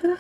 I'm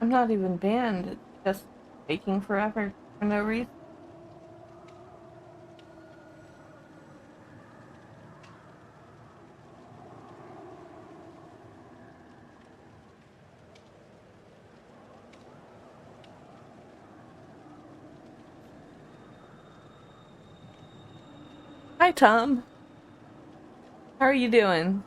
not even banned. It's just taking forever for no reason. Hi, Tom. How are you doing?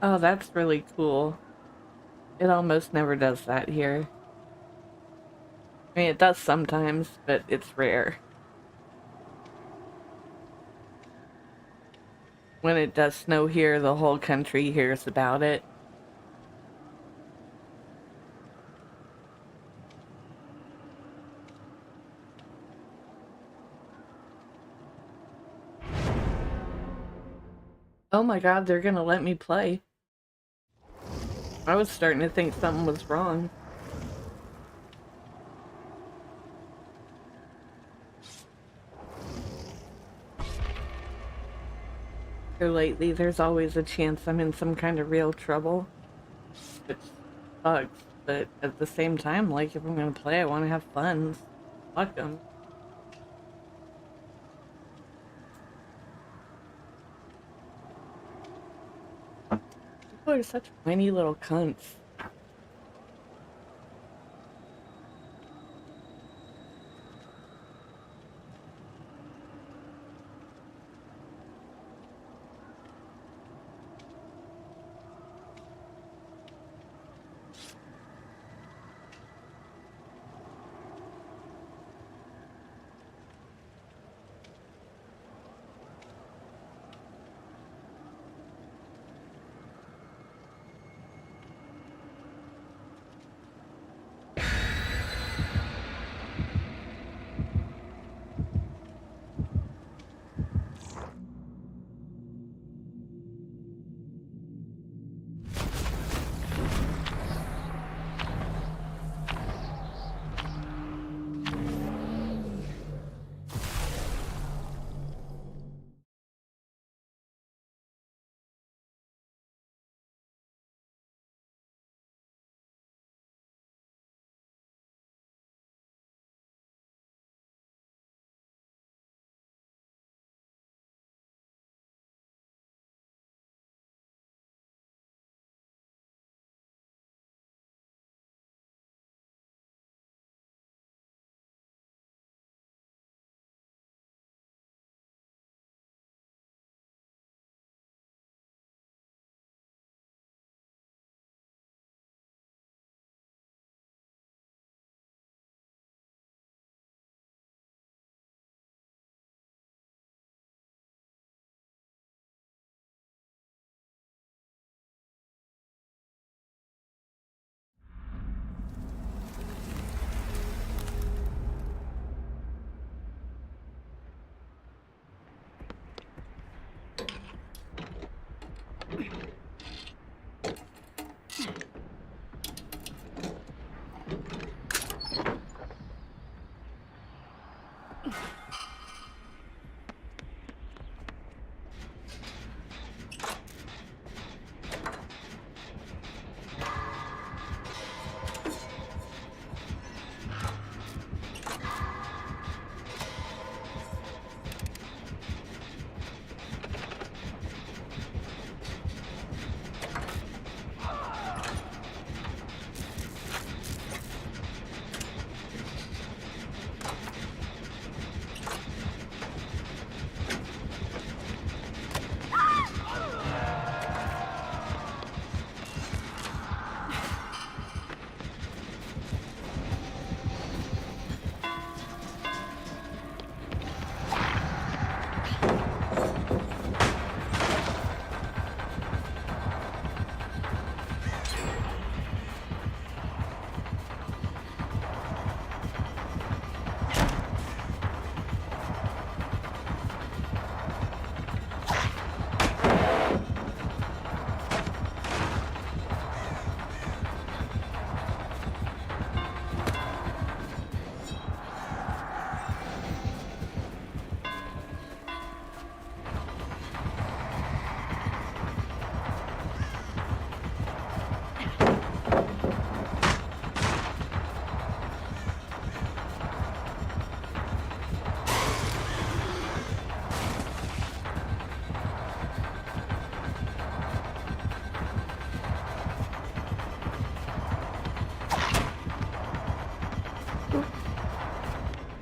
Oh, that's really cool. It almost never does that here. I mean, it does sometimes, but it's rare. When it does snow here, the whole country hears about it. Oh my god, they're gonna let me play. I was starting to think something was wrong. So lately, there's always a chance I'm in some kind of real trouble, which sucks. But at the same time, like, if I'm gonna play, I want to have fun. Fuck them. People are such whiny little cunts.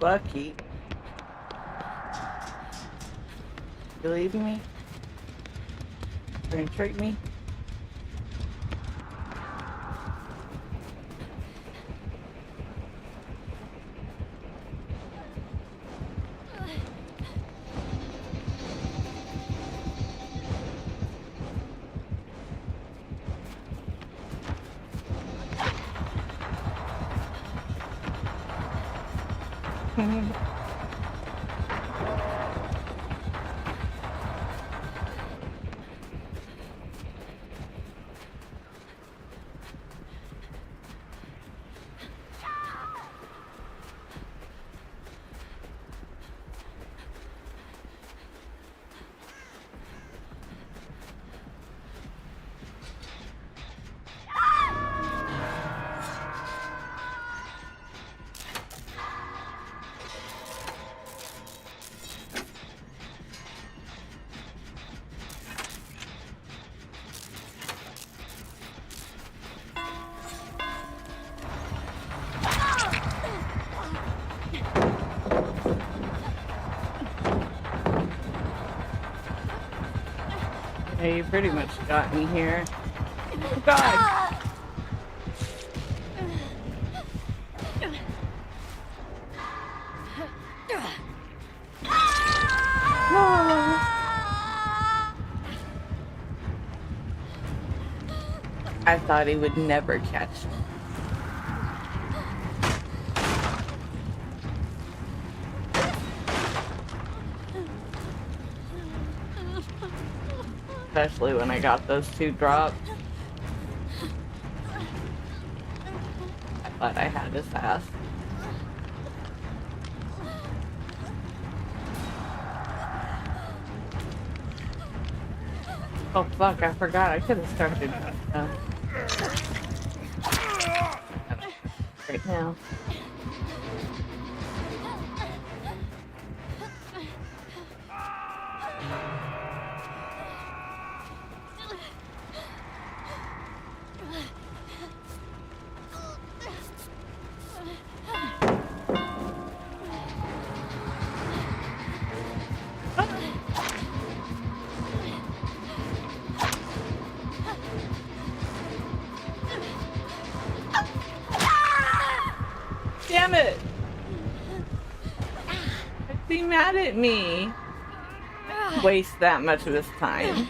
Bucky. You leave me? You're gonna trick me? Yeah, you pretty much got me here. Oh God! I thought he would never catch me. Especially when I got those 2 drops. I thought I had his ass. Oh fuck, I forgot. I could have started right now. Damn it! Why'd he be mad at me? Waste that much of his time.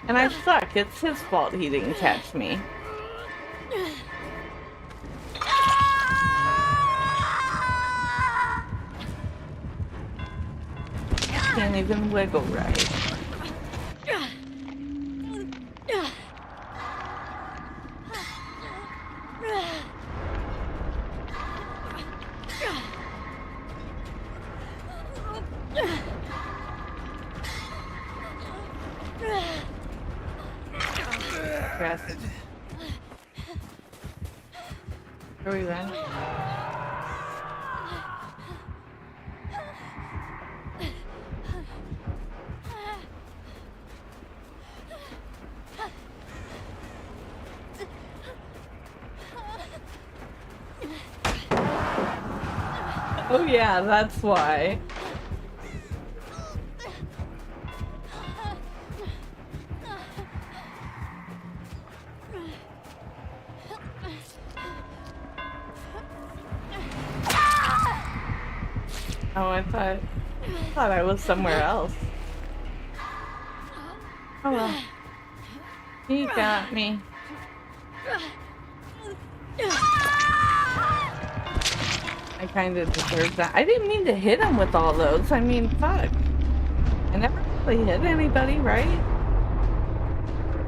And I suck. It's his fault he didn't catch me. Can't even wiggle right. Where are we going? Oh yeah, that's why. Oh, I thought I was somewhere else. Oh well. He got me. I kind of deserve that. I didn't mean to hit him with all those. I mean, fuck. I never really hit anybody, right?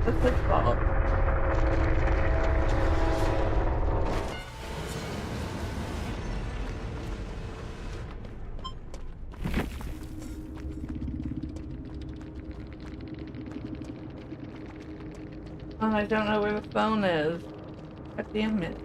That's his fault. Oh, I don't know where the phone is. God damn it.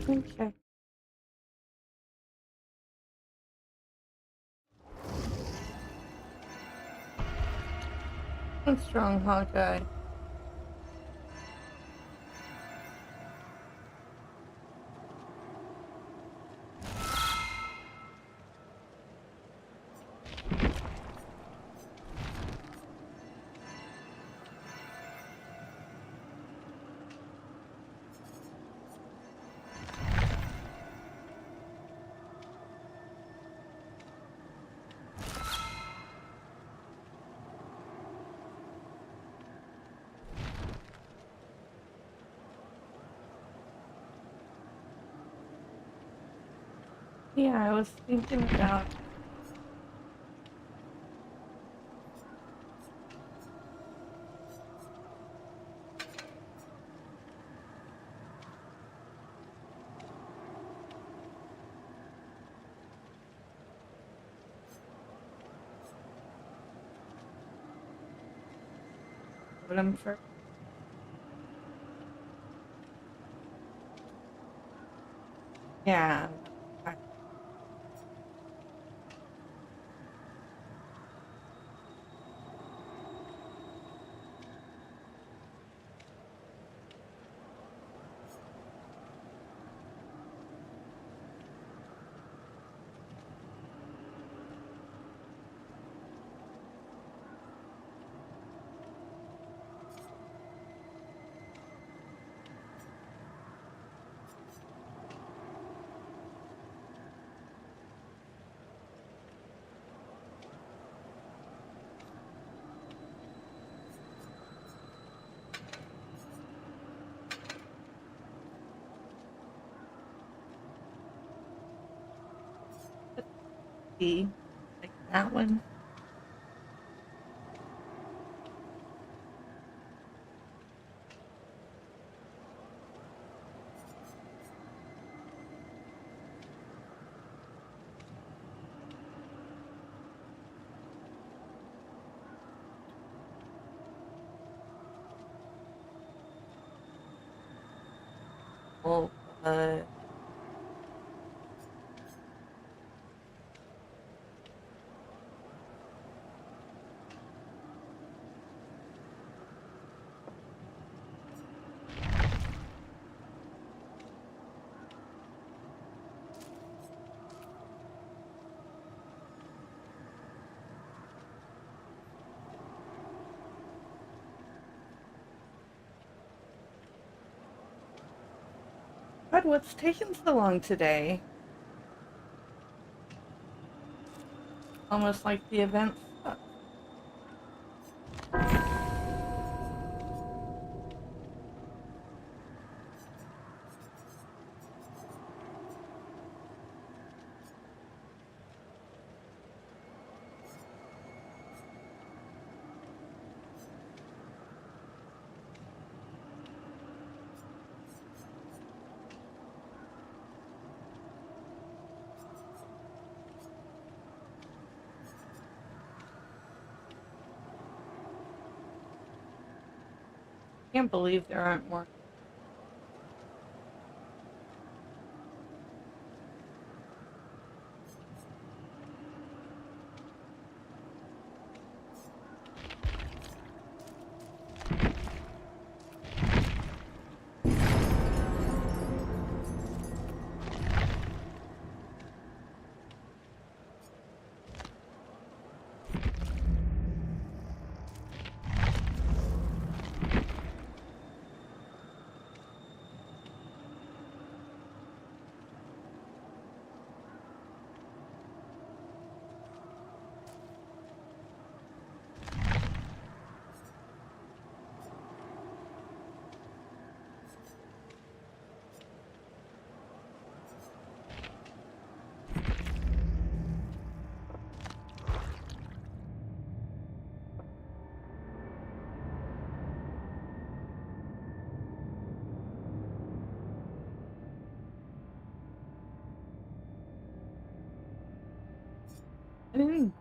Okay. What's wrong, Hawkeye? Yeah, I was thinking about what I'm for. Yeah. Let's see. Like that one. Oh, God, what's taking so long today? Almost like the event sucks. Can't believe there aren't more. I didn't.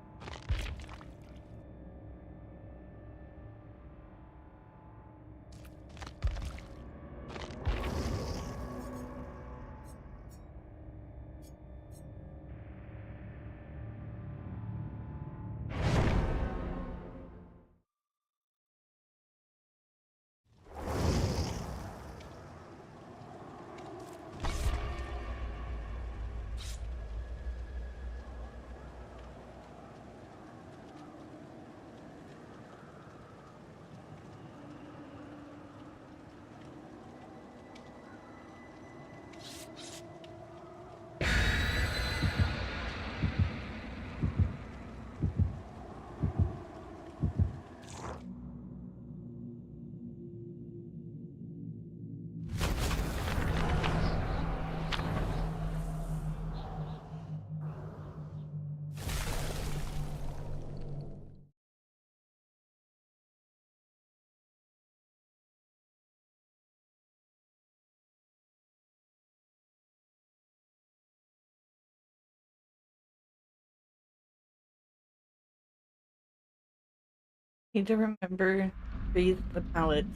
Need to remember to freeze the pallets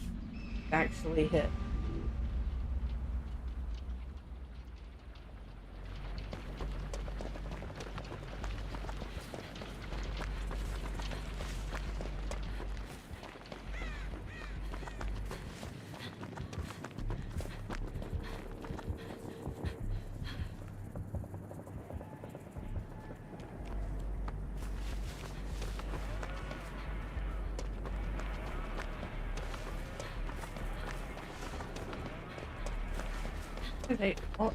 actually hit. Okay. Oh,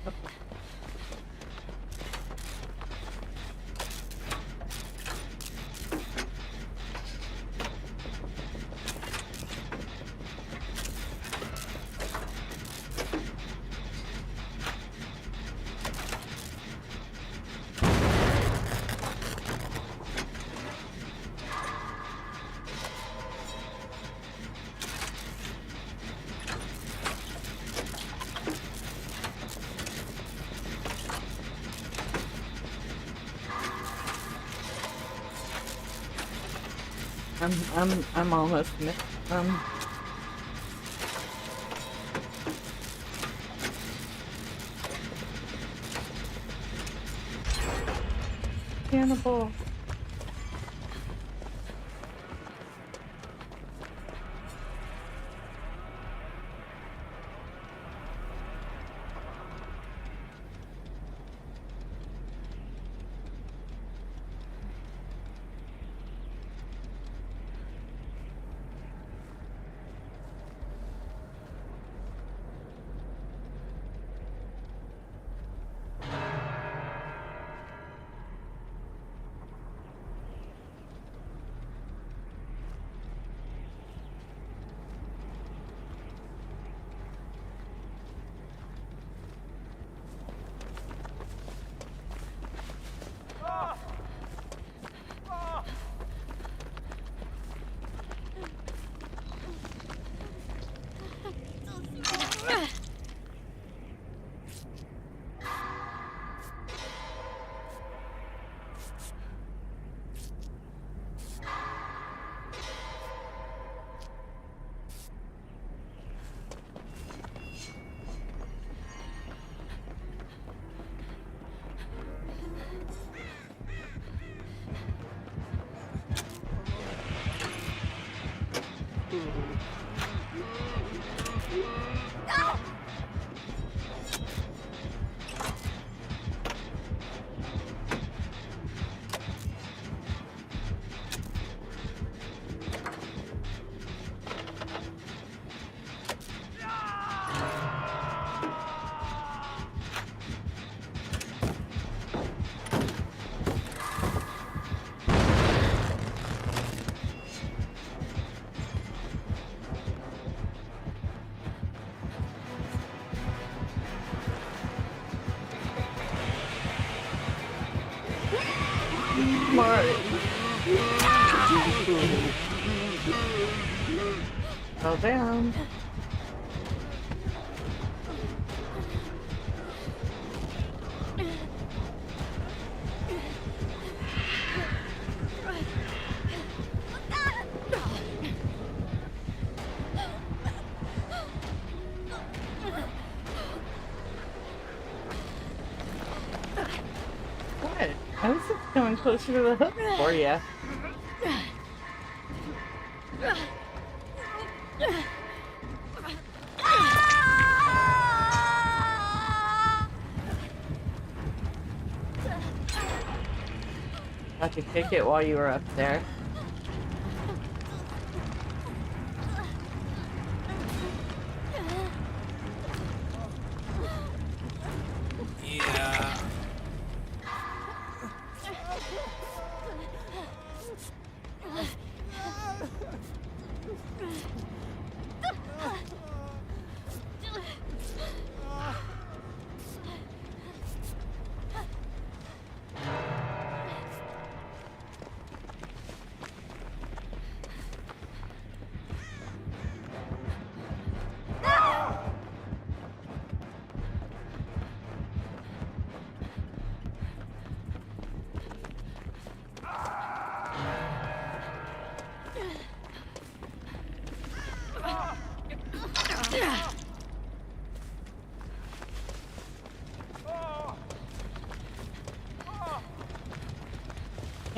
I'm almost missed. Cannibal. Marty. Go down. What? I was just going closer to the hook for you. Got to kick it while you were up there. Yeah.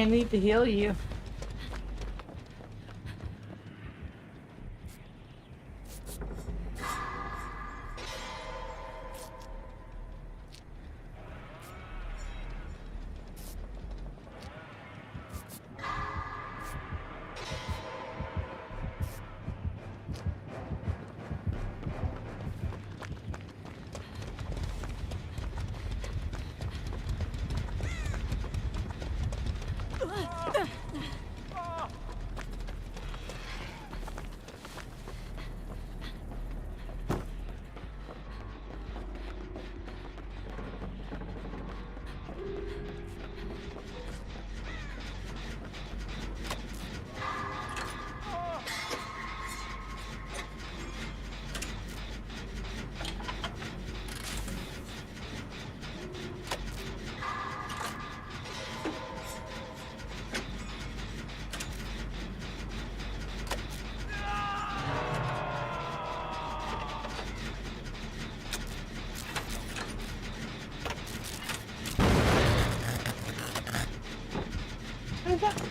I need to heal you.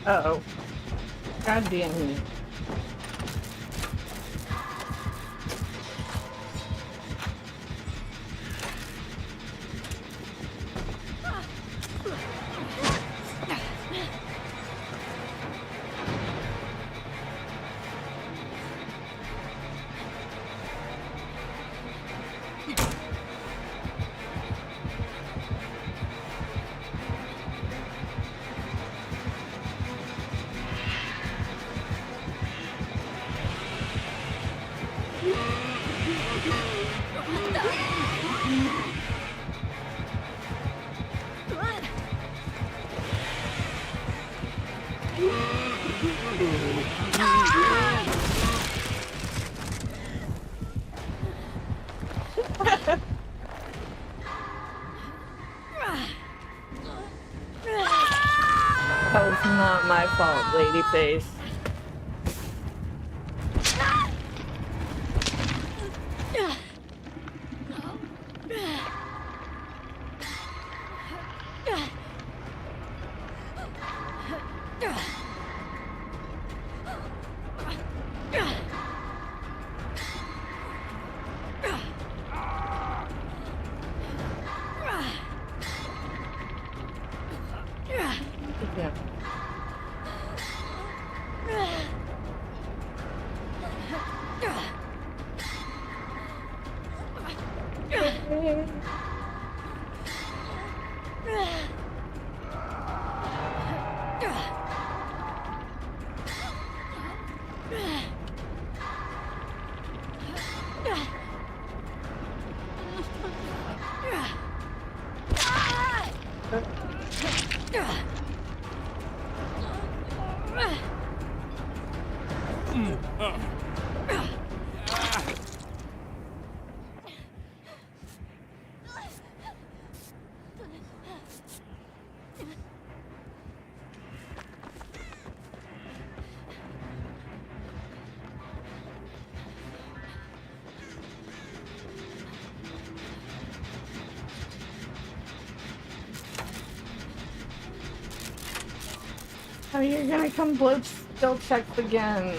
Uh-oh. God damn it. That was not my fault, Ladyface. Yeah. How are you gonna come blitz skill checks again?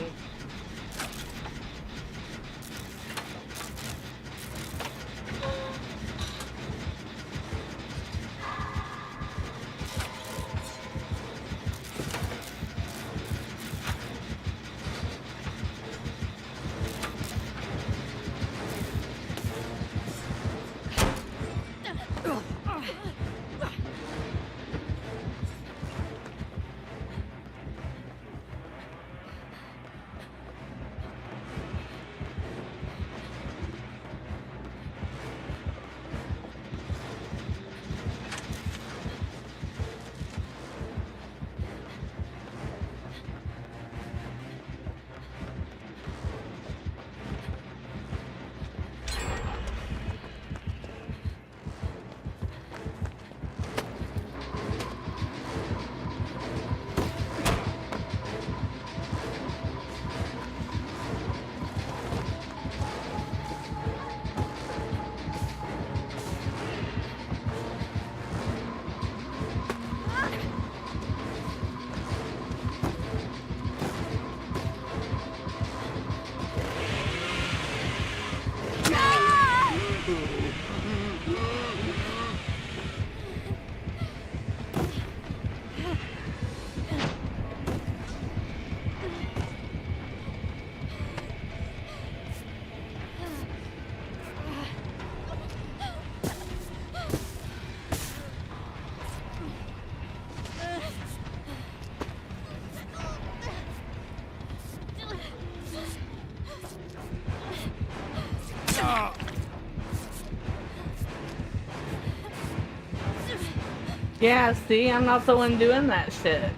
Yeah, see, I'm not the one doing that shit.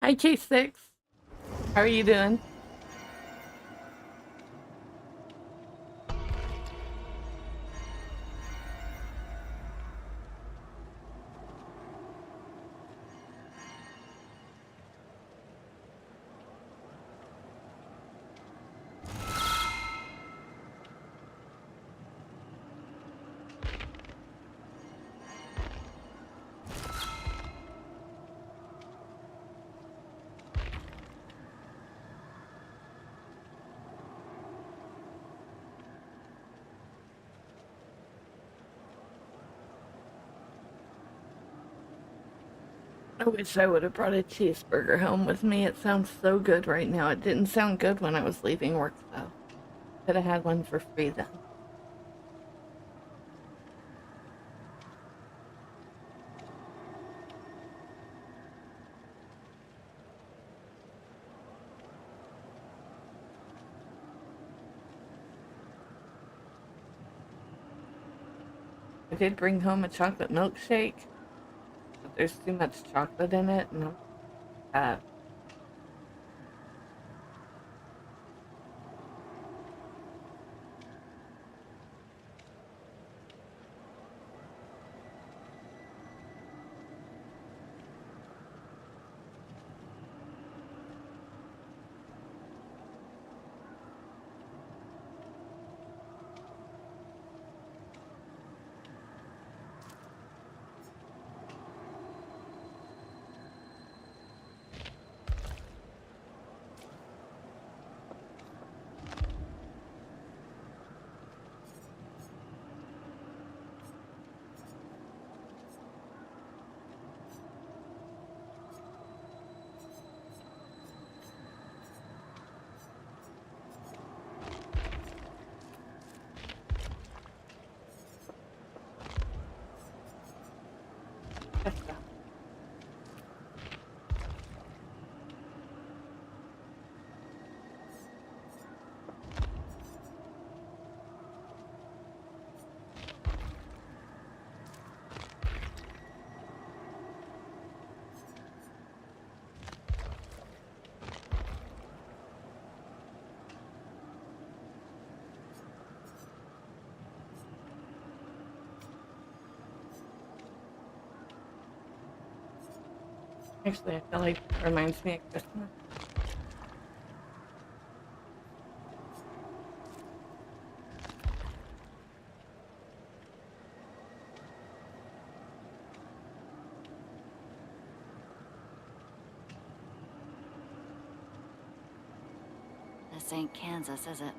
Hi, K6. How are you doing? I wish I would have brought a cheeseburger home with me. It sounds so good right now. It didn't sound good when I was leaving work, though. Could have had one for free then. I did bring home a chocolate milkshake, but there's too much chocolate in it, and uh, Actually, I feel like it reminds me of Christmas. This ain't Kansas, is it?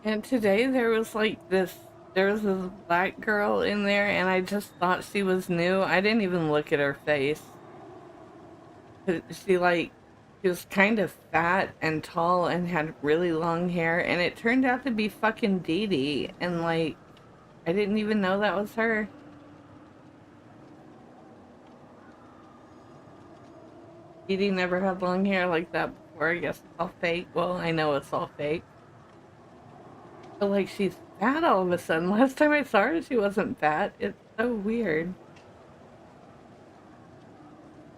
And today there was this black girl in there, and I just thought she was new. I didn't even look at her face. She she was kind of fat and tall and had really long hair, and it turned out to be fucking Dee Dee, and I didn't even know that was her. Dee Dee never had long hair like that before. I guess it's all fake. Well, I know it's all fake. But she's fat all of a sudden. Last time I saw her, she wasn't fat. It's so weird.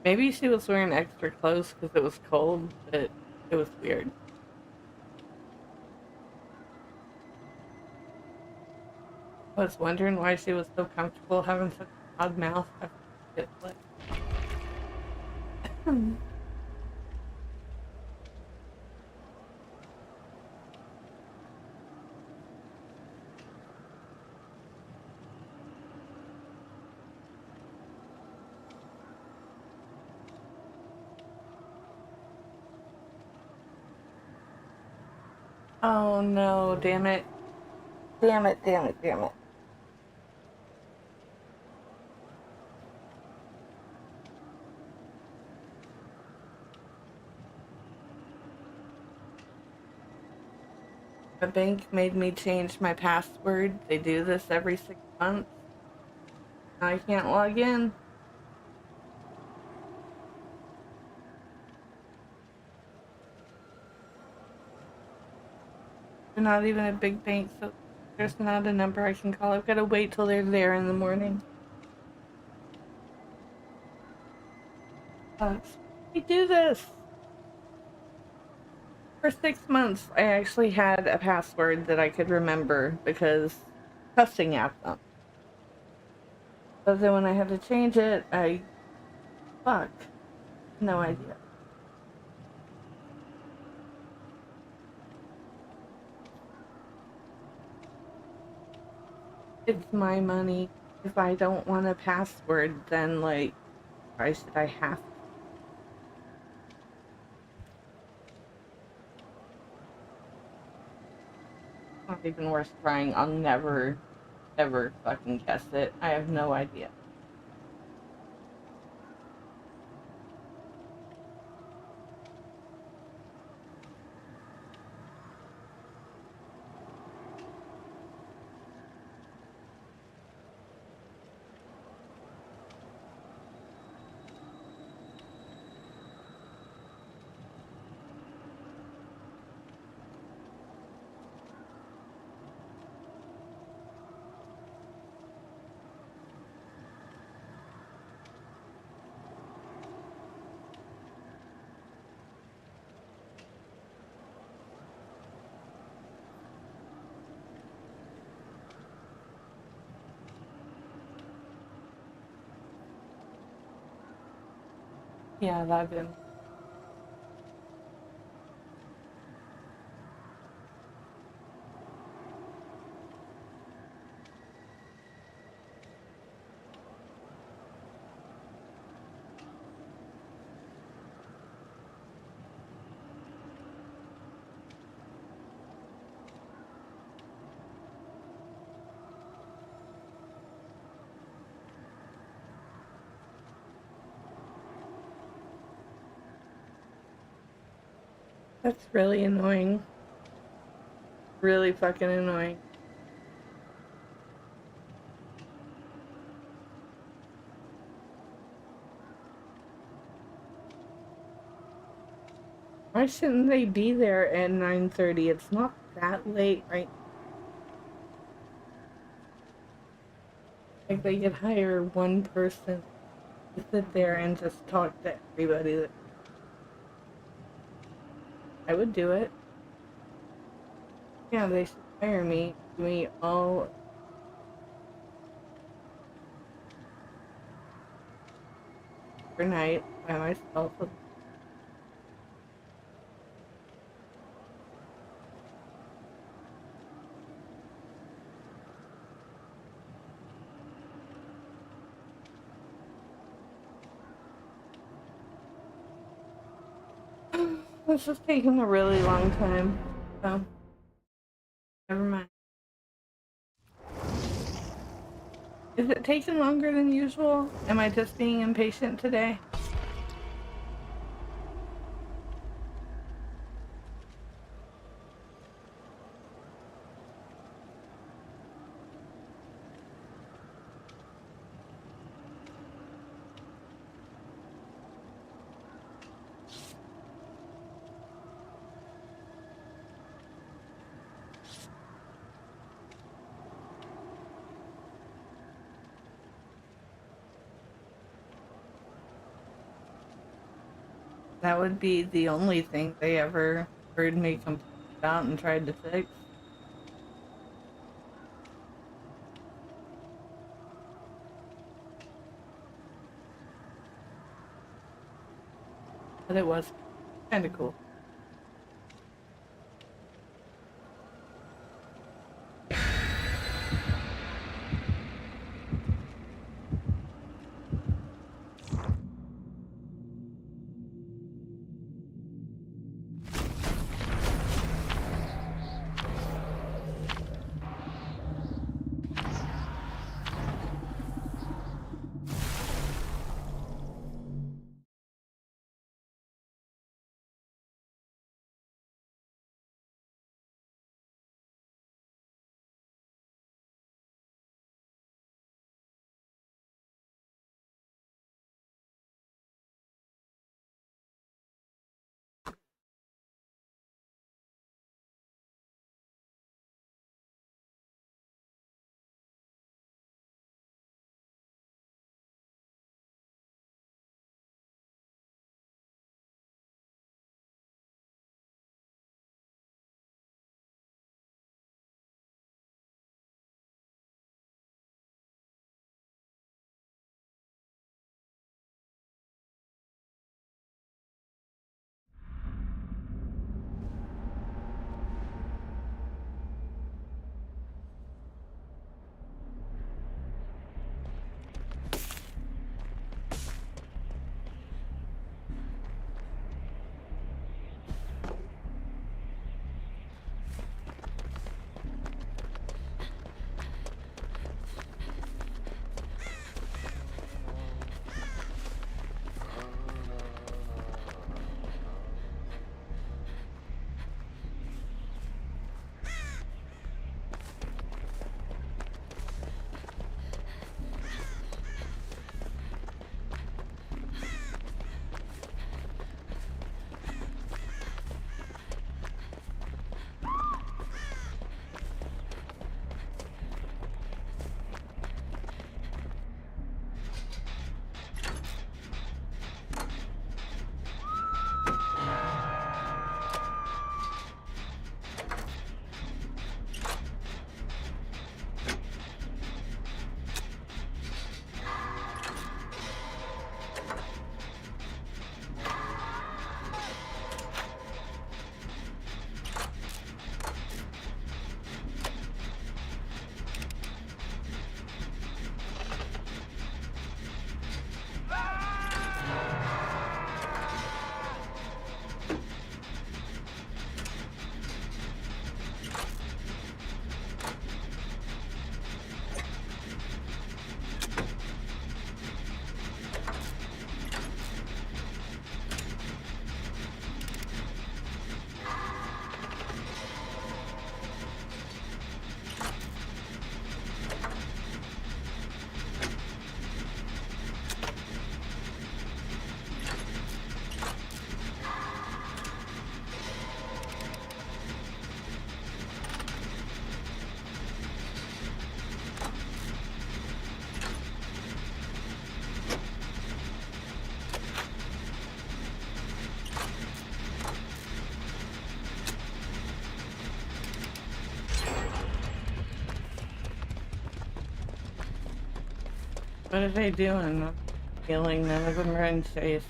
Maybe she was wearing extra clothes because it was cold, but it was weird. I was wondering why she was so comfortable having such an odd mouth after she gets like. Oh no, damn it. Damn it, damn it, damn it. The bank made me change my password. They do this every 6 months. I can't log in. They're not even a big bank, so there's not a number I can call. I've got to wait till they're there in the morning. We do this. For 6 months, I actually had a password that I could remember because cussing at them. But then when I had to change it, fuck, no idea. It's my money. If I don't want a password, then why should I have to? Not even worth trying. I'll never, ever fucking guess it. I have no idea. Yeah, that didn't. That's really annoying. Really fucking annoying. Why shouldn't they be there at 9:30? It's not that late, right? Like they could hire one person to sit there and just talk to everybody. I would do it. Yeah, they should hire me. Give me all overnight by myself. This is taking a really long time. So, never mind. Is it taking longer than usual? Am I just being impatient today? That would be the only thing they ever heard me complain about and tried to fix. But it was kind of cool. What are they doing? I'm feeling none of them are unsafe.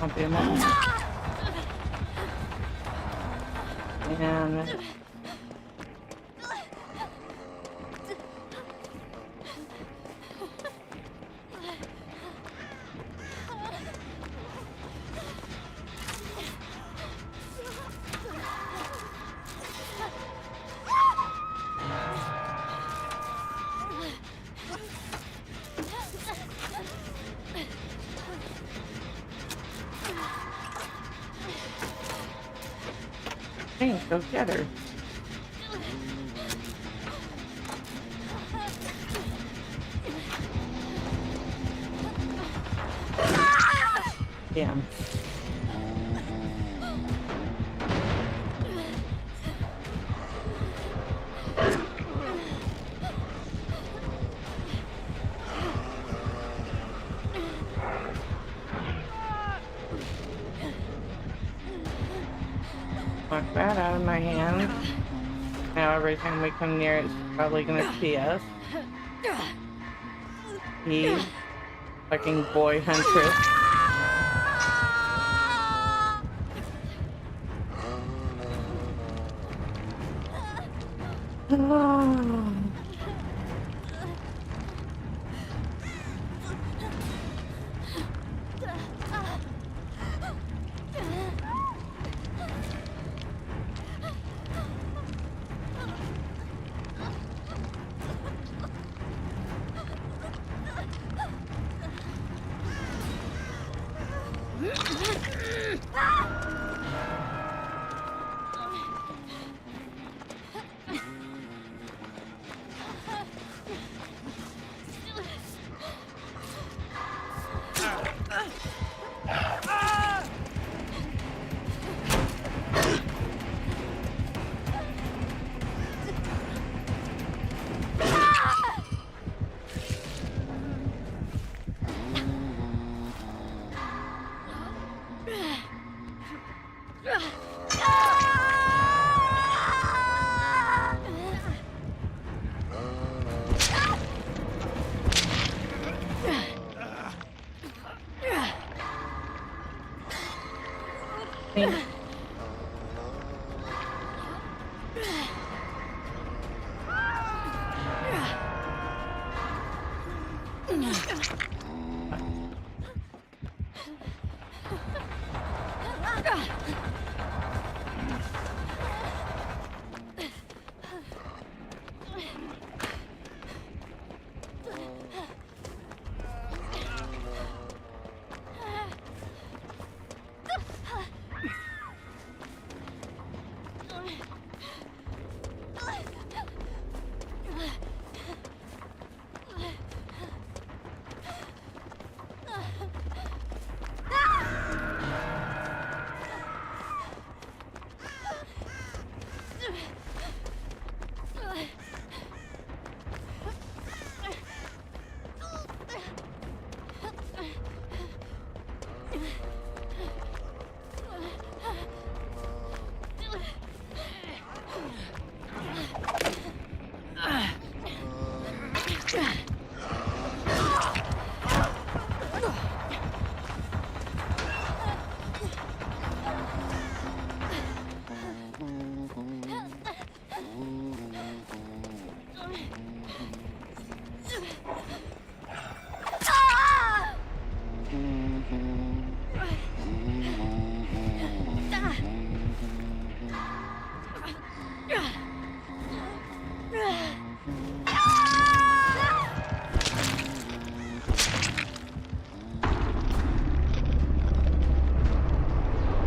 I'll be a moment. And hey, go get her. Damn. Knock that out of my hand. Now every time we come near it, it's probably gonna see us. He fucking boy huntress. Oh.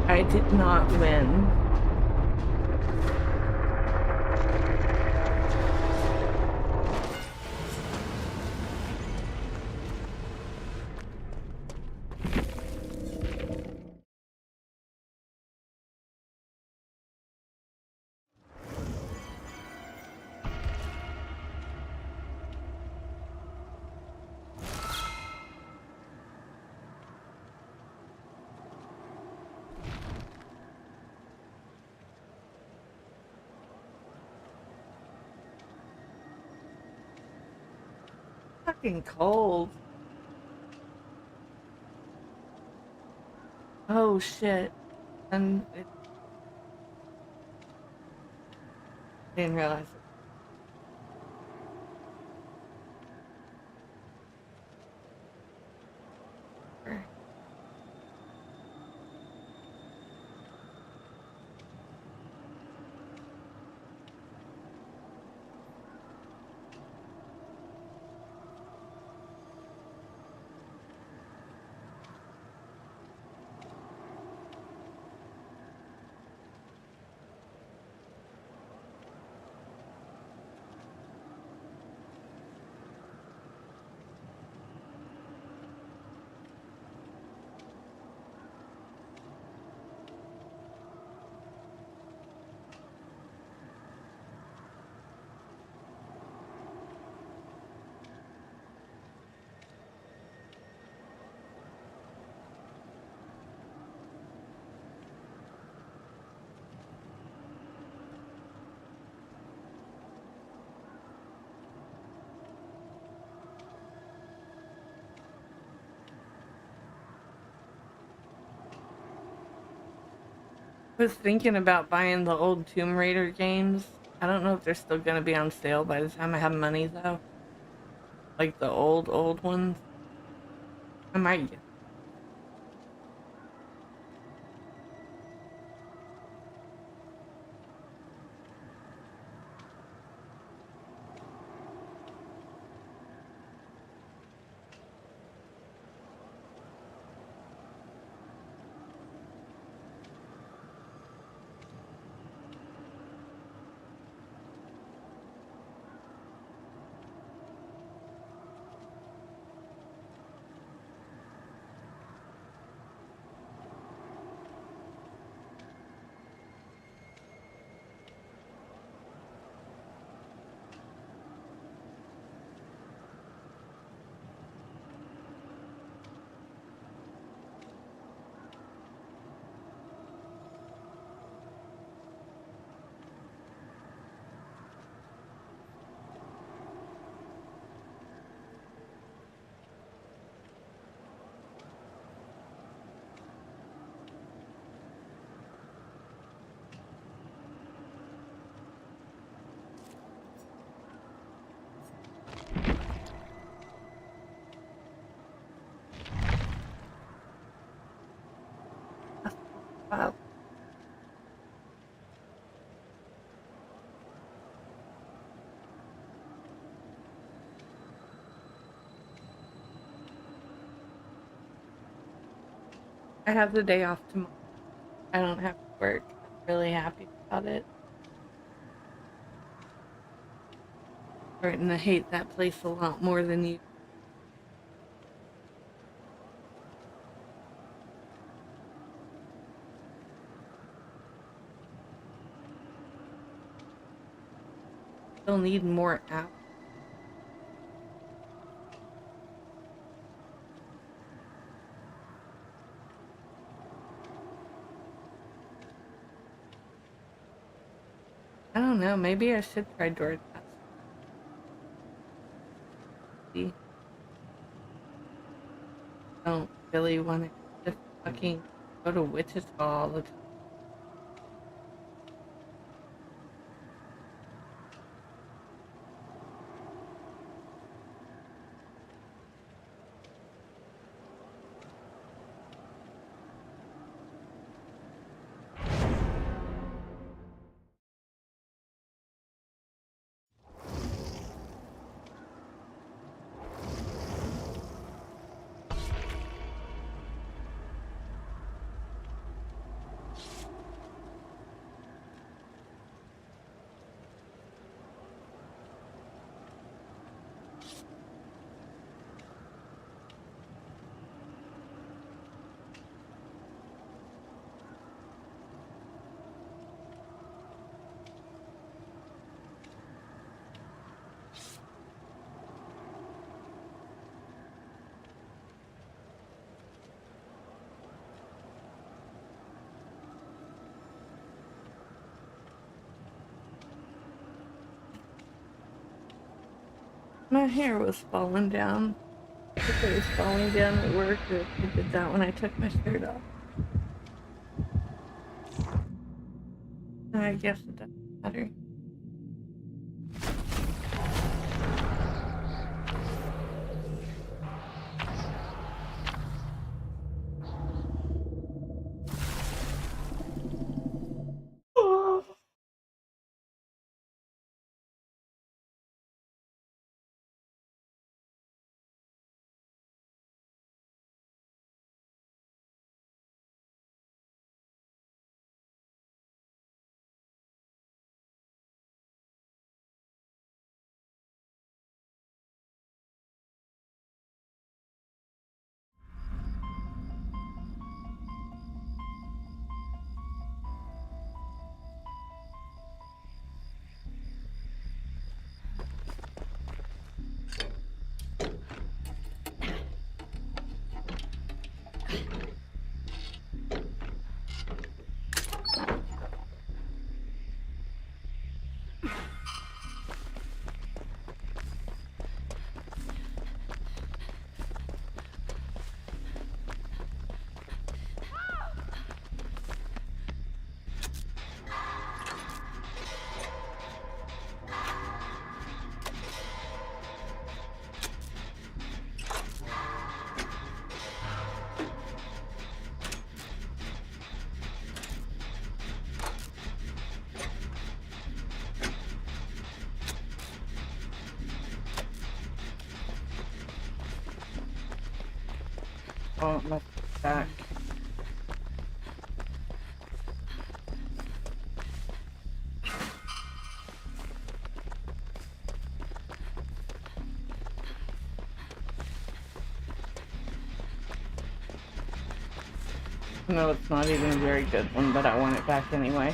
I did not win. fucking cold. Oh shit. And it didn't realize it. Was thinking about buying the old Tomb Raider games. I don't know if they're still gonna be on sale by the time I have money though. Like the old ones. I might get. Wow. I have the day off tomorrow. I don't have to work. I'm really happy about it. Starting to hate that place a lot more than you. Still need more hours. I don't know. Maybe I should try DoorDash. See, don't really want to fucking go to Wichita all the time. My hair was falling down. If it was falling down at work, or I did that when I took my shirt off. I guess it doesn't matter. Oh, my back. No, it's not even a very good one, but I want it back anyway.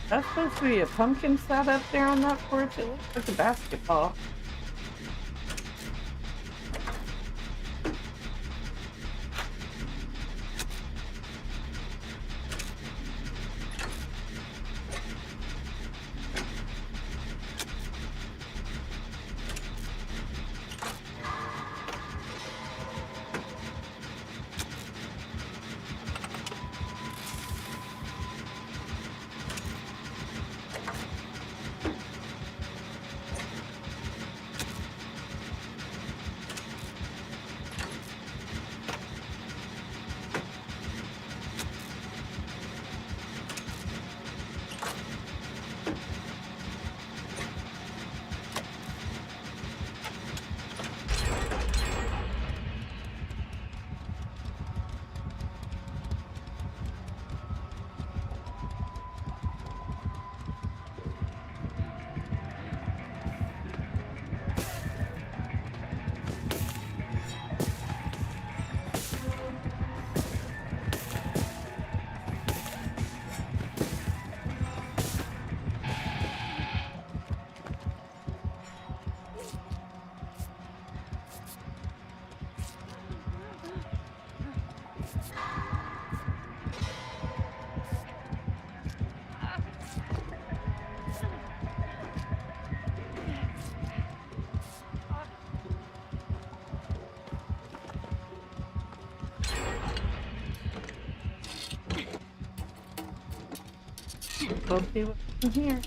That's supposed to be a pumpkin set up there on that porch. It looks like a basketball. We'll see what's in here.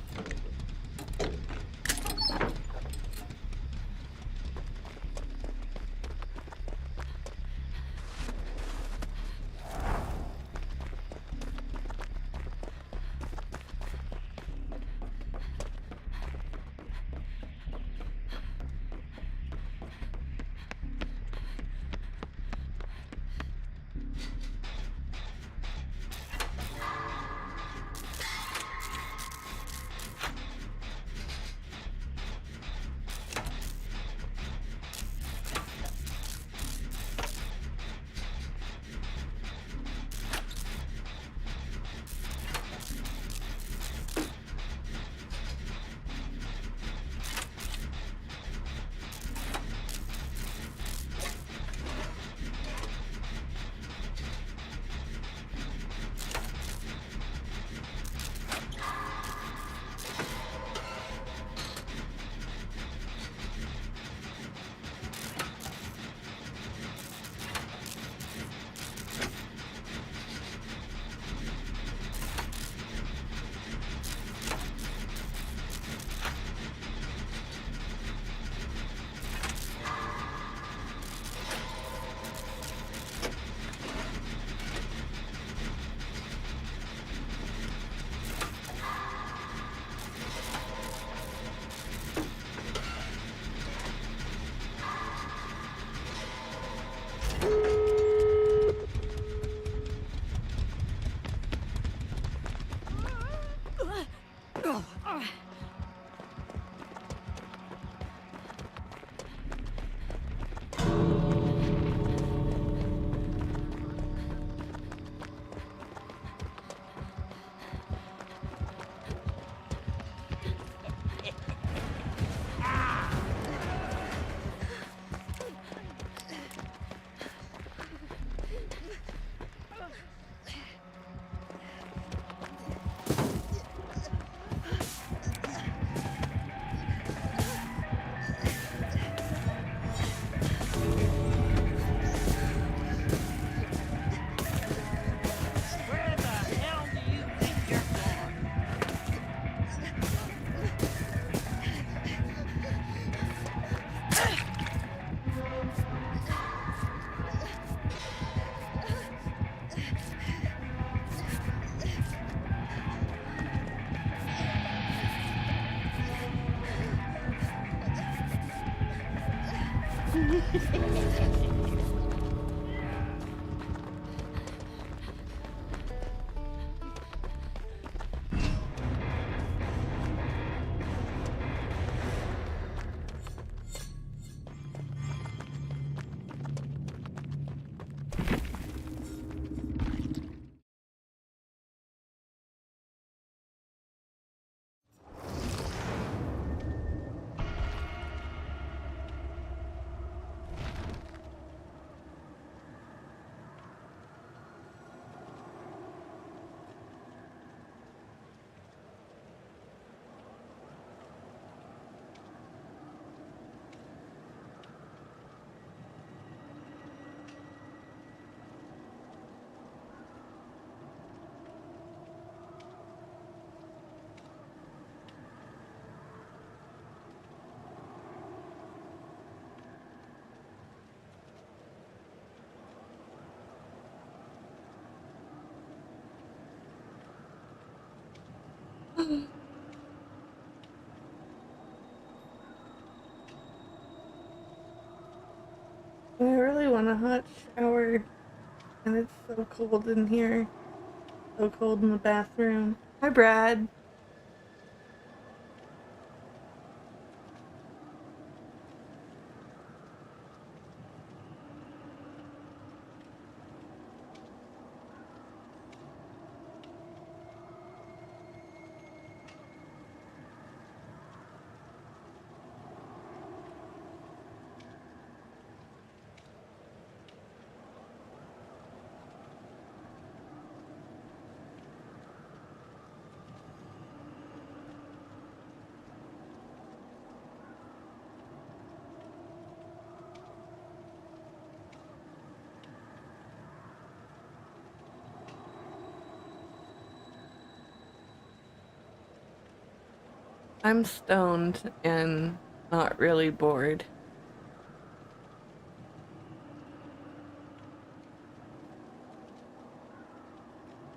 I really want a hot shower, and it's so cold in here. So cold in the bathroom. Hi, Brad. I'm stoned and not really bored.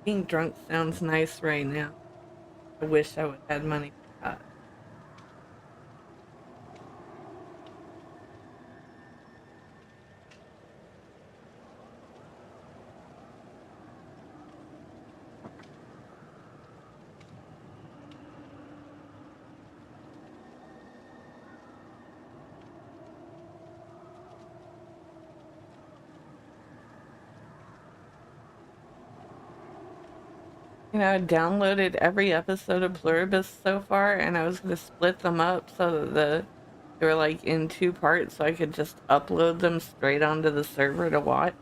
Being drunk sounds nice right now. I wish I would have had money for that. You know, I downloaded every episode of Pluribus so far, and I was gonna split them up so that they were like in two parts, so I could just upload them straight onto the server to watch.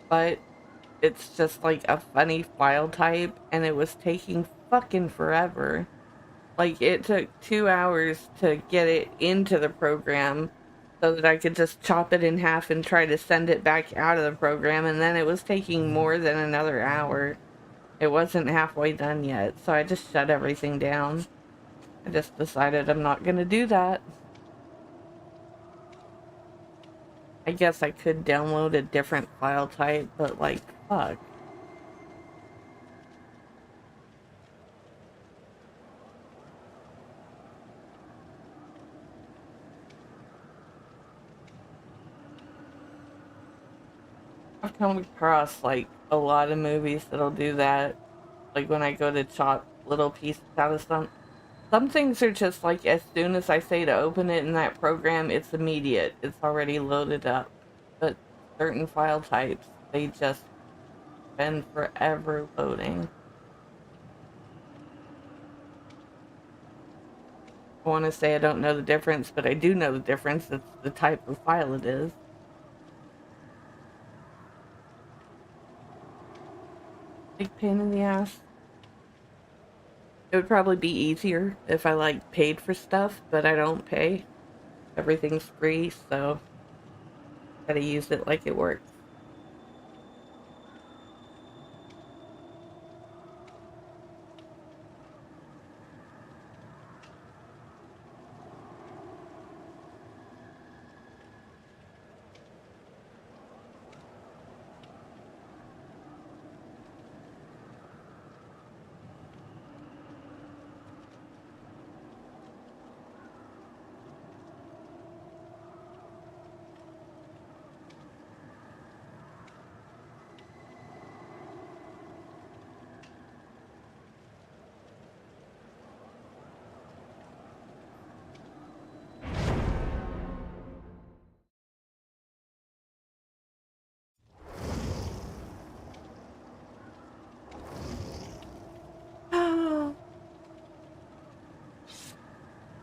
But it's just like a funny file type, and it was taking fucking forever. Like, it took 2 hours to get it into the program so that I could just chop it in half and try to send it back out of the program, and then it was taking more than another hour. It wasn't halfway done yet, so I just shut everything down. I just decided I'm not gonna do that. I guess I could download a different file type, but like, fuck. I've come across like a lot of movies that'll do that. Like when I go to chop little pieces out of some things are just like as soon as I say to open it in that program, it's immediate. It's already loaded up. But certain file types, they just spend forever loading. I want to say I don't know the difference, but I do know the difference. It's the type of file it is. Big pain in the ass. It would probably be easier if I like paid for stuff, but I don't pay. Everything's free, so gotta use it like it works.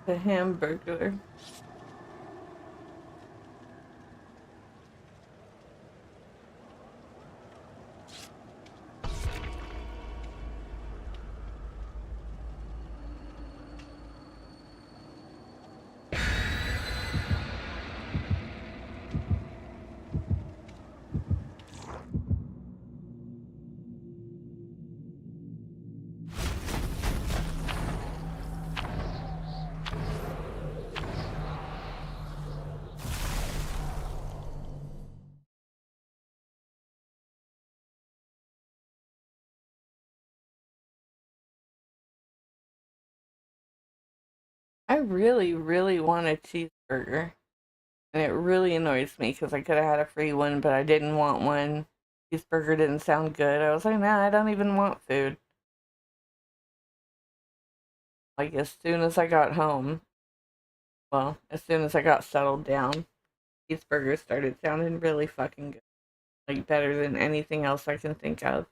The hamburger. I really, really want a cheeseburger. And it really annoys me because I could have had a free one, but I didn't want one. Cheeseburger didn't sound good. I was like, nah, I don't even want food. Like, as soon as I got home, well, as soon as I got settled down, cheeseburgers started sounding really fucking good. Like, better than anything else I can think of.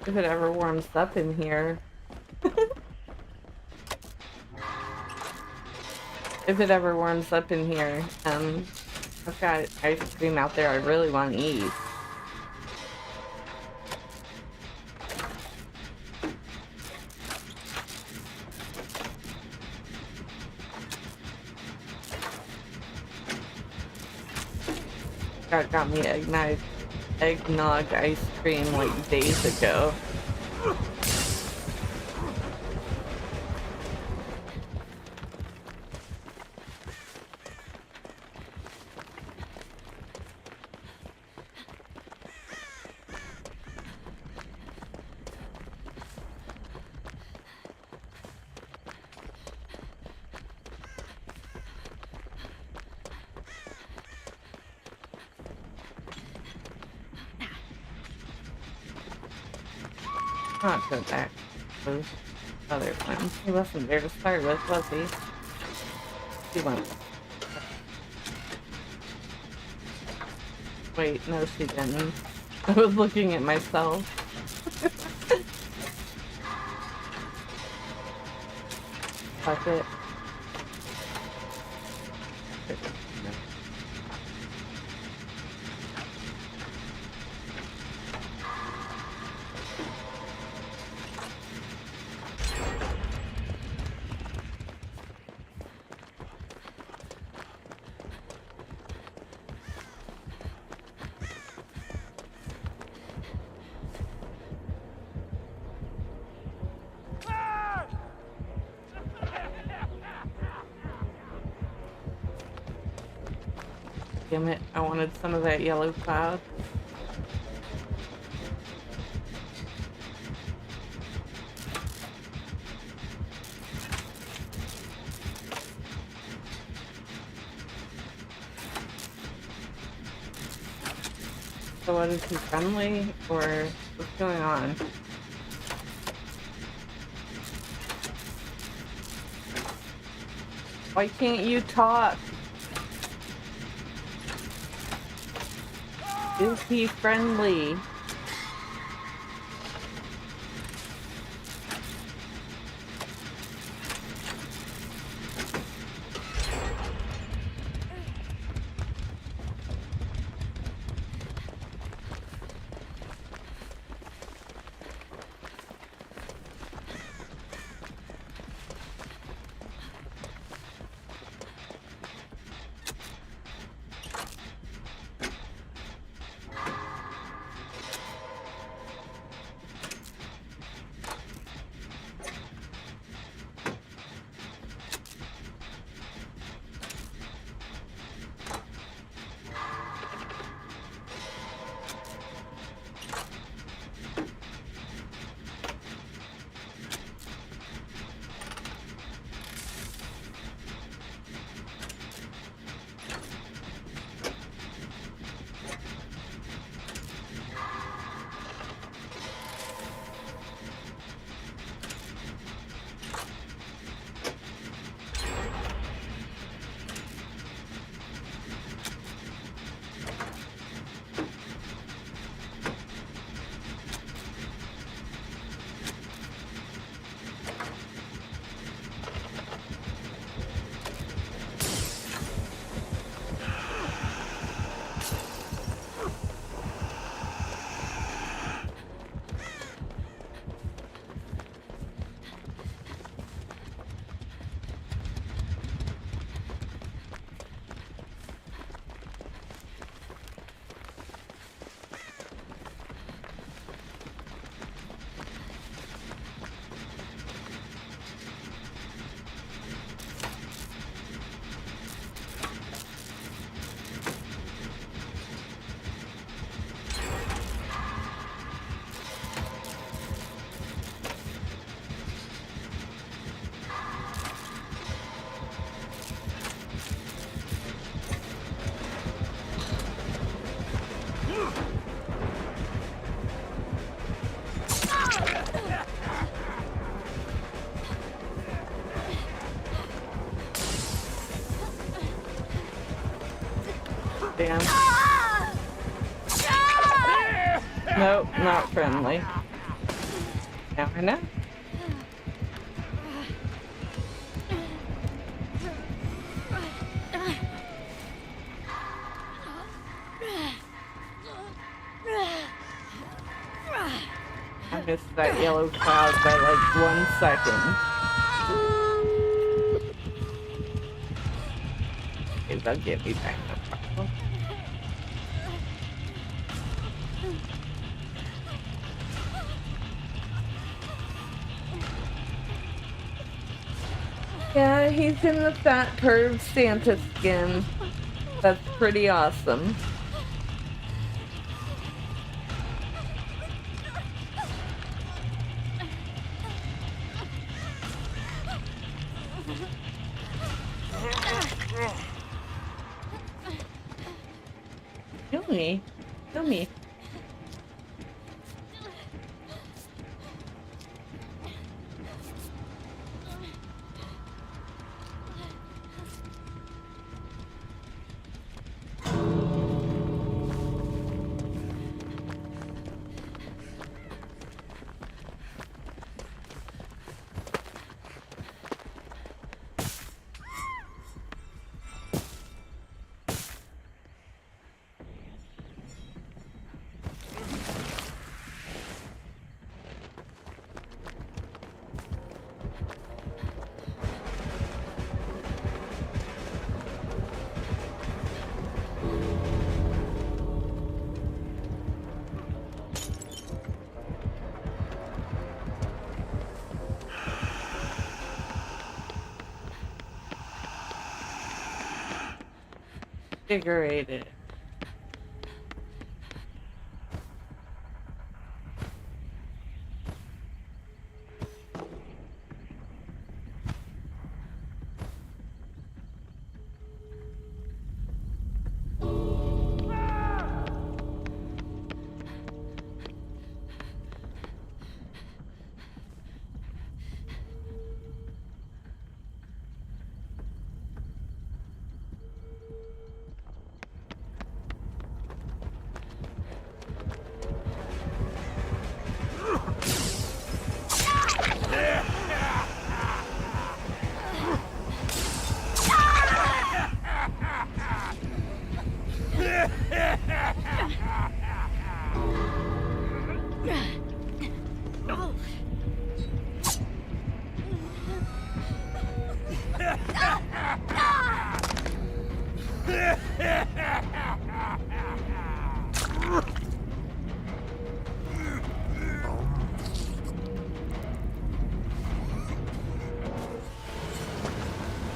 If it ever warms up in here. If it ever warms up in here, I've got ice cream out there I really want to eat. Got me eggnog ice cream like days ago. Not go back to those other ones. He wasn't there to start with, was he? He went. Wait, no, she didn't. I was looking at myself. Fuck it. Damn it, I wanted some of that yellow cloud. So what, is he friendly, or what's going on? Why can't you talk? Is he friendly? Nope, not friendly. Now I know. I missed that yellow cloud by like 1 second. Okay, they'll get me back, no problem. Yeah, he's in the fat curved Santa skin. That's pretty awesome. Kill me. Kill me. Invigorated.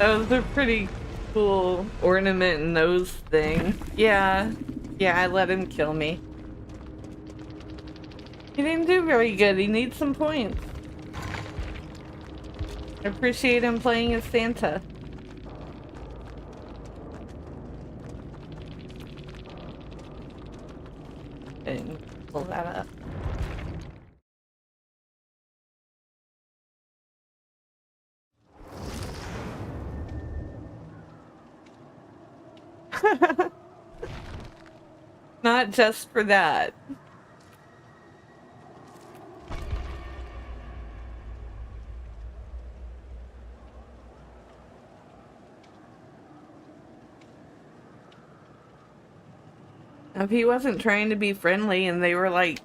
That was a pretty cool ornament nose thing. Yeah. Yeah, I let him kill me. He didn't do very good. He needs some points. I appreciate him playing as Santa. And pull that up. Not just for that. If he wasn't trying to be friendly and they were like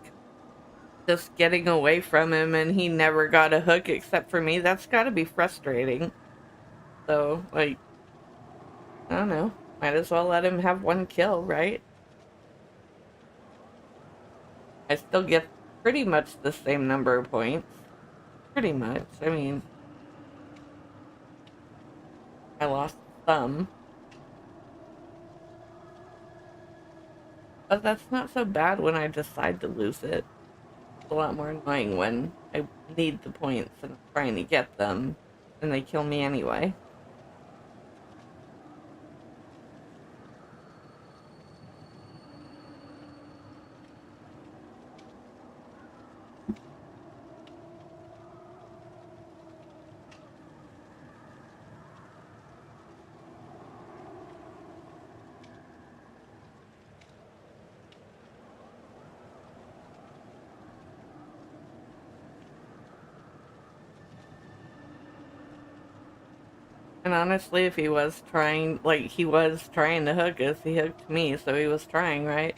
just getting away from him and he never got a hook except for me, that's gotta be frustrating. So, like, I don't know. Might as well let him have one kill, right? I still get pretty much the same number of points. Pretty much. I mean, I lost some. But that's not so bad when I decide to lose it. It's a lot more annoying when I need the points and I'm trying to get them and they kill me anyway. And honestly, if he was trying, like, he was trying to hook us, he hooked me, so he was trying, right?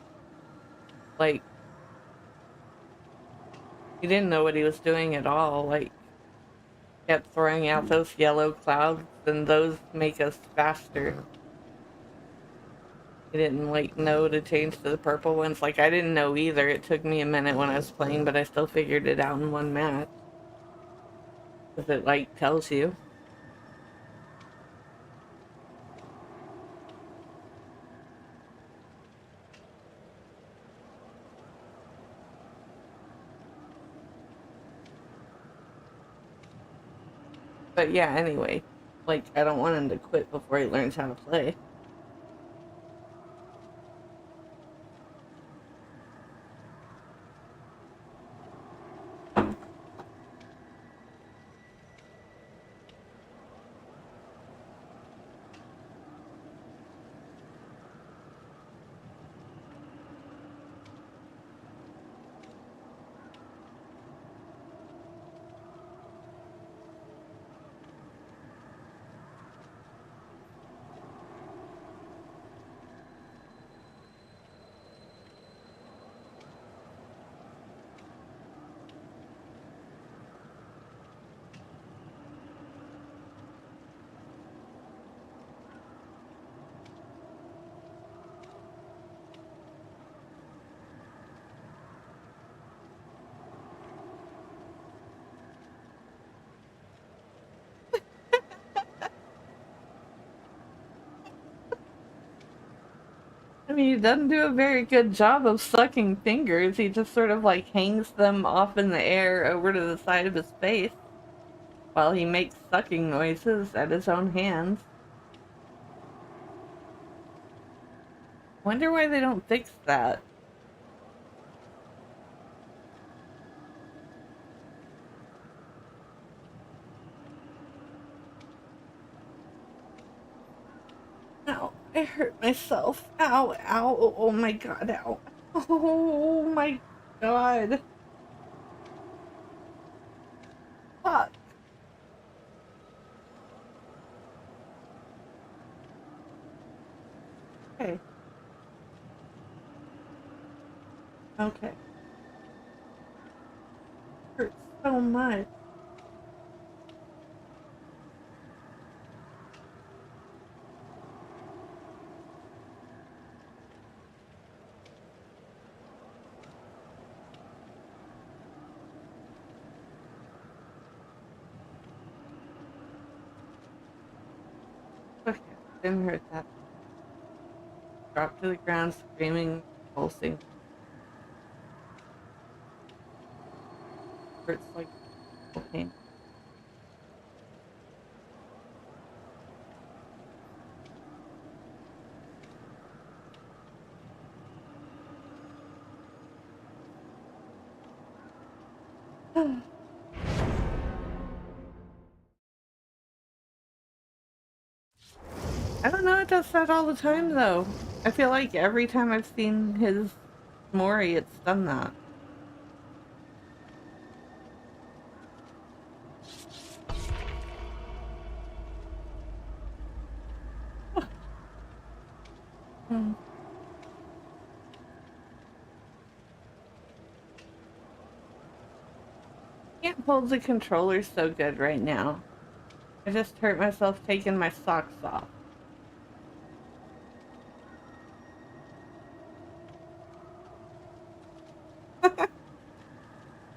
Like, he didn't know what he was doing at all. Like, kept throwing out those yellow clouds, and those make us faster. He didn't, like, know to change to the purple ones. Like, I didn't know either. It took me a minute when I was playing, but I still figured it out in one match. Because it, like, tells you. But yeah, anyway. Like, I don't want him to quit before he learns how to play. I mean, he doesn't do a very good job of sucking fingers. He just sort of like hangs them off in the air over to the side of his face while he makes sucking noises at his own hands. Wonder why they don't fix that. Ow, I hurt myself. Ow, ow, oh my god, ow. Oh my god. Fuck. Okay. Okay. Hurts so much. Okay, didn't hurt that. Dropped to the ground, screaming, pulsing. Hurts like pain. I don't know, it does that all the time though. I feel like every time I've seen his Mori, it's done that. Hmm. Can't hold the controller so good right now. I just hurt myself taking my socks off.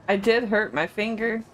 I did hurt my finger.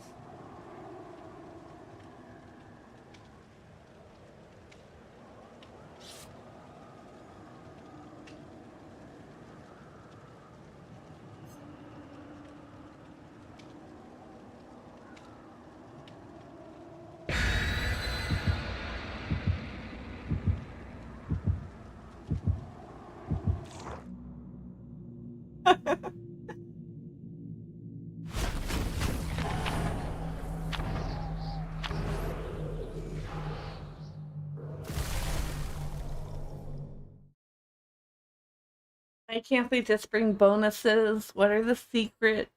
Why can't they just bring bonuses? What are the secrets?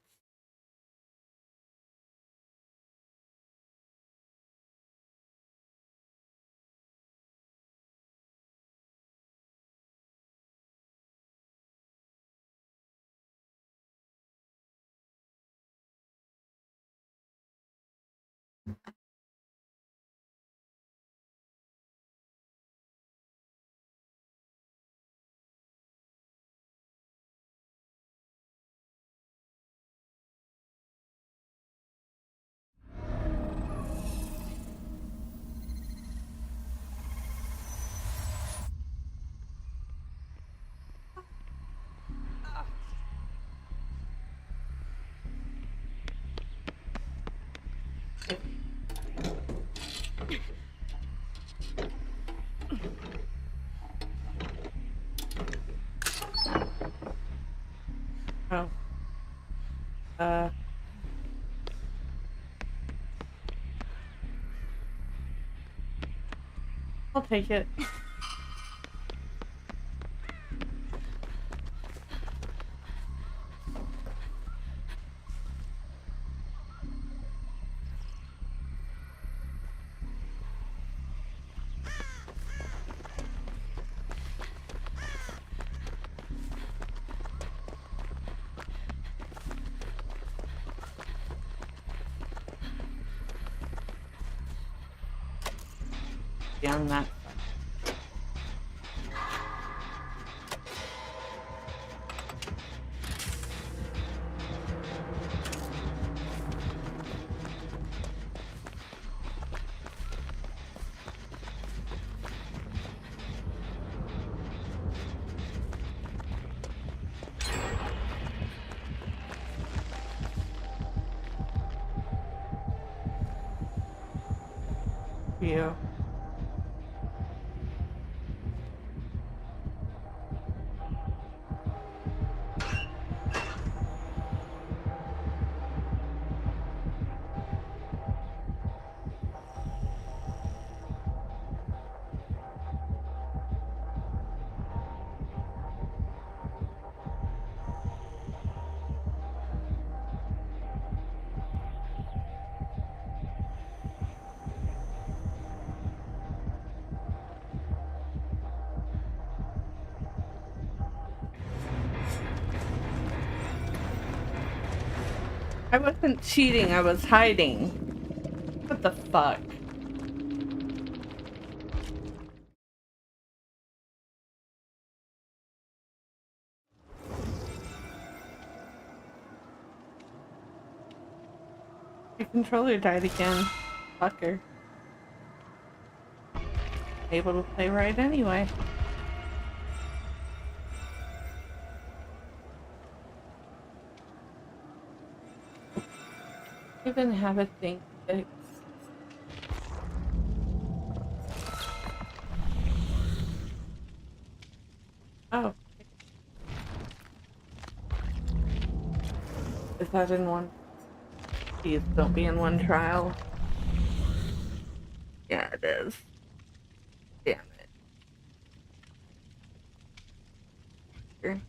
Oh. Uh. I'll take it. Beyond that. You. I wasn't cheating, I was hiding. What the fuck? Your controller died again. Fucker. Able to play right anyway. Even have a thing fixed. Oh. Is that in one? Please don't be in one trial. Yeah, it is. Damn it. Here.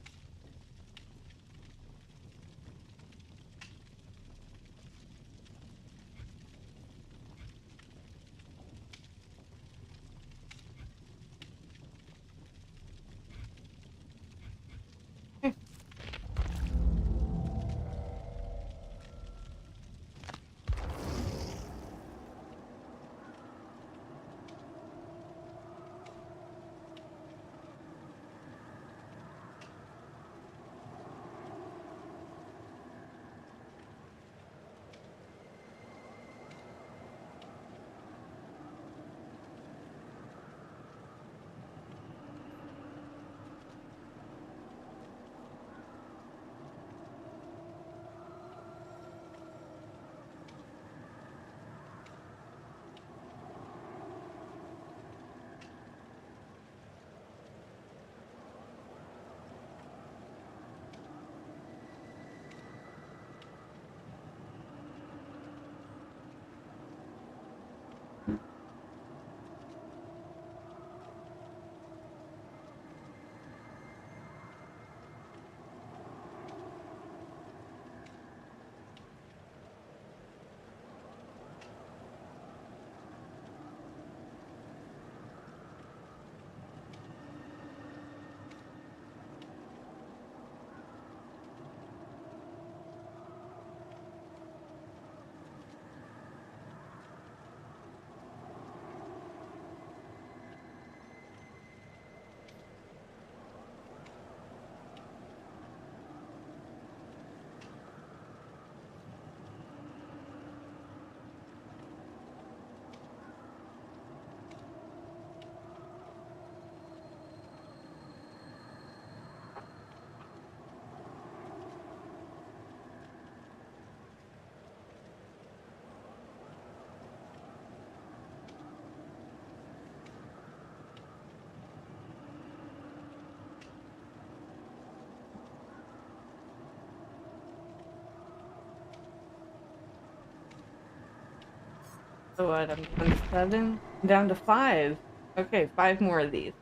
So what? I'm down to 7. I'm down to 5. Okay, 5 more of these.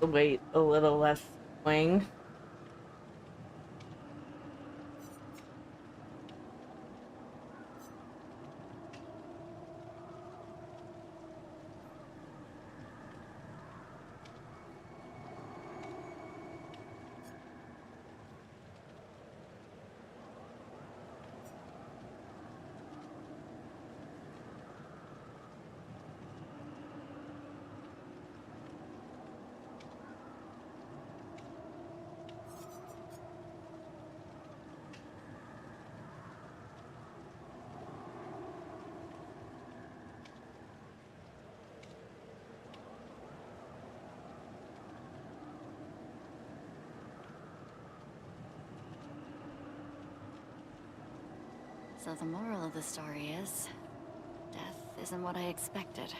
The weight a little less swing. So the moral of the story is, death isn't what I expected.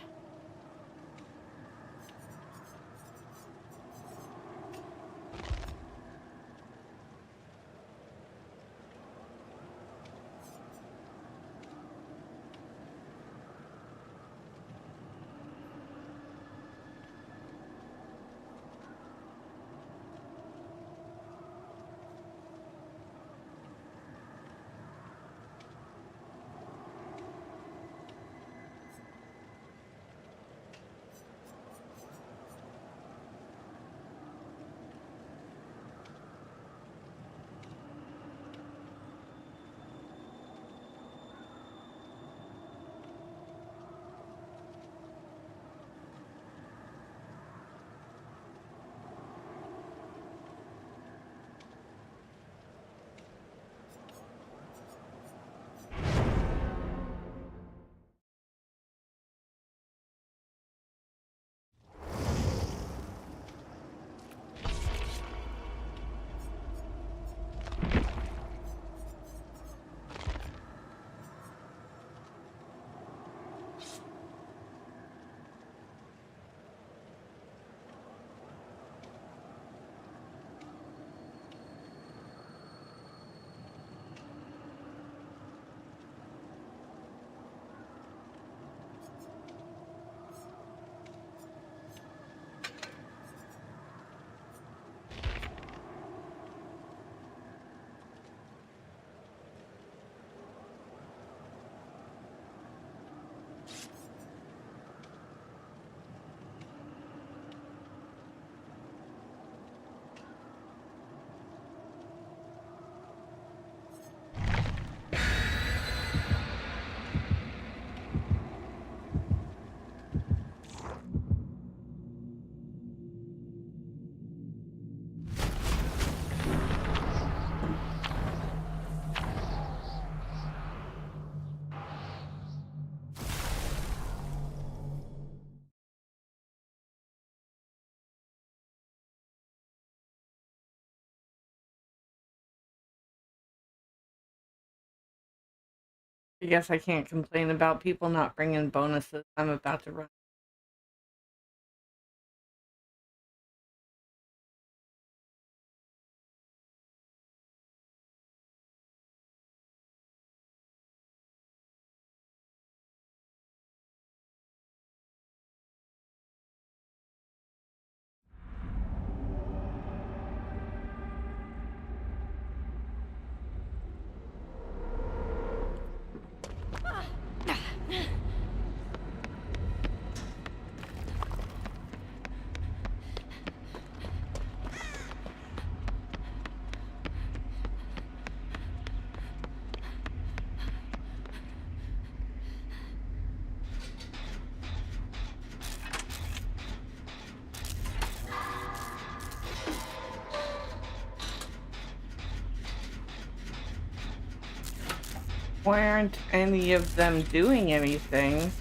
I guess I can't complain about people not bringing bonuses. I'm about to run. Why aren't any of them doing anything?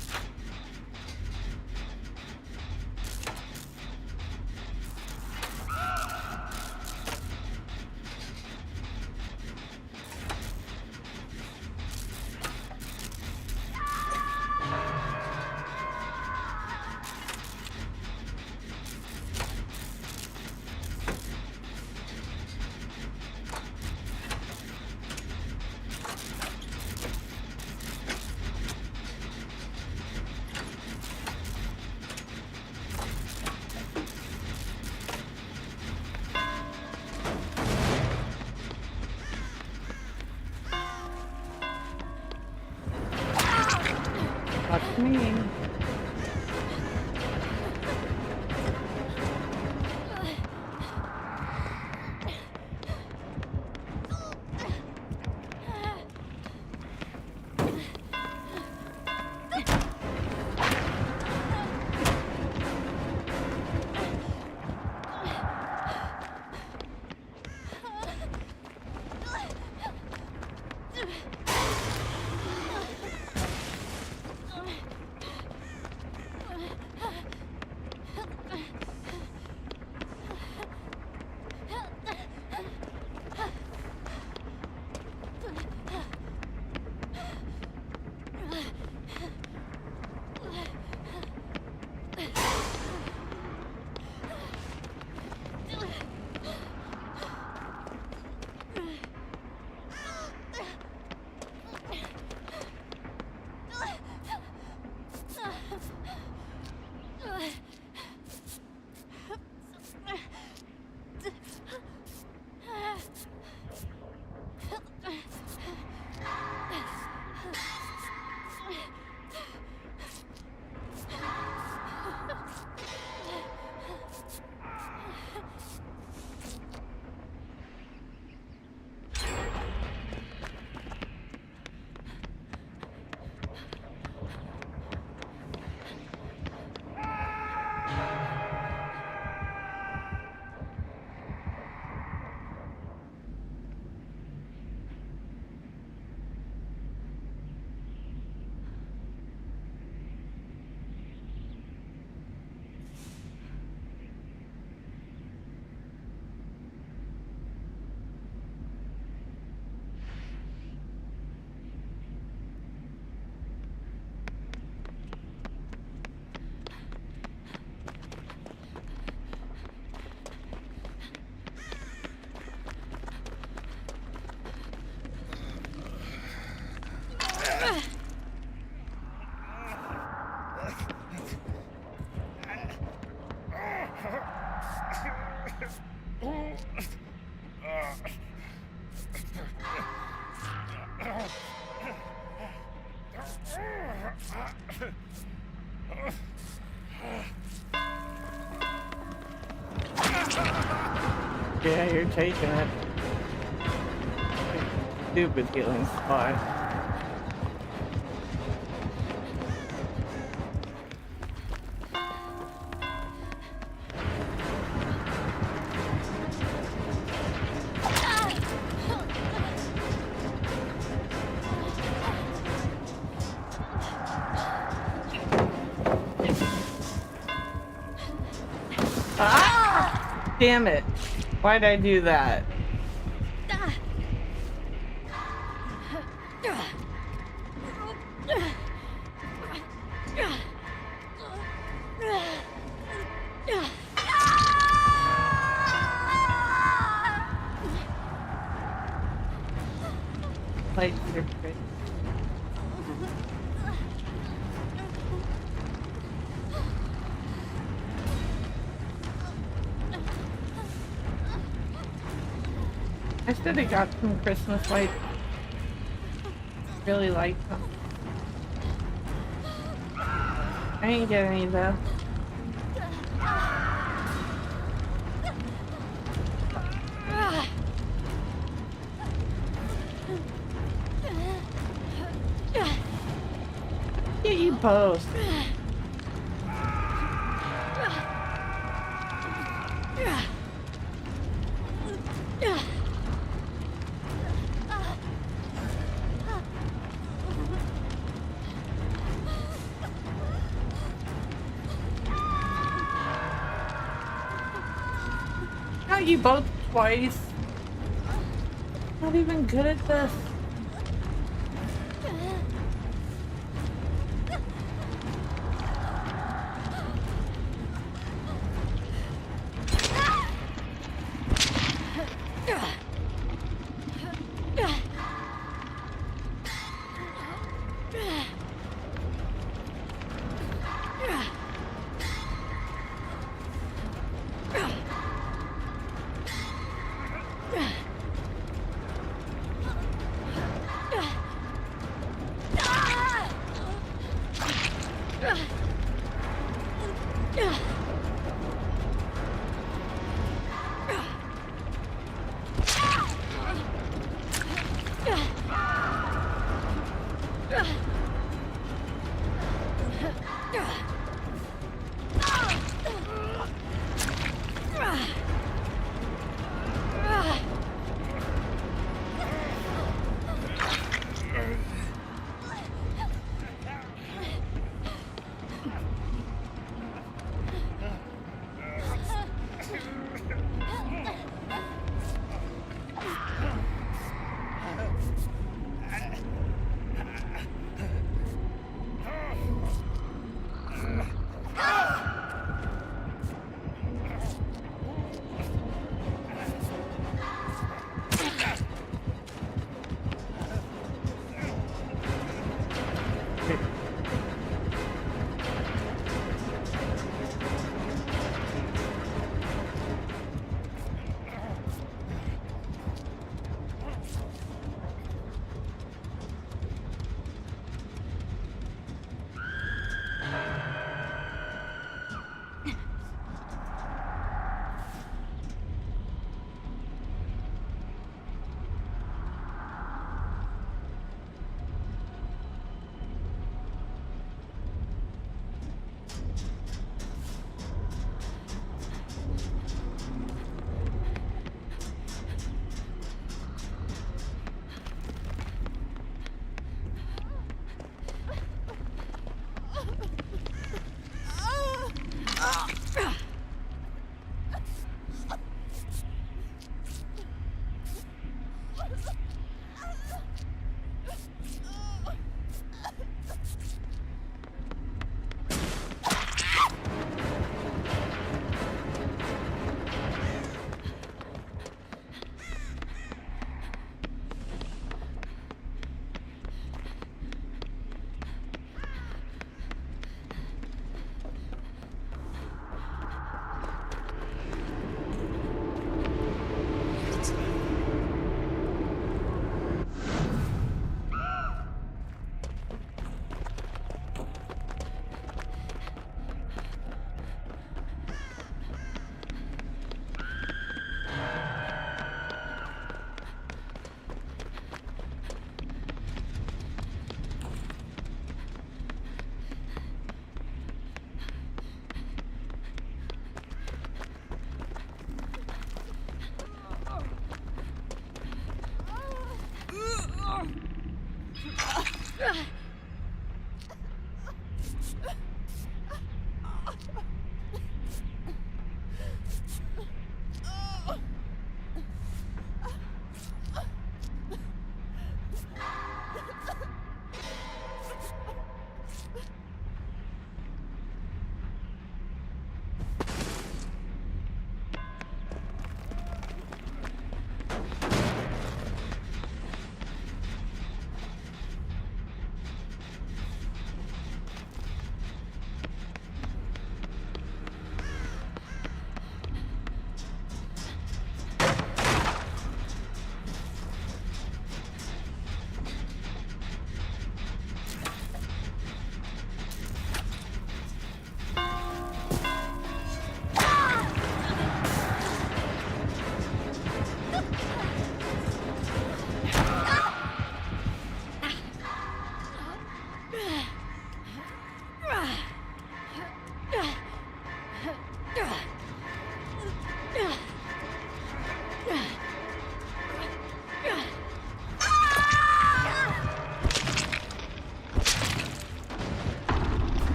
me. Yeah, you're taking it. Stupid healing spot. Ah! Damn it. Why'd I do that? Lights are good. I should have got some Christmas lights. Really like them. I didn't get any though. Get you both. Not you both twice. Not even good at this.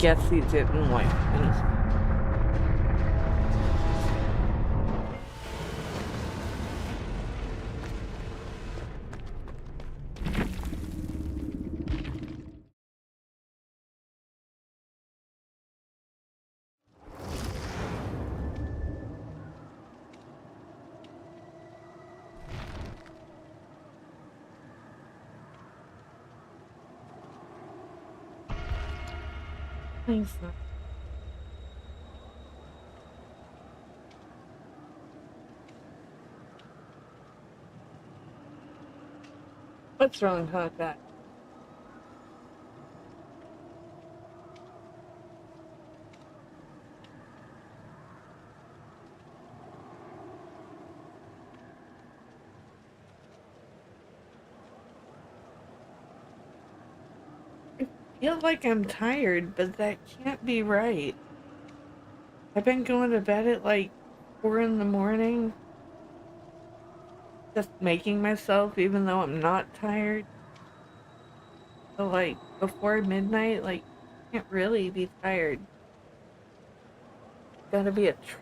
guess he didn't like me. Thanks. What's wrong with that? I feel like I'm tired, but that can't be right. I've been going to bed at like 4 in the morning, just making myself, even though I'm not tired. So, like, before midnight, like, can't really be tired. Gotta be a trip.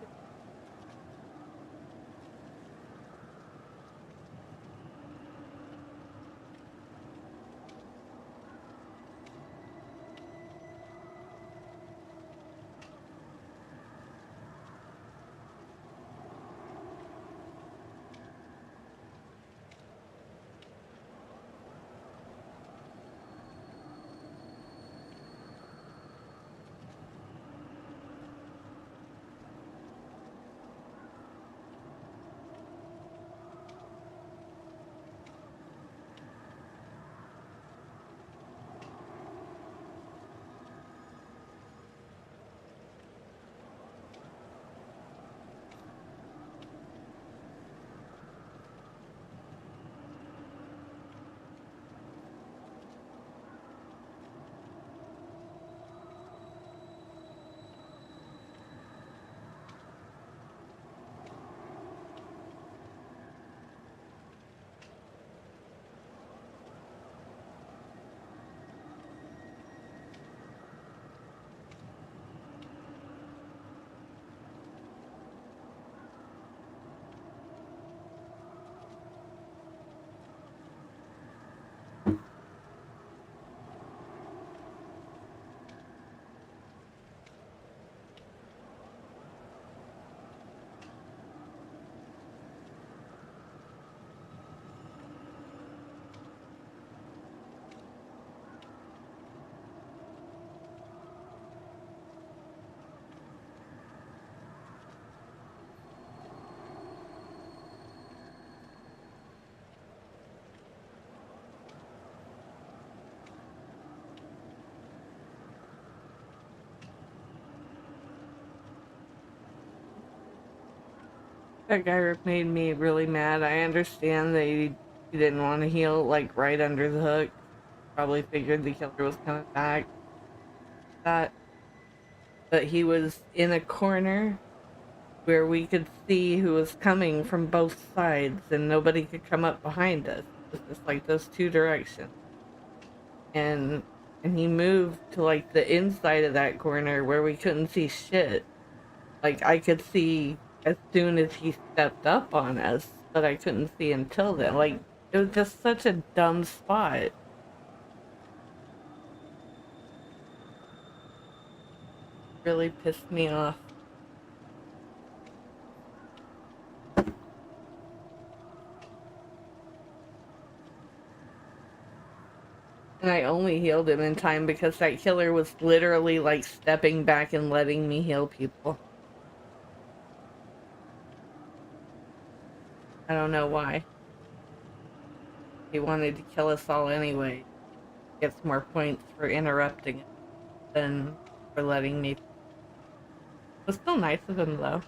That guy made me really mad. I understand that he didn't want to heal, like, right under the hook. Probably figured the killer was coming back. That, but he was in a corner where we could see who was coming from both sides, and nobody could come up behind us. It was just like those two directions. And he moved to like the inside of that corner where we couldn't see shit. Like I could see as soon as he stepped up on us, but I couldn't see until then. Like it was just such a dumb spot. Really pissed me off. And I only healed him in time because that killer was literally like stepping back and letting me heal people. I don't know why. He wanted to kill us all anyway. Gets more points for interrupting it than for letting me. It was still nice of him though.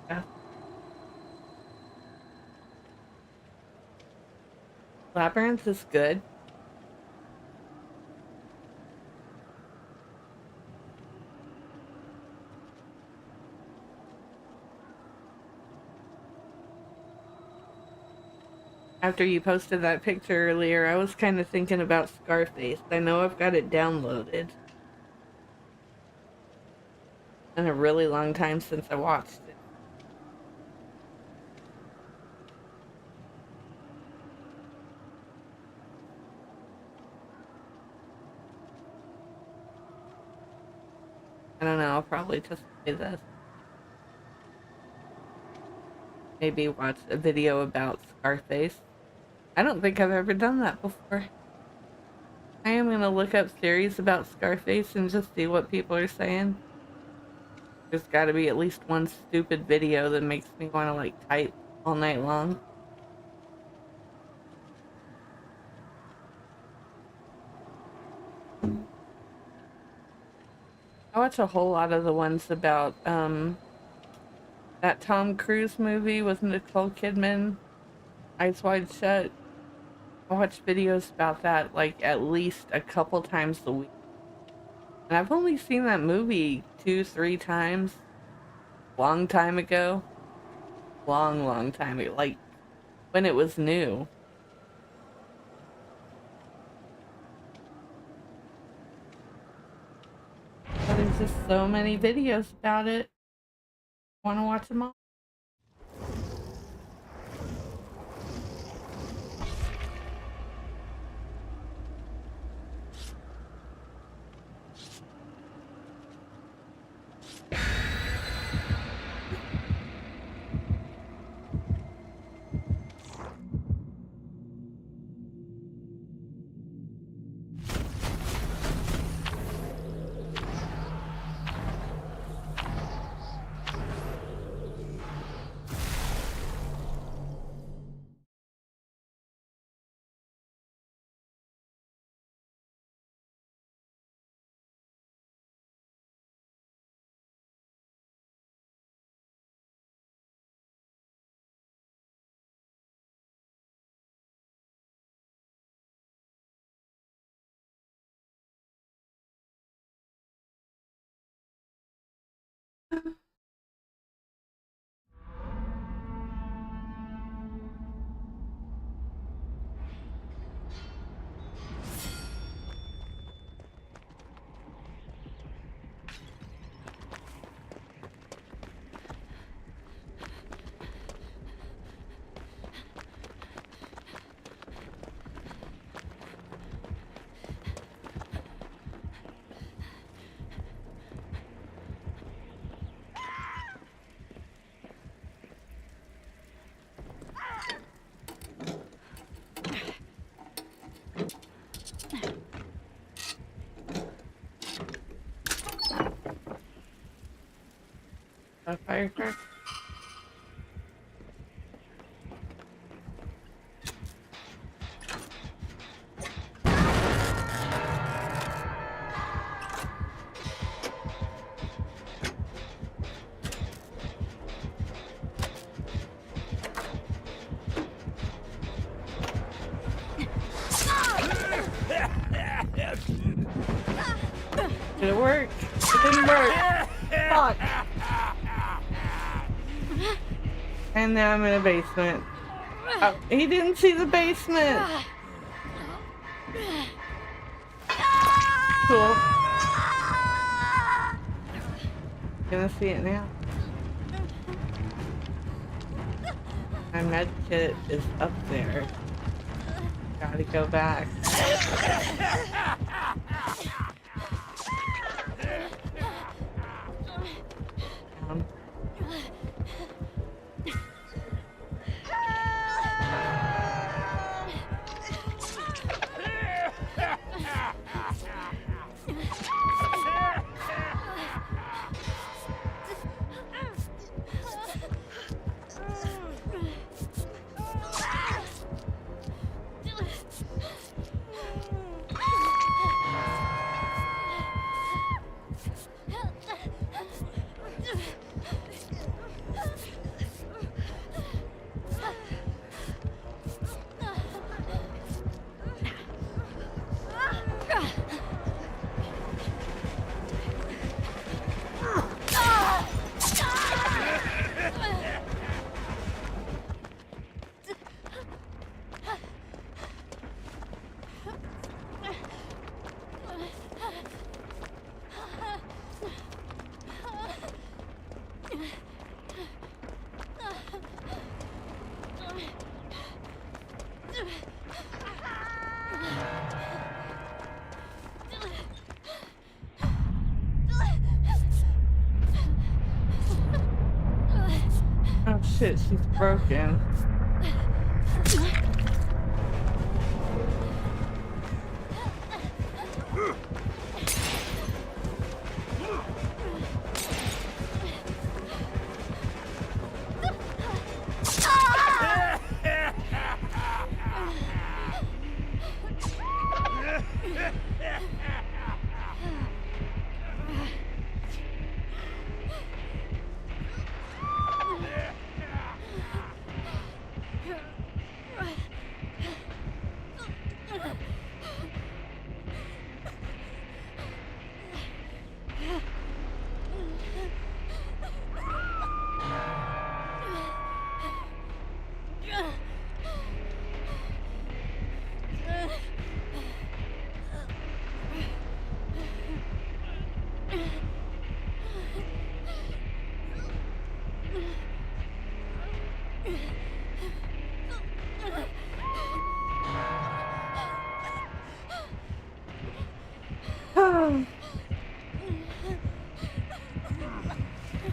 Yeah. Labyrinth is good. After you posted that picture earlier, I was kind of thinking about Scarface. I know I've got it downloaded. been a really long time since I watched it. I don't know, I'll probably just play this. Maybe watch a video about Scarface. I don't think I've ever done that before. I am gonna look up theories about Scarface and just see what people are saying. There's gotta be at least one stupid video that makes me wanna like type all night long. I watch a whole lot of the ones about that Tom Cruise movie with Nicole Kidman, Eyes Wide Shut. I watch videos about that like at least a couple times a week. And I've only seen that movie 2-3 times. Long time ago. Long time ago. Like when it was new. But there's just so many videos about it. Want to watch them all? A firecracker? Did it work? It didn't work. Fuck. And now I'm in a basement. Oh, he didn't see the basement. Cool. Gonna see it now. My med kit is up there. Gotta go back. shit, she's broken.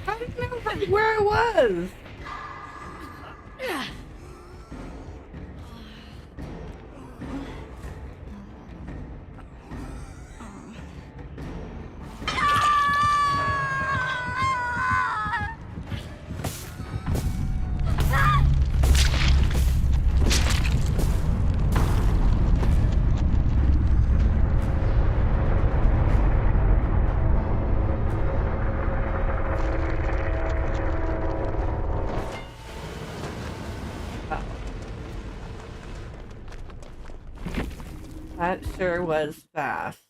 I don't know where I was. That sure was fast.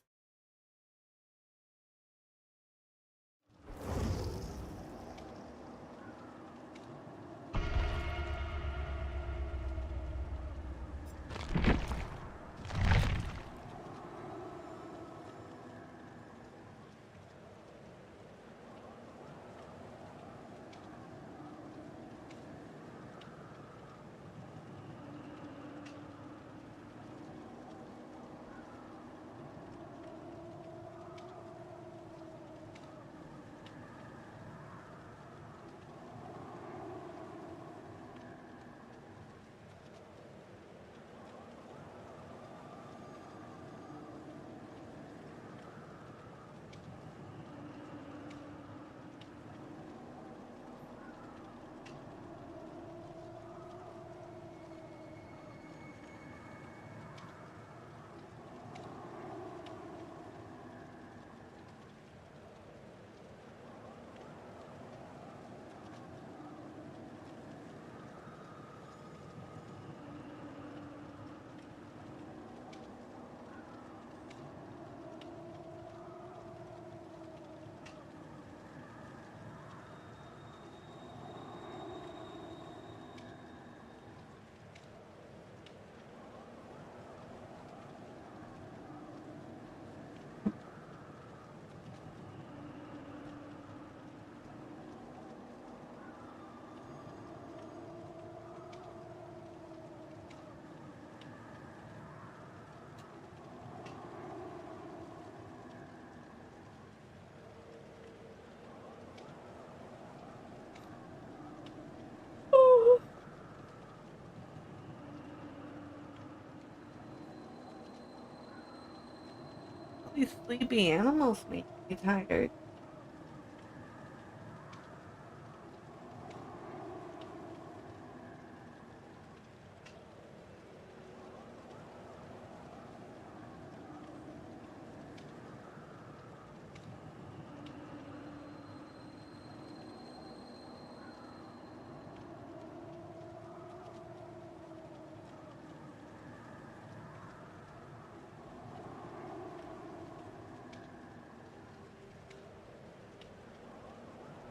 These sleepy animals make me tired.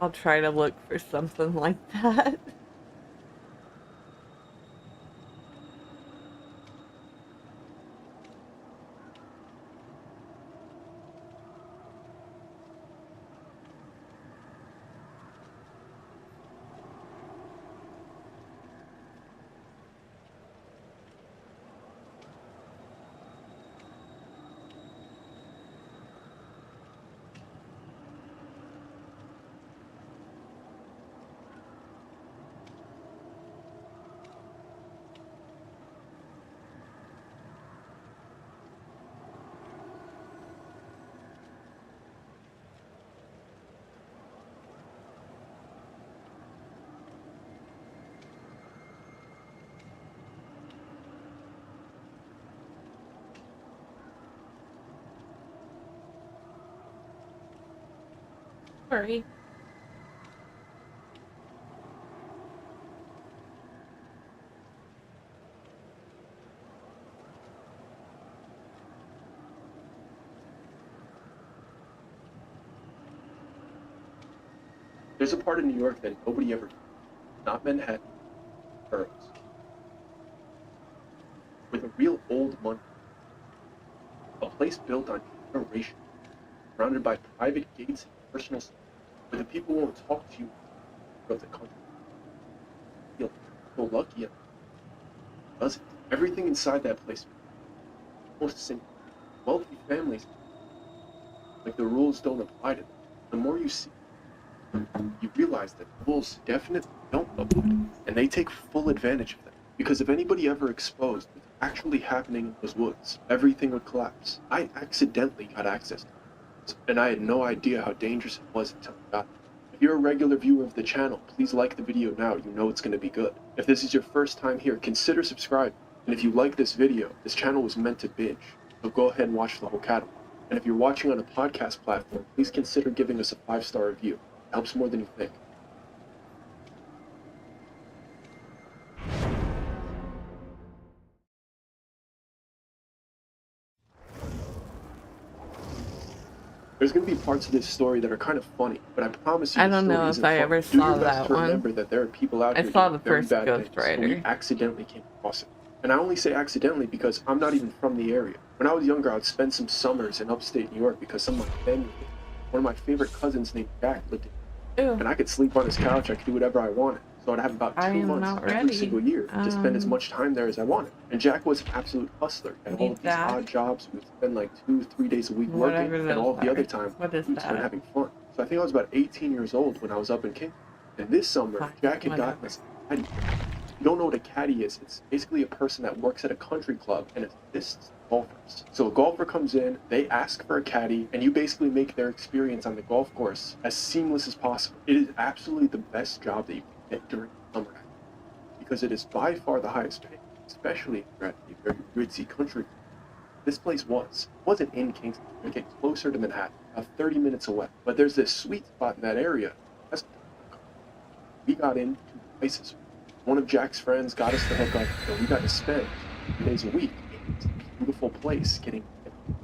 I'll try to look for something like that. worry. There's a part of New York that nobody ever, not Manhattan, boroughs, with a real old money, a place built on generation, surrounded by private gates and personal space, where the people won't talk to you of the country. You feel so lucky and does it. Everything inside that place, almost simple. Wealthy families, like the rules don't apply to them. The more you see, you realize that rules definitely don't apply, and they take full advantage of them. Because if anybody ever exposed what's actually happening in those woods, everything would collapse. I accidentally got access to it, and I had no idea how dangerous it was until I got it. If you're a regular viewer of the channel, please like the video now. You know it's going to be good. If this is your first time here, consider subscribing. And if you like this video, this channel was meant to binge, so go ahead and watch the whole catalog. And if you're watching on a podcast platform, please consider giving us a 5-star review. It helps more than you think. There's going to be parts of this story that are kind of funny, but I promise you I the don't story know if isn't I funny. ever Do your saw best that to one. remember that there are people out I here saw doing the very first bad Ghost things, but we Rider. accidentally came across it. And I only say accidentally because I'm not even from the area. When I was younger, I would spend some summers in upstate New York because some of my family lived. One of my favorite cousins named Jack lived in, Ew. and I could sleep on his couch. I could do whatever I wanted. So I'd have about I 2 am months not every ready. single year to spend as much time there as I wanted. And Jack was an absolute hustler. He had all Need of these that? odd jobs. We would spend like 2-3 days a week Whatever working, and those all of the are. other time What is we'd spend that? having fun. So I think I was about 18 years old when I was up in King. And this summer, Fine, Jack had whatever. gotten us a caddy. If you don't know what a caddy is, it's basically a person that works at a country club and assists golfers. So a golfer comes in, they ask for a caddy, and you basically make their experience on the golf course as seamless as possible. It is absolutely the best job that you can get during summer, because it is by far the highest paid, especially if you're at a very ritzy country. This place wasn't in Kingston. It get closer to Manhattan, about 30 minutes away. But there's this sweet spot in that area. We got in 2 places. One of Jack's friends got us to hook up, and we got to spend 2 days a week in this beautiful place, getting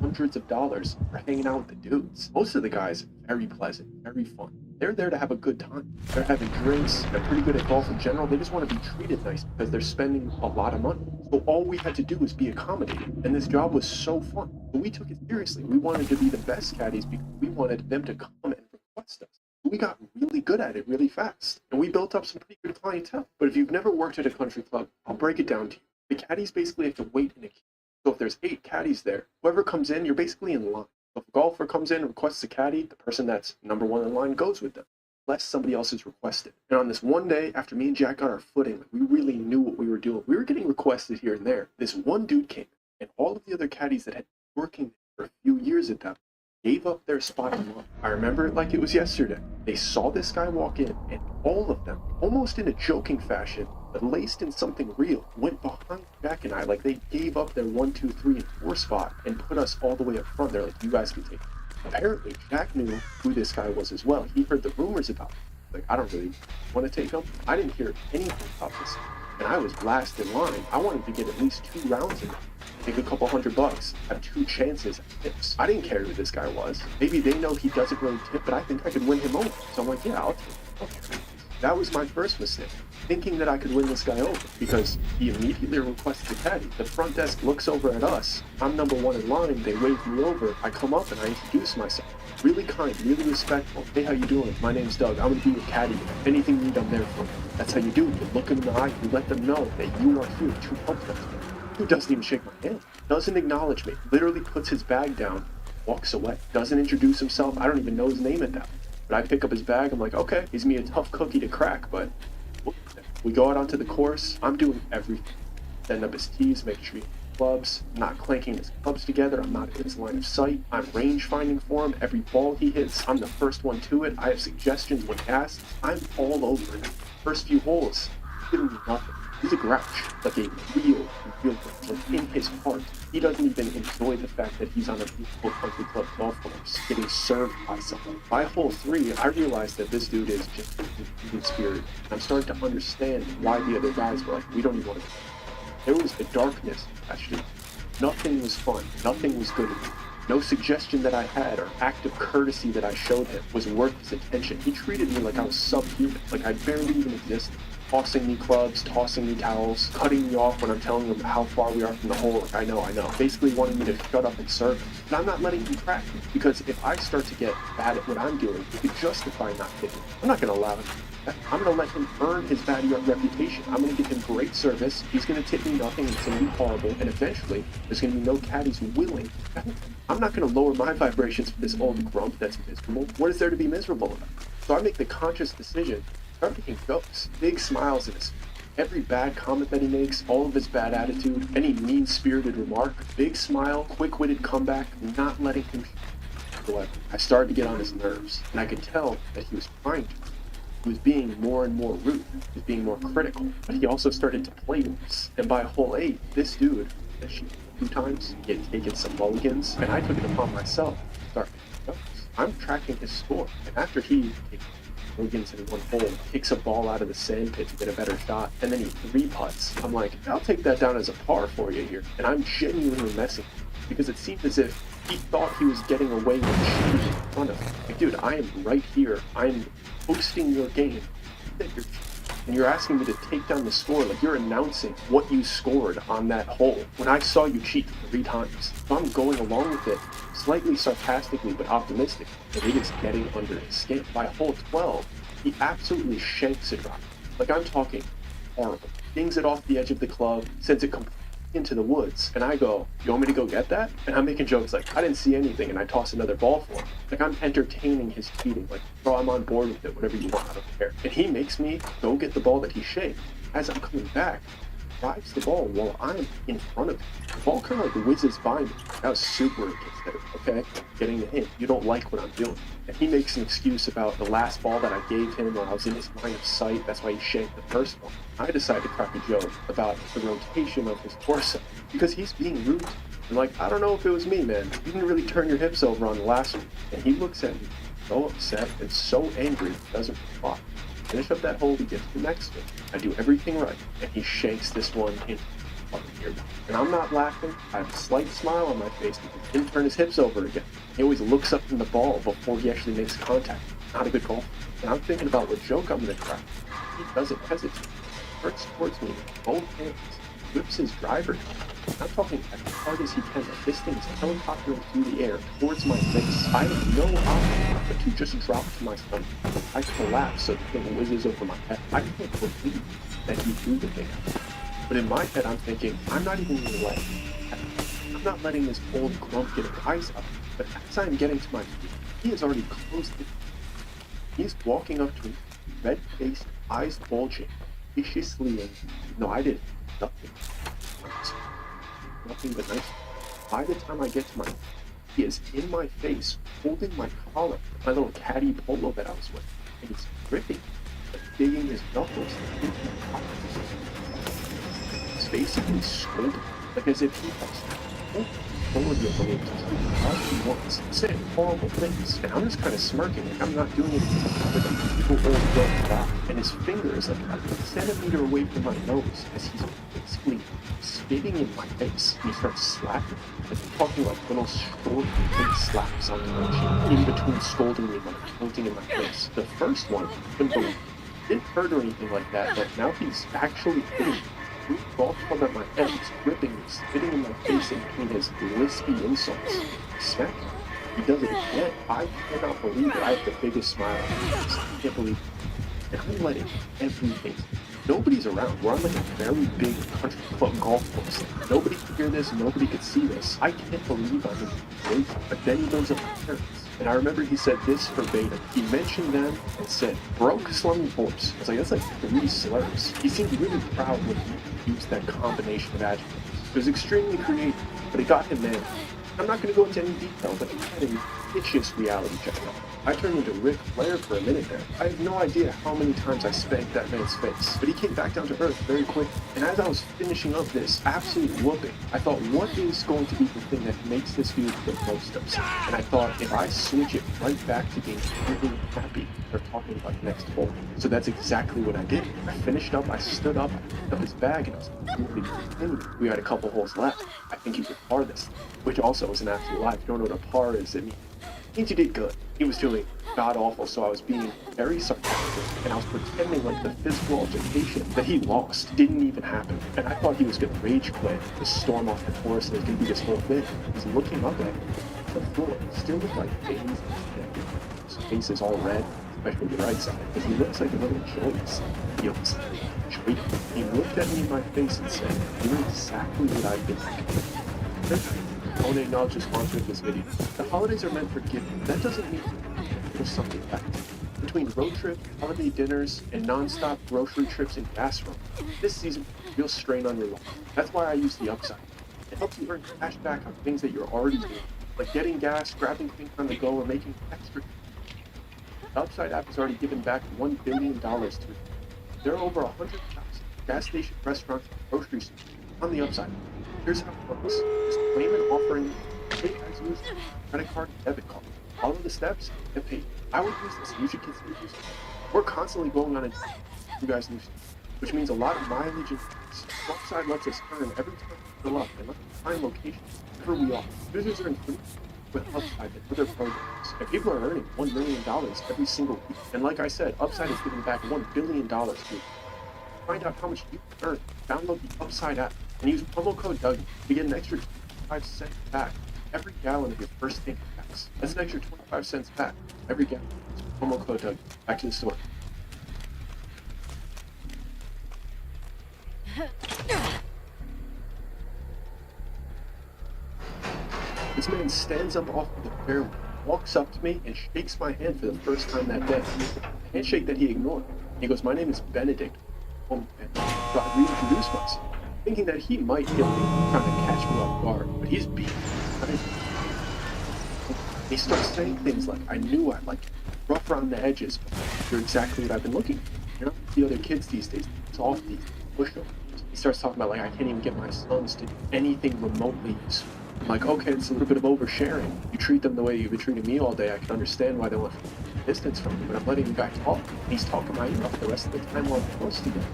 hundreds of dollars for hanging out with the dudes. Most of the guys are very pleasant, very fun. They're there to have a good time. They're having drinks. They're pretty good at golf in general. They just want to be treated nice because they're spending a lot of money. So all we had to do was be accommodated. And this job was so fun. So we took it seriously. We wanted to be the best caddies because we wanted them to come and request us. We got really good at it really fast. And we built up some pretty good clientele. But if you've never worked at a country club, I'll break it down to you. The caddies basically have to wait in a queue. So if there's 8 caddies there, whoever comes in, you're basically in line. If a golfer comes in and requests a caddy, the person that's number 1 in line goes with them, unless somebody else is requested. And on this one day, after me and Jack got our footing, we really knew what we were doing. We were getting requested here and there. This one dude came, and all of the other caddies that had been working for a few years at that gave up their spot in line. I remember it like it was yesterday. They saw this guy walk in, and all of them, almost in a joking fashion, but laced in something real, went behind Jack and I, like they gave up their 1, 2, 3, and 4 spot and put us all the way up front. They're like, you guys can take it. Apparently, Jack knew who this guy was as well. He heard the rumors about him. Like, I don't really want to take him. I didn't hear anything about this. And I was last in line. I wanted to get at least 2 rounds in it. Make a couple $100, have 2 chances at tips. I didn't care who this guy was. Maybe they know he doesn't really tip, but I think I could win him over. So I'm like, yeah, I'll take it. That was my first mistake, thinking that I could win this guy over, because he immediately requested a caddy. The front desk looks over at us. I'm number 1 in line. They wave me over. I come up and I introduce myself. Really kind, really respectful. Hey, how you doing? My name's Doug. I'm gonna be your caddy. If anything you need, I'm there for you. That's how you do it. You look in the eye. You let them know that you are here to help them. Who doesn't even shake my hand, doesn't acknowledge me, literally puts his bag down, walks away, doesn't introduce himself. I don't even know his name at that point. But I pick up his bag. I'm like, okay, he's me a tough cookie to crack, but we go out onto the course. I'm doing everything. Setting up his tees, making sure he hits clubs, not clanking his clubs together. I'm not in his line of sight. I'm range finding for him. Every ball he hits, I'm the first one to it. I have suggestions when he asks. I'm all over it. First few holes, giving me nothing. He's a grouch, like a real field goals. Like, in his heart, he doesn't even enjoy the fact that he's on a beautiful country club golf course, getting served by someone. By hole 3, I realized that this dude is just in spirit. I'm starting to understand why the other guys were like, we don't even want to. There was a darkness, actually. Nothing was fun. Nothing was good enough. No suggestion that I had or act of courtesy that I showed him was worth his attention. He treated me like I was subhuman, like I barely even existed. Tossing me clubs, tossing me towels, cutting me off when I'm telling him how far we are from the hole. Like, I know. Basically wanting me to shut up and serve him. And I'm not letting him crack me, because if I start to get bad at what I'm doing, he could justify not hitting. I'm not going to allow him. I'm going to let him earn his bad reputation. I'm going to give him great service. He's going to tip me nothing. It's going to be horrible. And eventually, there's going to be no caddies willing. I'm not going to lower my vibrations for this old grump that's miserable. What is there to be miserable about? So I make the conscious decision, start making jokes, big smiles in his face. Every bad comment that he makes, all of his bad attitude, any mean-spirited remark, big smile, quick-witted comeback, not letting him. However, I started to get on his nerves, and I could tell that he was trying to. He was being more and more rude. He was being more critical. But he also started to play with us. And by hole 8, this dude, that she 2 times, he had taken some mulligans, and I took it upon myself to start making jokes. I'm tracking his score, and after he takes mulligans in one hole, kicks a ball out of the sand pit to get a better shot, and then he 3-putts, I'm like, I'll take that down as a par for you here. And I'm genuinely messing with him, because it seemed as if he thought he was getting away with cheating in front of him. Like, dude, I am right here. I'm hosting your game. And you're asking me to take down the score, like you're announcing what you scored on that hole when I saw you cheat 3 times. So I'm going along with it, slightly sarcastically but optimistic, that it is getting under his skin. By hole 12, he absolutely shanks a drive. Like, I'm talking horrible. Dings it off the edge of the club, sends it completely into the woods, and I go, you want me to go get that? And I'm making jokes like, I didn't see anything, and I toss another ball for him. Like, I'm entertaining his cheating, like, bro, I'm on board with it, whatever you want, I don't care. And he makes me go get the ball that he shaked. As I'm coming back, drives the ball while I'm in front of him. The ball kind of like whizzes by me. That was super inconsiderate, okay? Getting the hint, you don't like what I'm doing. And he makes an excuse about the last ball that I gave him when I was in his line of sight. That's why he shanked the first one. I decided to crack a joke about the rotation of his torso, because he's being rude. And like, I don't know if it was me, man. You didn't really turn your hips over on the last one. And he looks at me so upset and so angry, he doesn't reply. Finish up that hole, he gets the next one. I do everything right, and he shanks this one in here. And I'm not laughing. I have a slight smile on my face because he didn't turn his hips over again. He always looks up from the ball before he actually makes contact. Not a good golfer. And I'm thinking about what joke I'm going to crack. He doesn't hesitate. He turns towards me with both hands, whips his driver. I'm talking as hard as he can. Like, this thing is helicoptering through the air towards my face. I have no option but to just drop to my stomach. I collapse so the thing whizzes over my head. I can't believe that he threw the thing. But in my head, I'm thinking, I'm not even going to let him. I'm not letting this old grump get a rise up. But as I'm getting to my feet, he has already closed it. He's walking up to me, red-faced, eyes bulging, viciously, and no, I did nothing. Nothing but nice. By the time I get to my feet, he is in my face, holding my collar, my little caddy polo that I was wearing, and he's gripping, like digging his knuckles into my collar. He's basically scolding, like as if he has forward your beliefs all he wants, saying horrible things. And I'm just kind of smirking, like I'm not doing it with a evil old broken guy. And his finger is like a centimeter away from my nose as he's basically spitting in my face. And he starts slapping. Like I'm talking like little short big slaps on my chin, in between scolding me and like pointing in my face. The first one, simple, didn't hurt or anything like that, but now he's actually hitting me. Golf club at my head, he's gripping me, spitting in my face in between his lispy insults. Smack him. He does it again. I cannot believe it. I have the biggest smile on my face. I can't believe it. And I'm letting everything. Nobody's around. We're on like a very big country club golf course. Nobody could hear this. Nobody could see this. I can't believe I'm in the But then he goes up to parents. And I remember he said this verbatim. He mentioned them and said, broke slummy horse. I was like, that's like 3 slurs. He seemed really proud when he used that combination of adjectives. It was extremely creative, but it got him in. I'm not going to go into any detail, but he had a vicious reality check. I turned into Ric Flair for a minute there. I have no idea how many times I spanked that man's face, but he came back down to earth very quick. And as I was finishing up this absolute whooping, I thought, what is going to be the thing that makes this dude the most upset? And I thought, if I switch it right back to being really happy, they're talking about the next hole. So that's exactly what I did. I finished up, I stood up, I picked up his bag, and I was like, what did you continue? We had a couple holes left. I think you could par this, which also was an absolute lie. If you don't know what a par is, it means you did good. He was doing god-awful, so I was being very sarcastic, and I was pretending like the physical altercation that he lost didn't even happen. And I thought he was going to rage quit, just storm off the course, and it was going to be this whole thing. He's looking up at me. The floor still with like veins and shit. His face is all red, especially the right side, because he looks like a little joyous. He looks straight. He looked at me in my face and said, "You're exactly what I've been thinking." I want to acknowledge the sponsor of this video. The holidays are meant for giving. That doesn't mean there's something back. Between road trips, holiday dinners, and non-stop grocery trips and gas runs, this season puts real strain on your life. That's why I use the Upside. It helps you earn cash back on things that you're already doing, like getting gas, grabbing things on the go, or making extra. The Upside app has already given back $1 billion to it. There are over 100,000 gas station, restaurants, and grocery stores on the Upside. Here's how it works. Just claim an offering, pay as used, credit card, debit card. Follow the steps, get paid. I would use this. You should consider using it. We're constantly going on a you guys lose, which means a lot of mileage and Upside lets us earn every time we fill up and let us find location wherever we are. Users are included with Upside and other programs, and people are earning $1 million every single week. And like I said, Upside is giving back $1 billion to you. Find out how much you can earn. Download the Upside app and use promo code Dougie to get an extra 25 cents back every gallon of your first tank of gas. That's an extra 25 cents back every gallon. Promo code Dougie. Back to the store. This man stands up off of the fairway, walks up to me, and shakes my hand for the first time that day. A handshake that he ignored. He goes, "My name is Benedict." So I reintroduced myself, thinking that he might get me, trying to catch me off guard, but he's beat. He starts saying things like, "I knew I'd like it. Rough around the edges, but you're exactly what I've been looking for. You know, the other kids these days, softies, pushovers." He starts talking about like, "I can't even get my sons to do anything remotely useful." I'm like, okay, it's a little bit of oversharing. You treat them the way you've been treating me all day. I can understand why they want distance from you, but I'm letting you guys talk. He's talking my ear off the rest of the time while we're close together.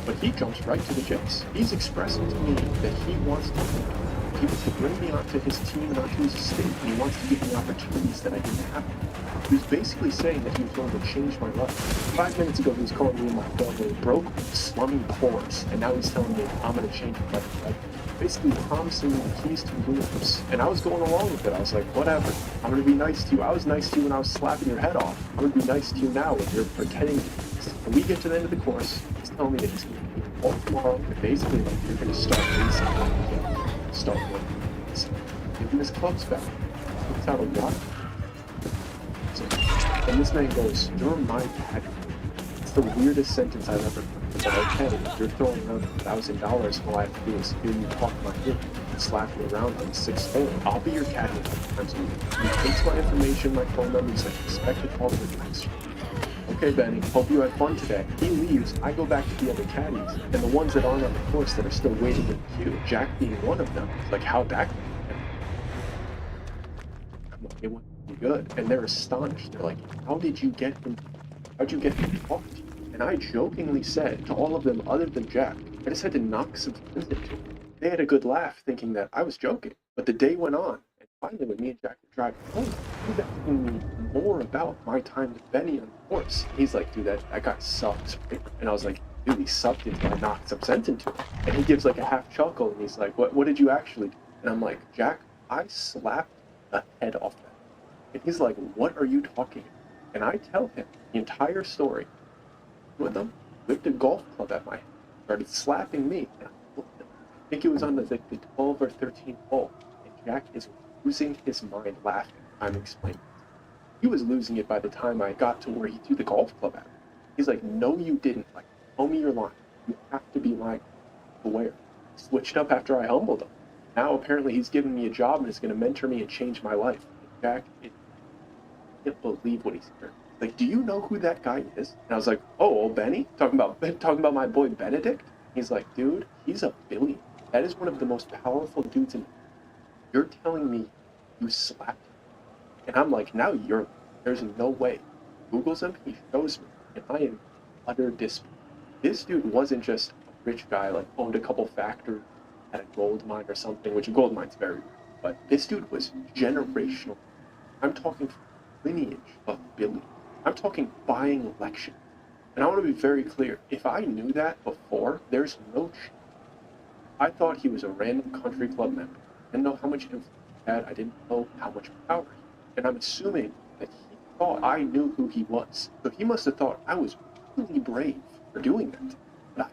But he jumps right to the chase. He's expressing to me that he wants to bring me onto his team and onto his estate, and he wants to give me opportunities that I didn't have. He was basically saying that he was going to change my life. 5 minutes ago, he was calling me and my family broke, slummy poors, and now he's telling me I'm going to change my life. Right? Basically promising me the keys to the universe. And I was going along with it. I was like, whatever. I'm going to be nice to you. I was nice to you when I was slapping your head off. I'm going to be nice to you now when you're pretending to be nice. When we get to the end of the course, he's telling me that he's going to be all tomorrow, and basically like you're going to start racing. Start winning. Give him his clubs back. It's out a lot. So, and this man goes, "You're my dad." It's the weirdest sentence I've ever heard. But okay, if you're throwing around $1,000, all I have to do is hear you talk my head and slap me around on the 6th hole. I'll be your caddy times a week. He takes my information, my phone number, he's like, "Expected call to the next." Okay, Benny, hope you had fun today. He leaves, I go back to the other caddies, and the ones that aren't on the course that are still waiting in the queue, Jack being one of them. It's like, how'd that go? I'm like, it went pretty good. And they're astonished. They're like, how'd you get him to talk to you? And I jokingly said to all of them other than Jack, I just had to knock some sense into them. They had a good laugh thinking that I was joking. But the day went on, and finally when me and Jack were driving home, he was asking me more about my time with Benny on the course. He's like, "Dude, that guy sucks." And I was like, "Dude, he sucked until I knocked some sense into him." And he gives like a half chuckle, and he's like, what did you actually do?" And I'm like, "Jack, I slapped the head off that." And he's like, "What are you talking about?" And I tell him the entire story. With them, whipped a golf club at my head, started slapping me, and I looked at him. I think it was on the 12th or 13th hole, and Jack is losing his mind laughing. I'm explaining. He was losing it by the time I got to where he threw the golf club at me. He's like, "No, you didn't. Like, tell me you're lying. You have to be lying." Aware. Switched up after I humbled him. Now apparently he's giving me a job and is going to mentor me and change my life. Jack, can't believe what he's hearing. Like, do you know who that guy is? And I was like, oh, old Benny? Talking about my boy Benedict? He's like, dude, he's a billion. That is one of the most powerful dudes in. You're telling me you slapped him? And I'm like, now there's no way. Googles him, he shows me, and I am utter disbelief. This dude wasn't just a rich guy, like owned a couple factories at a gold mine or something, which a gold mine's very rare. But this dude was generational. I'm talking lineage of billions. I'm talking buying election. And I want to be very clear. If I knew that before, there's no chance. I thought he was a random country club member. I didn't know how much influence he had. I didn't know how much power he had. And I'm assuming that he thought I knew who he was. So he must have thought I was really brave for doing that.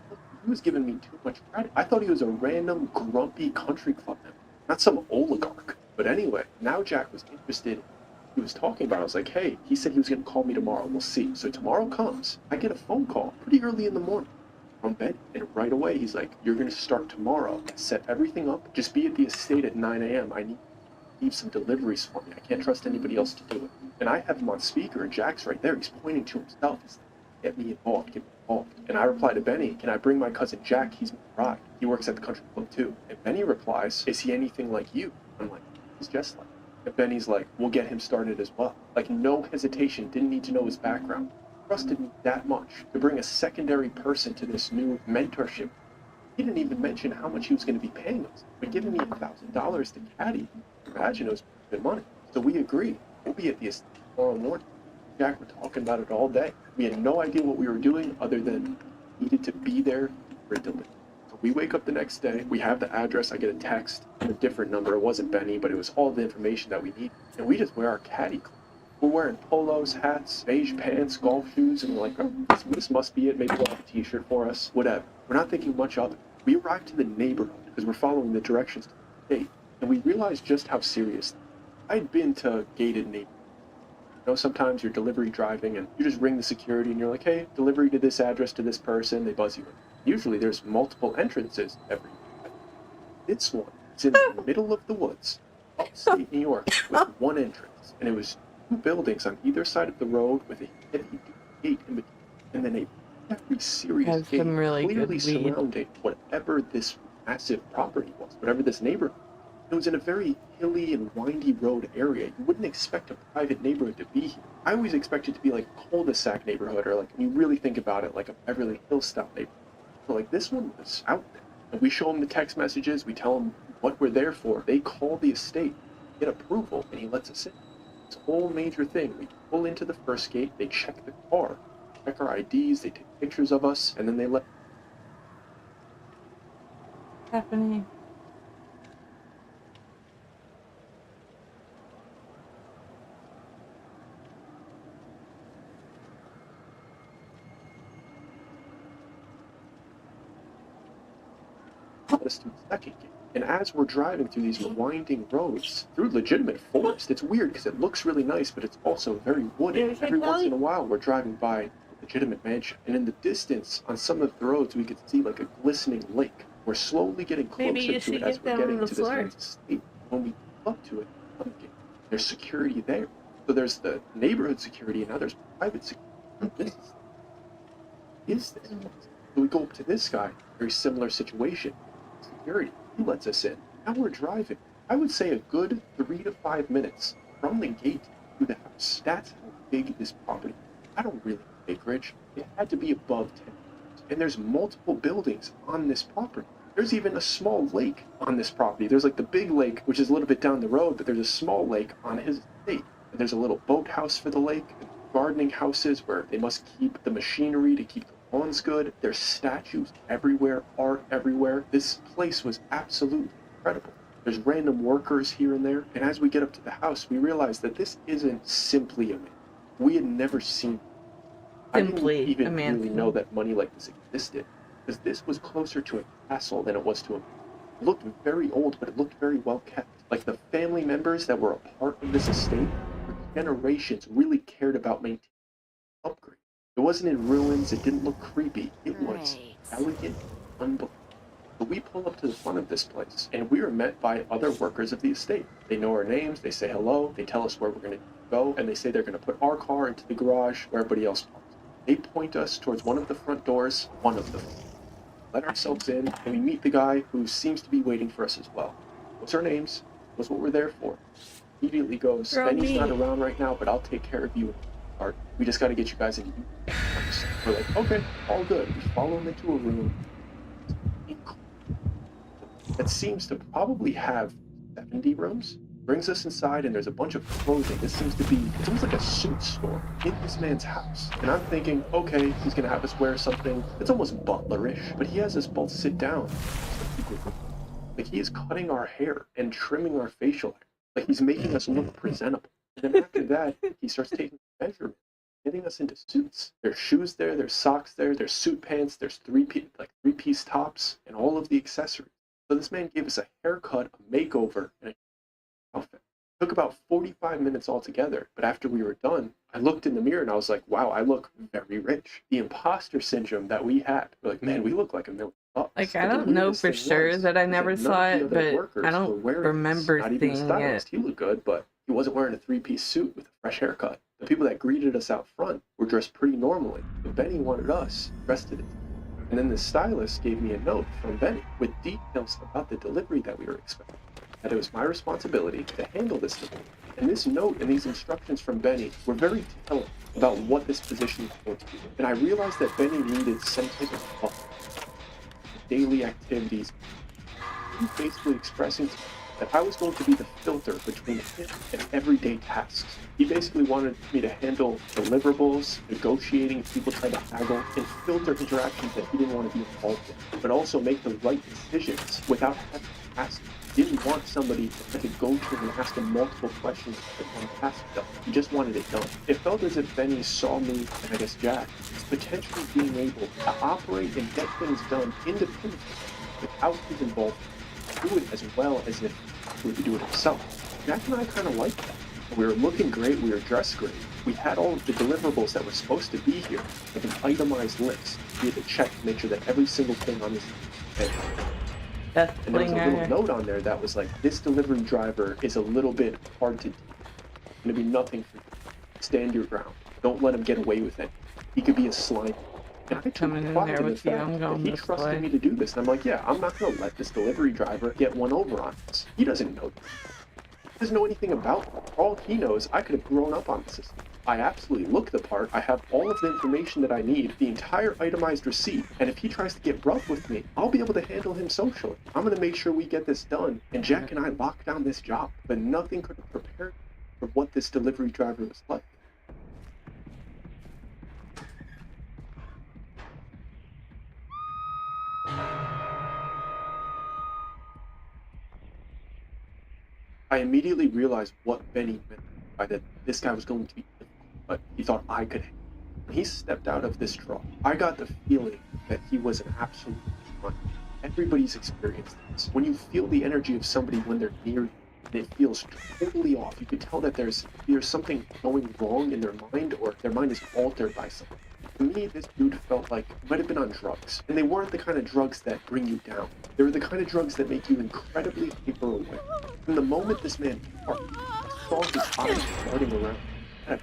But he was giving me too much credit. I thought he was a random grumpy country club member, not some oligarch. But anyway, now Jack was interested. He was talking about it. I was like, hey, he said he was going to call me tomorrow. We'll see. So tomorrow comes. I get a phone call pretty early in the morning from Ben. And right away, he's like, you're going to start tomorrow. Set everything up. Just be at the estate at 9 a.m. I need to leave some deliveries for me. I can't trust anybody else to do it. And I have him on speaker, and Jack's right there. He's pointing to himself. He's like, get me involved. Get me involved. And I reply to Benny, can I bring my cousin Jack? He's my ride. He works at the country club too. And Benny replies, is he anything like you? I'm like, he's just like. And Benny's like, we'll get him started as well. Like, no hesitation, didn't need to know his background. Trusted me that much to bring a secondary person to this new mentorship. He didn't even mention how much he was going to be paying us. But giving me $1,000 to caddy, imagine it was good money. So we agreed. We'll be at the estate tomorrow morning. Jack were talking about it all day. We had no idea what we were doing other than needed to be there for delivery. We wake up the next day, we have the address, I get a text, a different number, it wasn't Benny, but it was all the information that we need. And we just wear our caddy clothes. We're wearing polos, hats, beige pants, golf shoes, and we're like, oh, this must be it, maybe they'll have a t-shirt for us, whatever. We're not thinking much of it. We arrive to the neighborhood, because we're following the directions to the gate, and we realize just how serious. I'd been to gated neighborhoods. You know, sometimes you're delivery driving, and you just ring the security, and you're like, hey, delivery to this address to this person, they buzz you in. Usually there's multiple entrances every day. This one is in the middle of the woods, upstate New York, with one entrance. And it was two buildings on either side of the road with a heavy gate in between. And then a very serious Has gate some really clearly good weed. surrounding whatever this massive property was, whatever this neighborhood. It was in a very hilly and windy road area. You wouldn't expect a private neighborhood to be here. I always expect it to be like a cul-de-sac neighborhood, or like, when you really think about it, like a Beverly Hills style neighborhood. So like, this one was out there. And we show him the text messages, we tell him what we're there for. They call the estate, get approval, and he lets us in. It's a whole major thing. We pull into the first gate, they check the car, check our IDs, they take pictures of us, and then they let Happening. us to the second gate. And as we're driving through these winding roads, through legitimate forest, it's weird because it looks really nice, but it's also very woody. Yeah, Every once in a while, we're driving by a legitimate mansion. And in the distance, on some of the roads, we could see like a glistening lake. We're slowly getting Maybe closer you to should it as get we're down getting on the to this floor. nice estate. When we pull up to it, there's security there. So there's the neighborhood security, and now there's private security. Is this? So we go up to this guy, very similar situation. Security, he lets us in. Now we're driving. I would say a good 3 to 5 minutes from the gate to the house. That's how big this property is. I don't really know acreage. It had to be above 10 acres. And there's multiple buildings on this property. There's even a small lake on this property. There's like the big lake, which is a little bit down the road, but there's a small lake on his estate. And there's a little boathouse for the lake, and gardening houses where they must keep the machinery to keep the lawns good. There's statues everywhere, art everywhere. This place was absolutely incredible. There's random workers here and there. And as we get up to the house, we realize that this isn't simply a man. We had never seen. I didn't Simply even a really mansion. know that money like this existed, because this was closer to a castle than it was to a. It looked very old, but it looked very well kept. Like the family members that were a part of this estate for generations really cared about maintaining upgrade. It wasn't in ruins, it didn't look creepy. It was elegant, unbelievable. So we pull up to the front of this place, and we are met by other workers of the estate. They know our names, they say hello, they tell us where we're going to go, and they say they're going to put our car into the garage where everybody else parks. They point us towards one of the front doors, one of them. Let ourselves in, and we meet the guy who seems to be waiting for us as well. What's our names? What's what we're there for? Immediately goes, Girl, Benny's me. not around right now, but I'll take care of you. Art, we just got to get you guys in. We're like, okay, all good. We follow him into a room that seems to probably have 70 rooms. Brings us inside, and there's a bunch of clothing. This seems to be, it's almost like a suit store in this man's house. And I'm thinking, okay, he's gonna have us wear something. It's almost butlerish, but he has us both sit down. Like he is cutting our hair and trimming our facial hair. Like he's making us look presentable. And then after that, he starts taking measurements, getting us into suits. There's shoes there, there's socks there, there's suit pants, there's three-piece tops, and all of the accessories. So this man gave us a haircut, a makeover, and an outfit. It took about 45 minutes altogether, but after we were done, I looked in the mirror and I was like, wow, I look very rich. The imposter syndrome that we had. We're like, man, we look like $1 million. Like, I don't know for sure that I never saw it, but I don't remember seeing it. He looked good, but he wasn't wearing a three-piece suit with a fresh haircut. The people that greeted us out front were dressed pretty normally, but Benny wanted us dressed to the T. And then the stylist gave me a note from Benny with details about the delivery that we were expecting. That it was my responsibility to handle this delivery. And this note and these instructions from Benny were very telling about what this position was going to be. And I realized that Benny needed some type of buffer. Daily activities. He was basically expressing to me that I was going to be the filter between him and everyday tasks. He basically wanted me to handle deliverables, negotiating if people tried to haggle, and filter interactions that he didn't want to be involved in, but also make the right decisions without having to ask him. He didn't want somebody that could go to him and ask him multiple questions that one task done. He just wanted it done. It felt as if Benny saw me, and I guess Jack, as potentially being able to operate and get things done independently without his involvement. Do it as well as if he would do it himself. Jack and I kind of liked that. We were looking great, we were dressed great. We had all of the deliverables that were supposed to be here, like an itemized list. We had to check to make sure that every single thing on this list. And there was a little note on there that was like, this delivery driver is a little bit hard to do. It's gonna be nothing for you. Stand your ground. Don't let him get away with it. He could be a slime. And I took Coming in pride there in the with you, fact I'm that going he this trusted way. me to do this. And I'm like, yeah, I'm not gonna let this delivery driver get one over on us. He doesn't know. He doesn't know anything about it. All he knows, I could have grown up on the system. I absolutely look the part. I have all of the information that I need, the entire itemized receipt, and if he tries to get rough with me, I'll be able to handle him socially. I'm going to make sure we get this done, and Jack and I lock down this job. But nothing could have prepared for what this delivery driver was like. I immediately realized what Benny meant by that this guy was going to be difficult, but he thought I could handle it. When he stepped out of this truck, I got the feeling that he was an absolute fun. Everybody's experienced this. When you feel the energy of somebody when they're near you, and it feels totally off, you can tell that there's something going wrong in their mind, or their mind is altered by something. To me, this dude felt like he might have been on drugs. And they weren't the kind of drugs that bring you down. They were the kind of drugs that make you incredibly hyper aware. From the moment this man parked, I saw his eyes darting around. And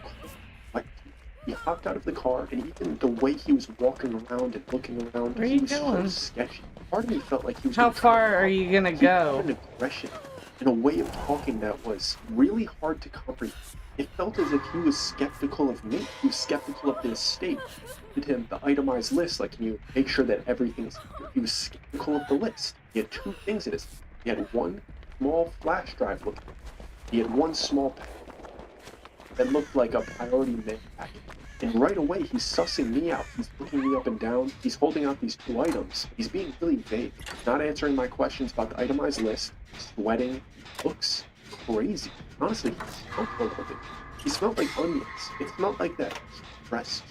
he hopped out of the car, and even the way he was walking around and looking around, Where are he you was going? so sketchy. Part of me felt like he was How gonna far are you gonna he had go? an aggression and a way of talking that was really hard to comprehend. It felt as if he was skeptical of me. He was skeptical of the estate. Did him the itemized list, like, can you make sure that everything's here? He was skeptical of the list. He had two things in his. He had one small flash drive looking. He had one small pack that looked like a priority mail packet. And right away, he's sussing me out. He's looking me up and down. He's holding out these two items. He's being really vague, not answering my questions about the itemized list, sweating. Looks crazy. Honestly, he smelled a little bit. He smelled like onions. It smelled like that stress.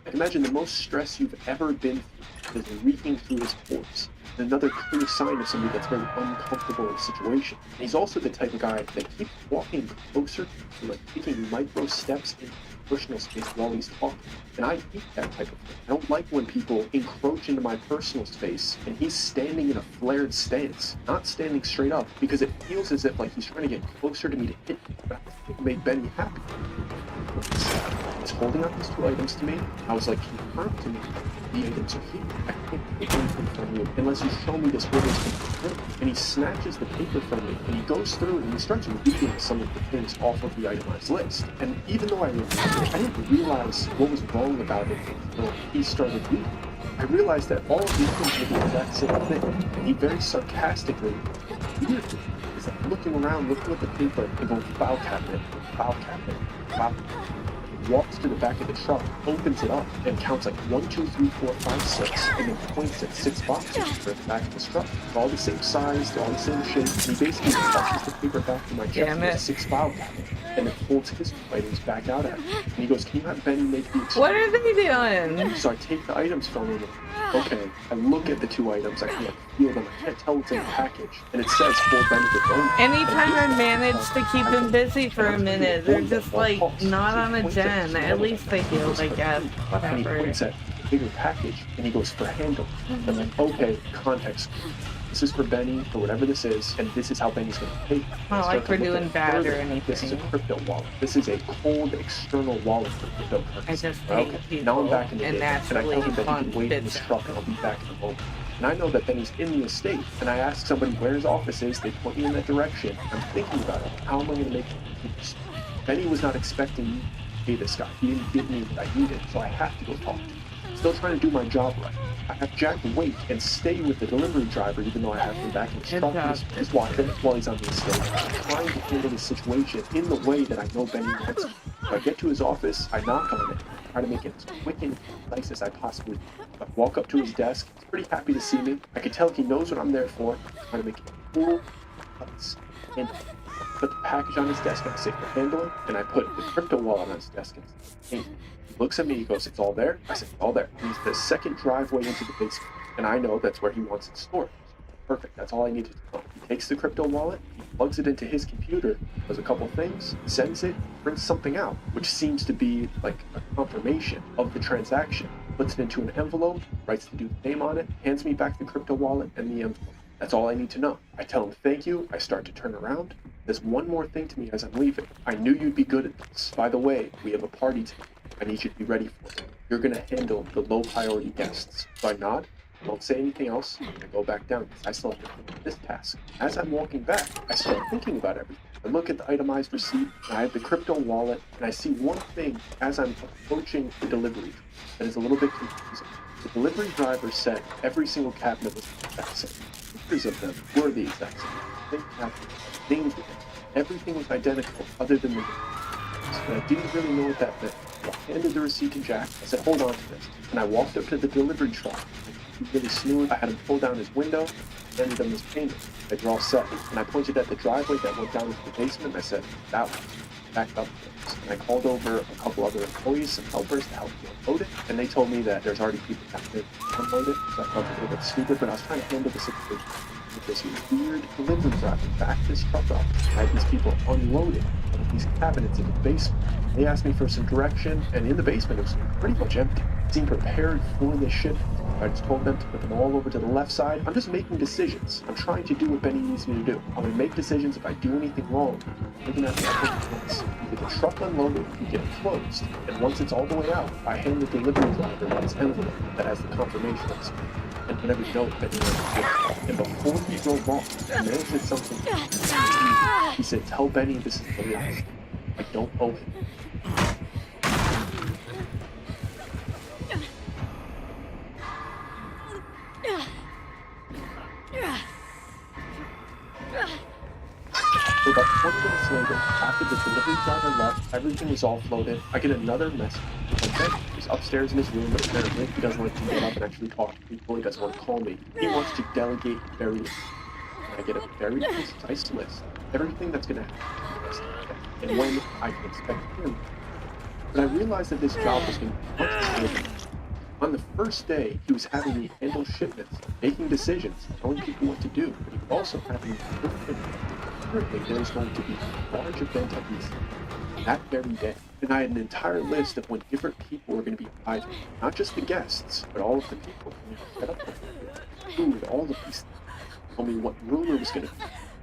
Like, imagine the most stress you've ever been through is reeking through his pores. Another clear sign of somebody that's very uncomfortable in a situation. And he's also the type of guy that keeps walking closer to, like, taking micro steps in personal space while he's talking. And I hate that type of thing. I don't like when people encroach into my personal space and he's standing in a flared stance, not standing straight up, because it feels as if like he's trying to get closer to me to hit me. But I think it made Benny happy. He's holding out these 2 items to me. I was like, confirm to me the items are here. I can't take anything from you unless you show me this order is complete. And he snatches the paper from me and he goes through it and he starts reading some of the things off of the itemized list. And even though I didn't realize what was wrong about it until he started reading. I realized that all of these things were the exact same thing. And he very sarcastically, weirdly, is like looking around, looking at the paper, and going file cabinet, file cabinet, file cabinet. Walks to the back of the truck, opens it up, and counts like 1, 2, 3, 4, 5, 6, and then points at 6 boxes for the back of his truck. They're all the same size, they're all the same shape, and he basically touches the paper back to my chest with 6 file cabinets, and then holds his items back out at me. And he goes, can you have Benny make the exchange? What are they doing? So I take the items from him. Okay, I look at the 2 items, I can't feel them, I can't tell what's in the package, and it says full benefit only. Anytime I manage to keep them busy for a minute, they're just like not on a gen. At least they healed, I guess. And he Whatever. points at the bigger package, and he goes for handle. I'm like, okay, context. This is for Benny, or whatever this is, and this is how Benny's going to pay. Not like we're doing bad or anything. This is a crypto wallet. This is a cold external wallet for cryptocurrency. I just hate people, now I'm back in the and game, and I tell naturally him that he fun can wait in his bits truck, and I'll be back in a moment. And I know that Benny's in the estate, and I ask somebody where his office is, they point me in that direction. I'm thinking about it. How am I going to make it? Benny was not expecting me to pay this guy. He didn't give me what I needed, so I have to go talk to him. Still trying to do my job right. I have Jack wait and stay with the delivery driver, even though I have him back in his truck. He's watching while he's on the estate, trying to handle the situation in the way that I know Benny wants. So I get to his office, I knock on it, try to make it as quick and concise as I possibly can. I walk up to his desk, he's pretty happy to see me. I can tell he knows what I'm there for, trying to make it cool, nice, and put the package on his desk and I say for handling, and I put the crypto wallet on his desk and I say, hey. He looks at me, he goes, it's all there? I said, all there. He's the second driveway into the basement, and I know that's where he wants it stored. Perfect, that's all I needed to know. He takes the crypto wallet, he plugs it into his computer, does a couple things, sends it, brings something out, which seems to be like a confirmation of the transaction. Puts it into an envelope, writes the dude's name on it, hands me back the crypto wallet and the envelope. That's all I need to know. I tell him thank you, I start to turn around. There's one more thing to me as I'm leaving. I knew you'd be good at this. By the way, we have a party tonight. I need you to be ready for it. You're gonna handle the low priority guests. So I nod, don't say anything else, and I go back down because I still have to finish this task. As I'm walking back, I start thinking about everything. I look at the itemized receipt, and I have the crypto wallet, and I see one thing as I'm approaching the delivery that is a little bit confusing. The delivery driver said every single cabinet was the exact same. Pictures of them were the exact same. They had names with them. Everything was identical other than the names. And I didn't really know what that meant. So I handed the receipt to Jack. I said, hold on to this. And I walked up to the delivery truck. He really smooth. I had him pull down his window, handed him his payment. They were all set. And I pointed at the driveway that went down into the basement. And I said, that one. Backed up. And I called over a couple other employees, some helpers to help me unload it. And they told me that there's already people down there to unload it. So I felt a little bit stupid, but I was trying to handle the situation. With this weird delivery driver backed this truck up. I had these people unloading one of these cabinets in the basement. They asked me for some direction, and in the basement it was pretty much empty. Seemed prepared for this ship. I just told them to put them all over to the left side. I'm just making decisions. I'm trying to do what Benny needs me to do. I'm gonna make decisions. If I do anything wrong, I'm gonna have to consequence. You get the truck unloaded, you get it closed, and once it's all the way out, I hand the delivery driver this envelope that has the confirmation of this. And whenever you know that you're and before he drove off, the man said something. He said, tell Benny this is the last. I don't owe him. So about 20 minutes later, after the delivery driver left, everything was all floated. I get another message. He's upstairs in his room, but apparently he doesn't want to get up and actually talk to people. He doesn't want to call me. He wants to delegate various. And I get a very precise list of everything that's going to happen and when I can expect him. But I realized that this job was going to be much bigger. On the first day, he was having me handle shipments, making decisions, telling people what to do, but he was also having me currently there's going to be a large event at least that very day. And I had an entire list of when different people were going to be invited. Not just the guests, but all of the people who set up the food, all of these things. Told me what rumor was going to be.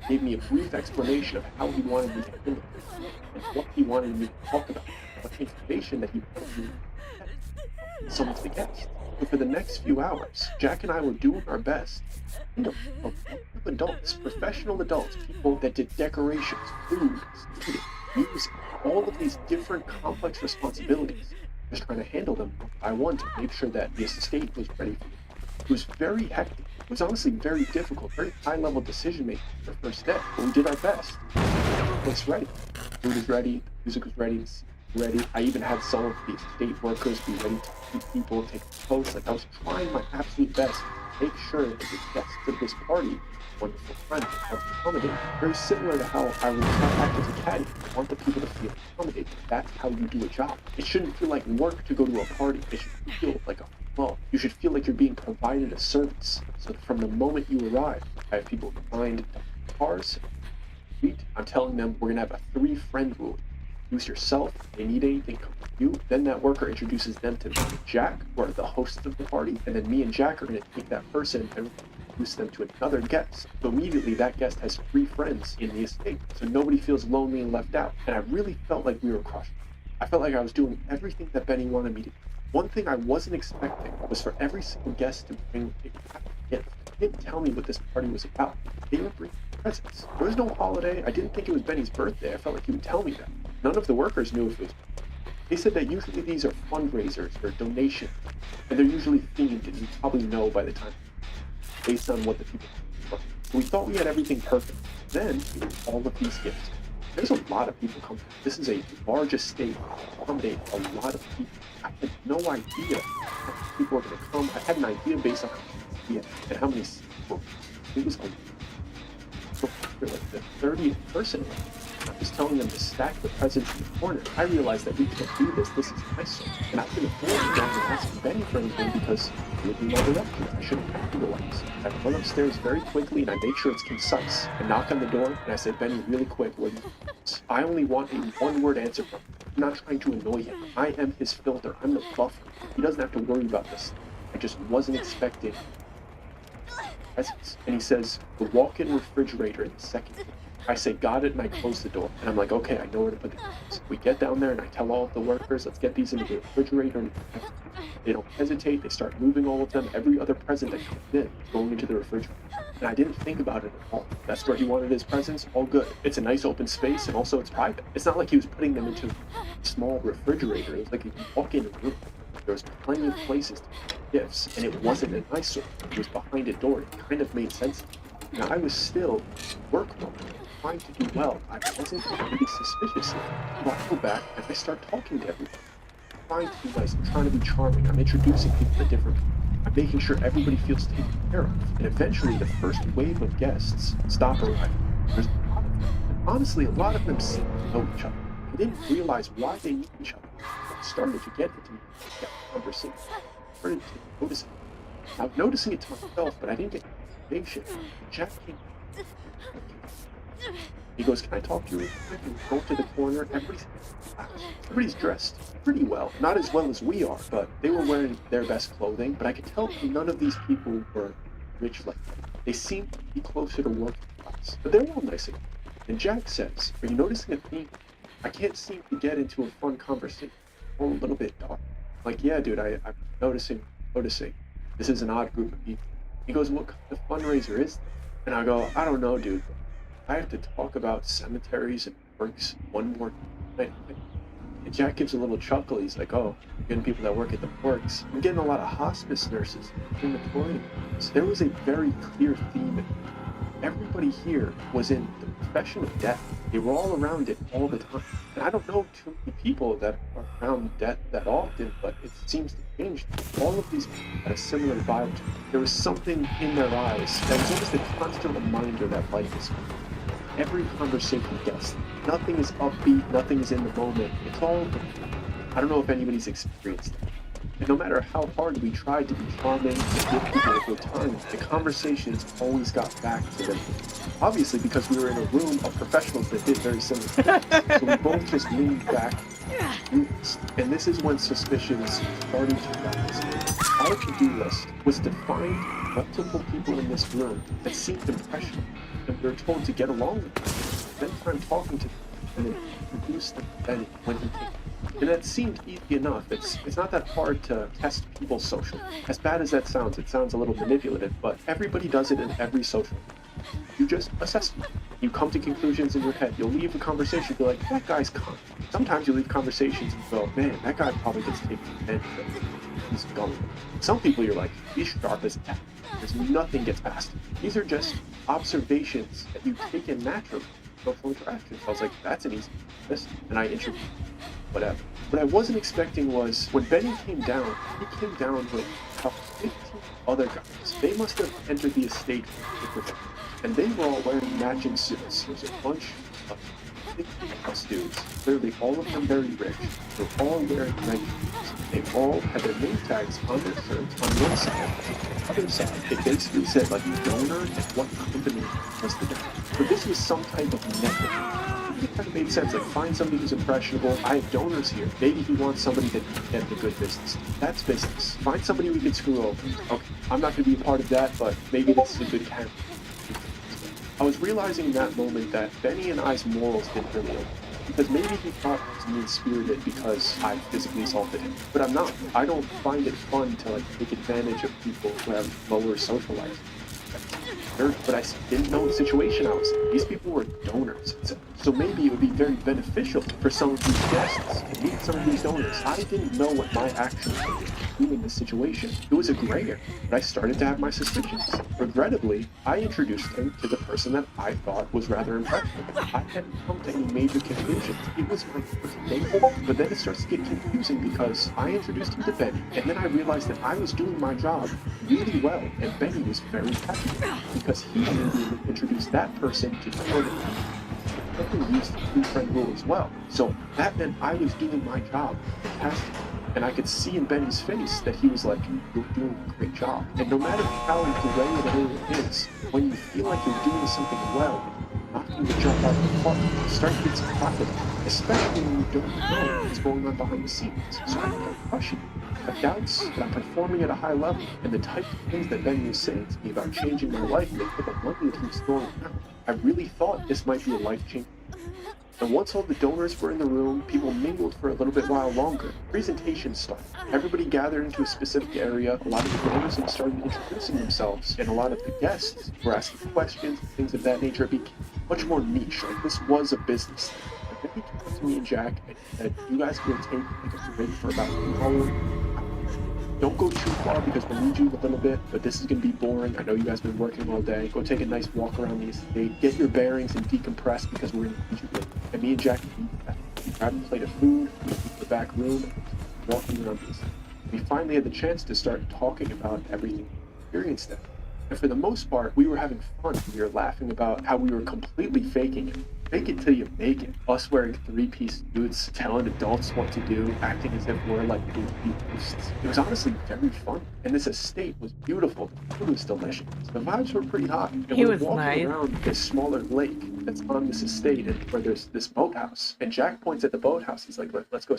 Gave me a brief explanation of how he wanted me to handle it and what he wanted me to talk about, what information that he wanted me to some of the guests. But for the next few hours, Jack and I were doing our best. Of adults, professional adults, people that did decorations, food, eating, music, all of these different complex responsibilities. Just trying to handle them one by one to make sure that the estate was ready for me. It was very hectic. It was honestly very difficult, very high-level decision-making for the first day. But we did our best. It's ready. Food is ready. Music was ready. I even had some of the estate workers be ready to meet people, take photos. Like I was trying my absolute best to make sure that the guests of this party, wonderful friends, are accommodated. Very similar to how I would act as a caddy. I want the people to feel accommodated. That's how you do a job. It shouldn't feel like work to go to a party. It should feel like a flow. You should feel like you're being provided a service. So from the moment you arrive, I have people find cars. I'm telling them we're gonna have a 3-friend rule. Introduce yourself. If they need anything, come to you. Then that worker introduces them to me and Jack, who are the hosts of the party, and then me and Jack are going to take that person and introduce them to another guest. So immediately that guest has 3 friends in the estate, so nobody feels lonely and left out. And I really felt like we were crushing. I felt like I was doing everything that Benny wanted me to do. One thing I wasn't expecting was for every single guest to bring a gift. They didn't tell me what this party was about. They were bringing presents. There was no holiday. I didn't think it was Benny's birthday. I felt like he would tell me that. None of the workers knew if it was. They said that usually these are fundraisers or donations, and they're usually themed, and you probably know by the time, based on what the people want. So we thought we had everything perfect. Then, all of these gifts. There's a lot of people coming. This is a large estate, accommodate a lot of people. I had no idea how many people were going to come. I had an idea based on and how many people. It was like the 30th person. I was telling them to stack the presents in the corner. I realized that we can't do this. This is my soul. And I couldn't afford to go and ask Benny for anything because he would be my director. I shouldn't have to go upstairs. I run upstairs very quickly and I make sure it's concise. I knock on the door and I said, Benny, really quick, what do you want? I only want a one-word answer from him. I'm not trying to annoy him. I am his filter. I'm the buffer. He doesn't have to worry about this. I just wasn't expecting presents. And he says, the walk-in refrigerator in the second floor. I say, got it, and I close the door. And I'm like, okay, I know where to put the keys. We get down there, and I tell all of the workers, let's get these into the refrigerator. And they don't hesitate. They start moving all of them. Every other present that comes in is going into the refrigerator. And I didn't think about it at all. That's where he wanted his presents. All good. It's a nice open space, and also it's private. It's not like he was putting them into a small refrigerator. It was like you can walk in a room. There was plenty of places to put gifts, and it wasn't an eyesore. It was behind a door. It kind of made sense. Now, I was still work mode, trying to do well. I wasn't really suspicious. But I go back and I start talking to everyone. I'm trying to be nice. I'm trying to be charming. I'm introducing people to different people. I'm making sure everybody feels taken care of. And eventually, the first wave of guests stop arriving. There's a lot of them. And honestly, a lot of them seem to know each other. I didn't realize why they knew each other. I started to get into that conversation. I started to notice it. I was noticing it to myself, but I didn't get information. Jack came. He goes, can I talk to you real quick? And we go to the corner. Everybody's dressed pretty well. Not as well as we are, but they were wearing their best clothing. But I could tell none of these people were rich like that. They seemed to be closer to working class. But they're all nice. And Jack says, are you noticing a theme? I can't seem to get into a fun conversation. All a little bit dark. Like, yeah, dude, I'm noticing. This is an odd group of people. He goes, what kind of fundraiser is this? And I go, I don't know, dude. I have to talk about cemeteries and works one more night. And Jack gives a little chuckle. He's like, oh, I'm getting people that work at the works. I'm getting a lot of hospice nurses, crematorium. So there was a very clear theme. Everybody here was in the profession of death. They were all around it all the time. And I don't know too many people that are around death that often, but it seems to change. All of these people had a similar vibe to me. There was something in their eyes that was almost a constant reminder that life is fun. Every conversation gets. Nothing is upbeat, nothing is in the moment. It's all, I don't know if anybody's experienced that. And no matter how hard we tried to be charming and give people a good time, the conversations always got back to them. Obviously, because we were in a room of professionals that did very similar things. So we both just leaned back and this is when suspicions started to rise. Our to-do list was to find multiple people in this room that seemed impressionable, and we were told to get along with them, spend time talking to them, and then introduce them to Benny when he came. And that seemed easy enough. It's not that hard to test people's social. As bad as that sounds, it sounds a little manipulative, but everybody does it in every social. You just assess them. You come to conclusions in your head. You'll leave a conversation, be like, that guy's con. Sometimes you leave conversations and go, man, that guy probably gets taken advantage of. He's gullible. Some people you're like, he's sharp as a tack. There's nothing gets past him. These are just observations that you take in naturally. Social interactions. I was like, that's an easy list. And I introduced whatever. What I wasn't expecting was when Benny came down, he came down with about 15 other guys. They must have entered the estate with and they were all wearing matching suits. There's a bunch of 50+ dudes. Clearly, all of them very rich. They're all wearing red shoes. They all had their name tags on their shirts on one side. On the other side, it basically said like donor and what company was the donor. But this was some type of network. It kind of made sense. Like, find somebody who's impressionable. I have donors here. Maybe he wants somebody that can get the good business. That's business. Find somebody we can screw over. Okay, I'm not going to be a part of that, but maybe this is a good candidate. I was realizing in that moment that Benny and I's morals didn't really align. Because maybe he thought I was mean-spirited because I physically assaulted him. But I'm not. I don't find it fun to like take advantage of people who have lower social life. But I didn't know the situation I was in. These people were donors. So maybe it would be very beneficial for some of these guests to meet some of these donors. I didn't know what my actions were doing in this situation. It was a gray area, but I started to have my suspicions. Regrettably, I introduced him to the person that I thought was rather impressionable. I hadn't come to any major conclusions. It was my first date, but then it starts to get confusing because I introduced him to Benny, and then I realized that I was doing my job really well, and Benny was very happy because he immediately introduced that person to Jordan. I used the three-friend rule as well. So that meant I was doing my job fantastic. And I could see in Benny's face that he was like, you're doing a great job. And no matter how great it is, when you feel like you're doing something well, not going to jump out of the park, you start to get some confidence, especially when you don't know what's going on behind the scenes. So I start crushing it. I doubts that I'm performing at a high level, and the type of things that Benny was saying to me about changing my life and the money that he was throwing around, I really thought this might be a life-changing. And once all the donors were in the room, people mingled for a little bit while longer. Presentations started. Everybody gathered into a specific area. A lot of the donors started introducing themselves, and a lot of the guests were asking questions, things of that nature. It became much more niche. Like, this was a business. And then he came to me and Jack and said, you guys will take like a break for about an hour. Don't go too far because we'll need you a little bit, but this is going to be boring. I know you guys have been working all day. Go take a nice walk around the estate, get your bearings and decompress because we're going to need you later. And me and Jack grabbed a plate of food, we went to the back room, walking around the estate. We finally had the chance to start talking about everything we experienced then. And for the most part, we were having fun. We were laughing about how we were completely faking it. Fake it till you make it. Us wearing three-piece suits, telling adults what to do, acting as if we're like the hosts. It was honestly very fun. And this estate was beautiful. The food was delicious. The vibes were pretty hot. And He we were was walking nice. around this smaller lake that's on this estate and where there's this boathouse. And Jack points at the boathouse. He's like, let's go,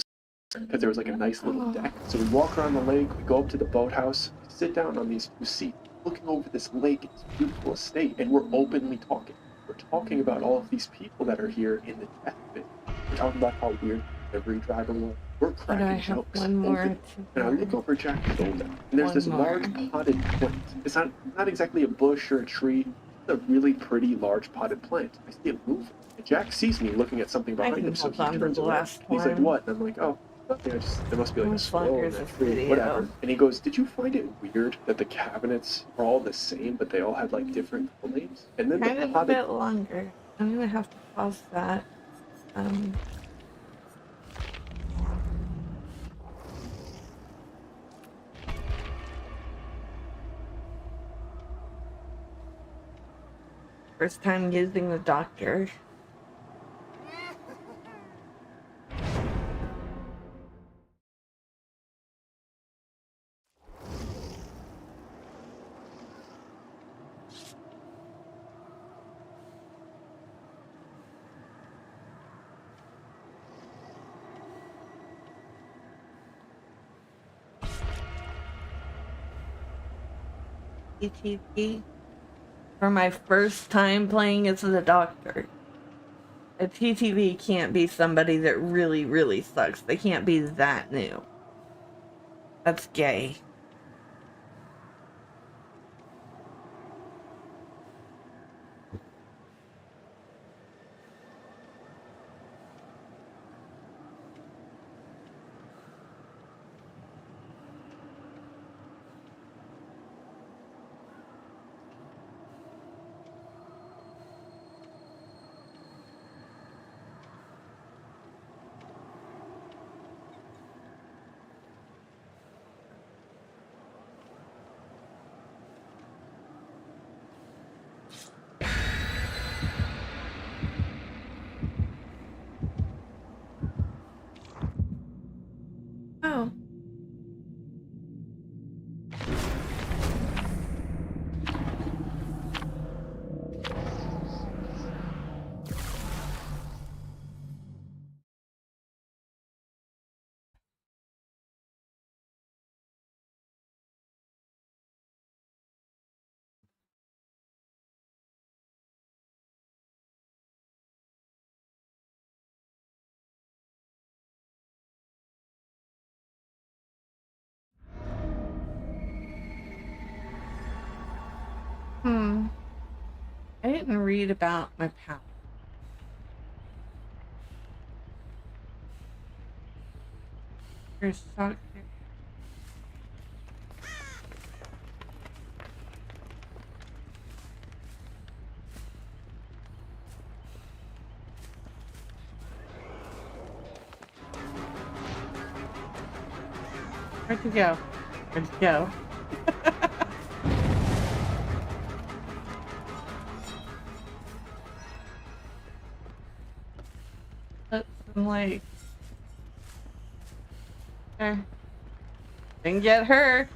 because there was like a nice little deck. So we walk around the lake, we go up to the boathouse, sit down on these two seats, looking over this lake, this beautiful estate, and we're openly talking. We're talking about all of these people that are here in the death pit. We're talking about how weird the delivery driver was. We're But I cracking have jokes. one more. open. And I look over Jack's shoulder, and there's this One more. large potted plant. It's not exactly a bush or a tree. It's a really pretty large potted plant. I see it moving. And Jack sees me looking at something I behind can him, so hold he on to turns the around. last He's like, one. what? And I'm like, oh. Nothing, there must be like a As long squirrel in as that it's tree, video. whatever. And he goes, did you find it weird that the cabinets are all the same, but they all had like different names? And then Kind the of a potted bit longer. I'm gonna have to pause that. First time using the doctor. TTV for my first time playing as the doctor. A TTV can't be somebody that really, really sucks. They can't be that new. That's gay. Oh. I didn't read about my power. Here's doctor. Where'd you go? Where'd you go? Put some like. Okay. Didn't get her.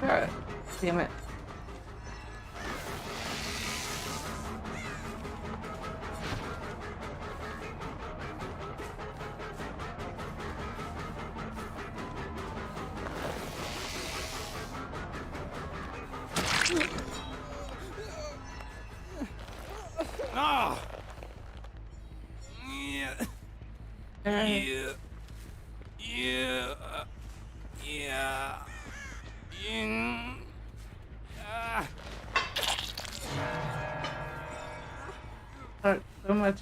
Oh, damn it. Ah. Yeah. Yeah. Yeah. Yeah. Oh, so much.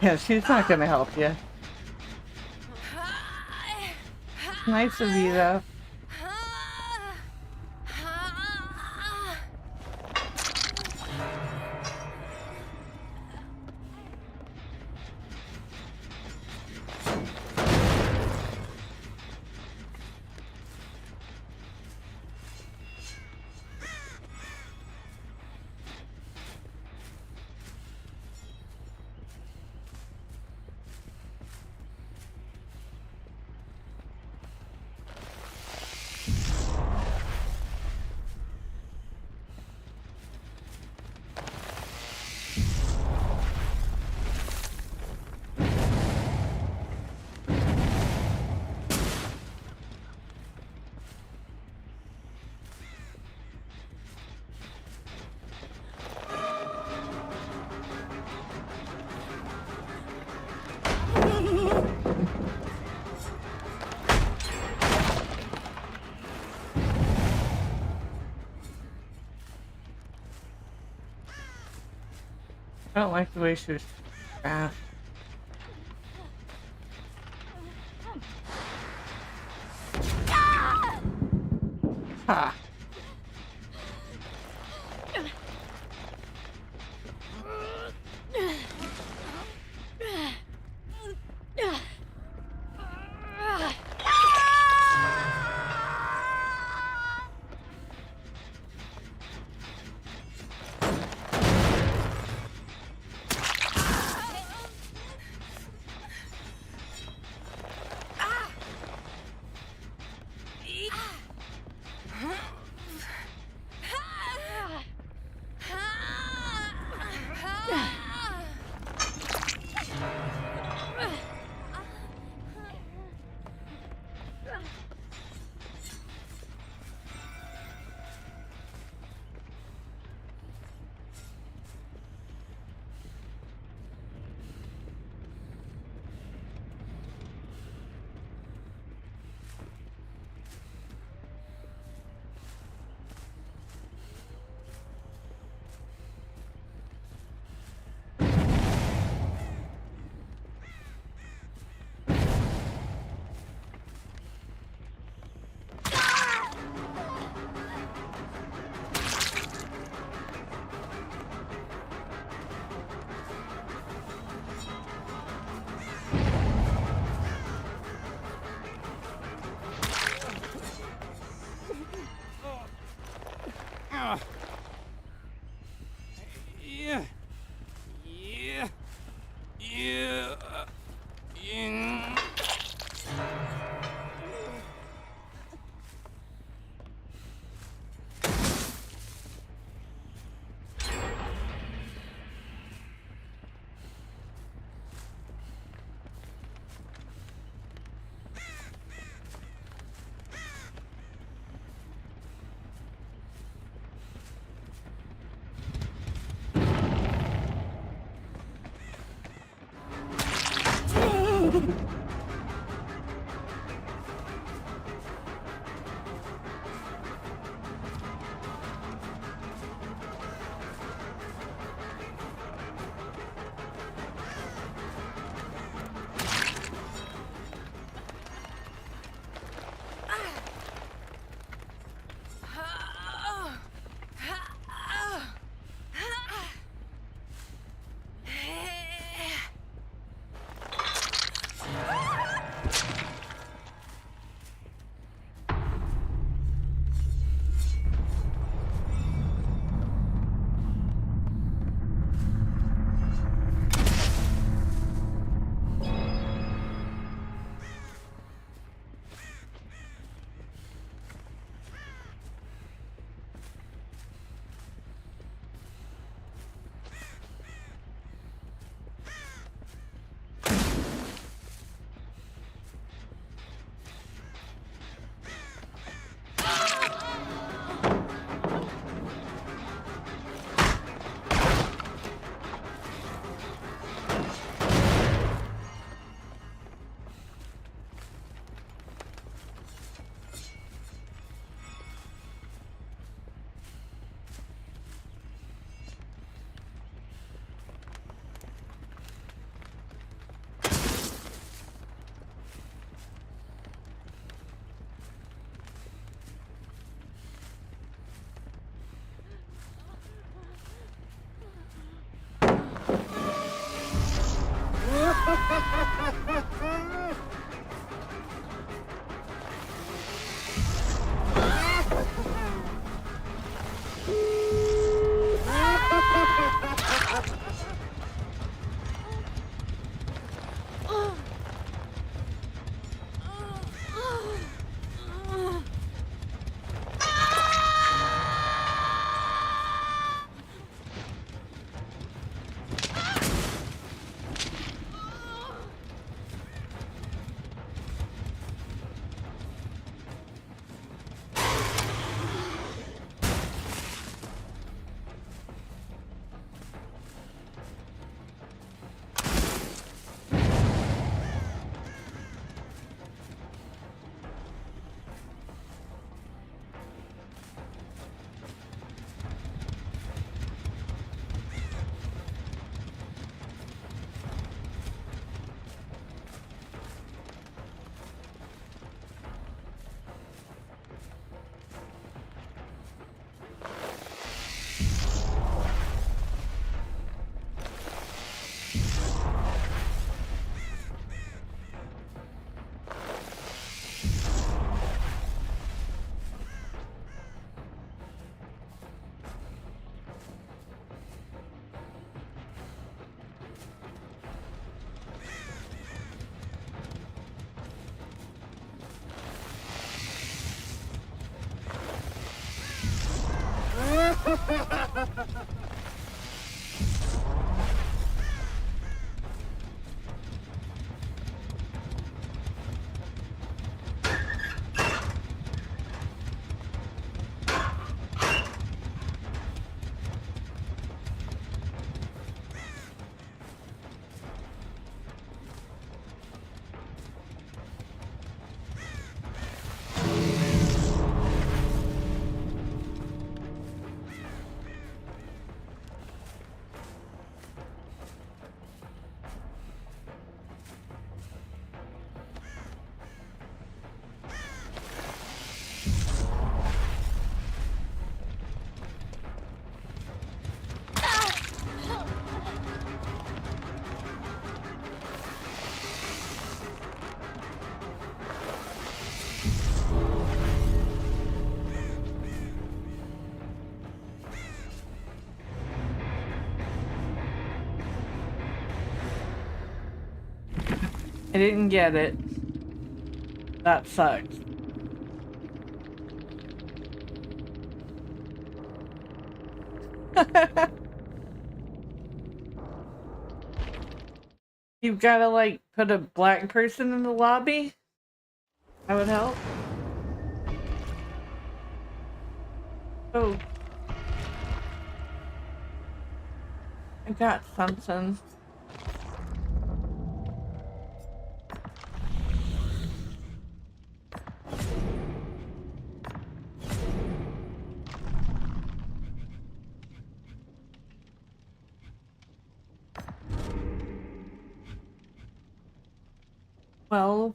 Yeah, she's not gonna help you. Nice of you, though. I don't like the way she was fast. Ha! Yeah. Yeah. Yeah. Yeah. I didn't get it. That sucks. You've gotta, like, put a black person in the lobby? That would help. Oh. I got something. Well,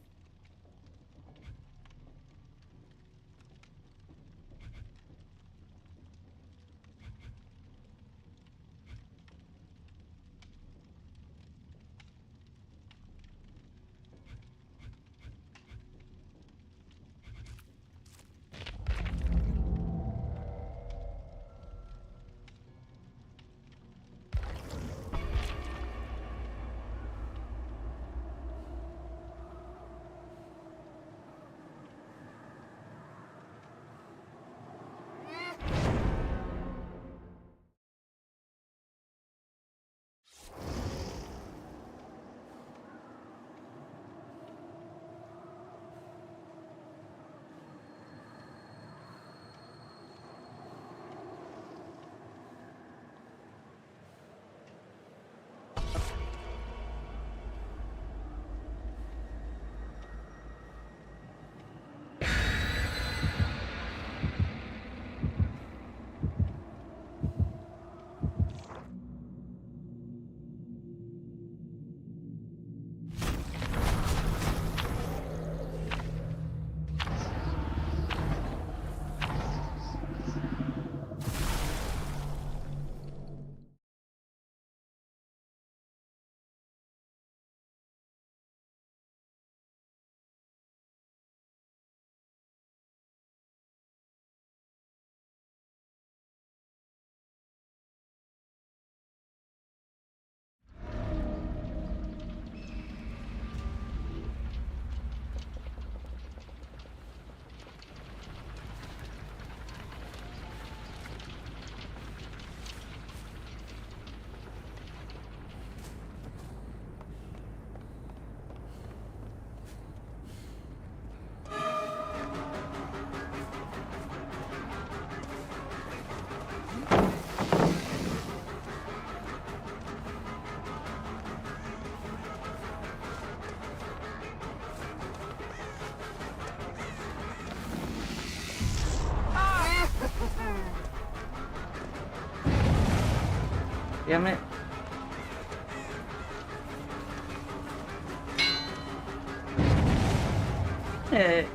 damn it. Eh.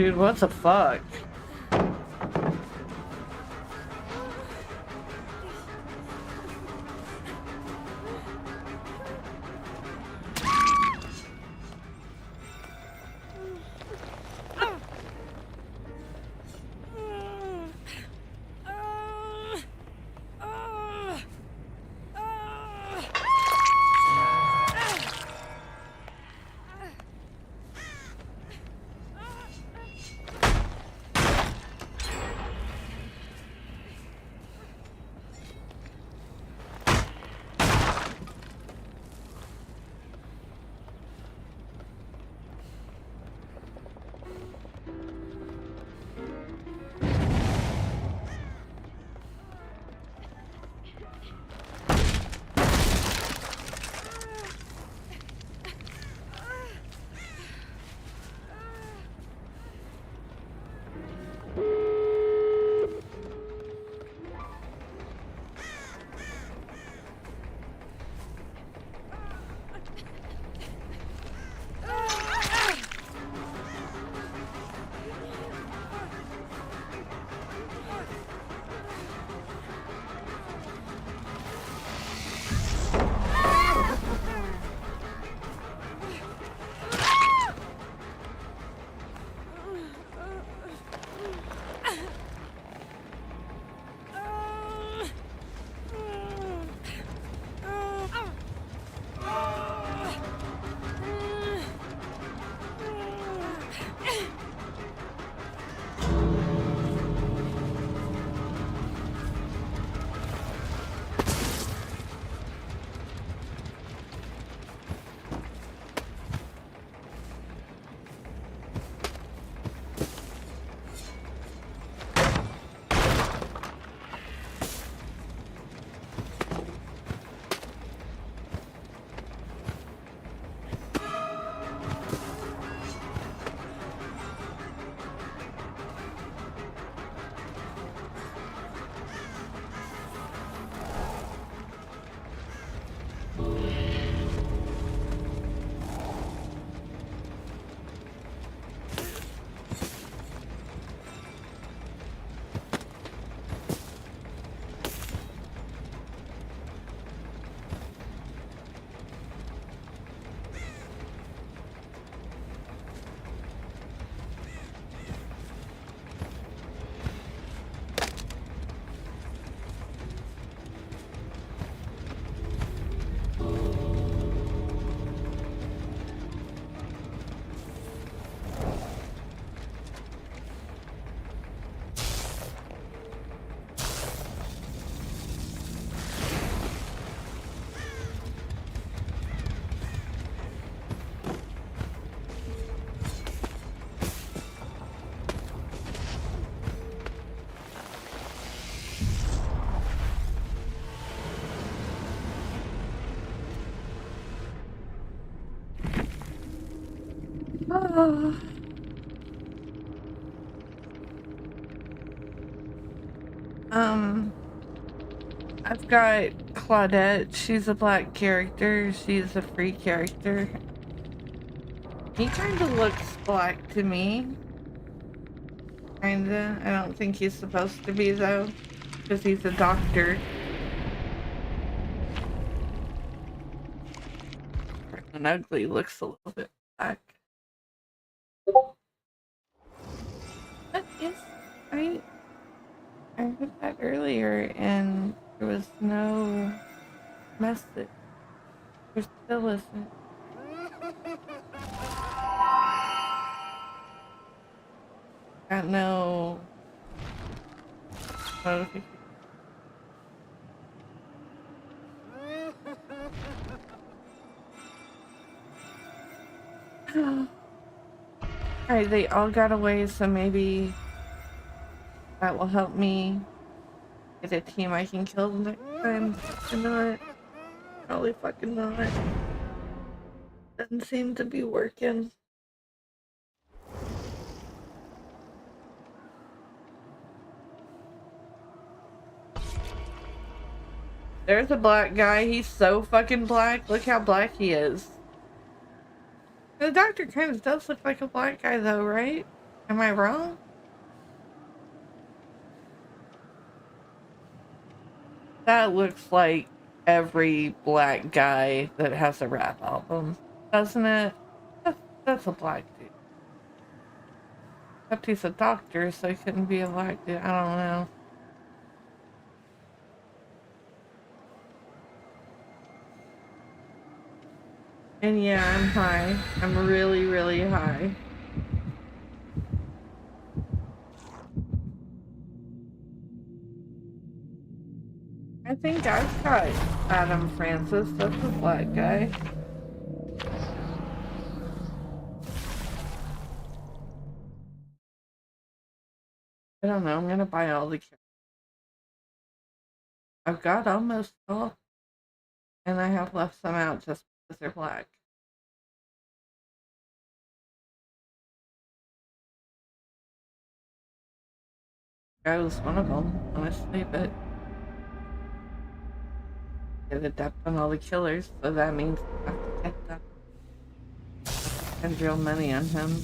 Dude, what the fuck? I've got Claudette. She's a black character. She's a free character. He kinda looks black to me. Kinda. I don't think he's supposed to be though, because he's a doctor. And ugly looks a little bit black. What is I heard that earlier and there was no message. There still isn't. Got no notification. Alright, they all got away, so maybe that will help me get a team I can kill the next time. Or not. Probably fucking not. Doesn't seem to be working. There's a black guy. He's so fucking black. Look how black he is. The doctor kind of does look like a black guy though, right? Am I wrong? That looks like every black guy that has a rap album, doesn't it? That's a black dude. Except he's a doctor, so he couldn't be a black dude. I don't know. And yeah, I'm high. I'm really, really high. I think I've got Adam Francis. That's a black guy. I don't know. I'm gonna buy all the characters. I've got almost all, and I have left some out just because they're black. I was one of them, honestly, but get a depth on all the killers, so that means I have to get them. Spend real money on him.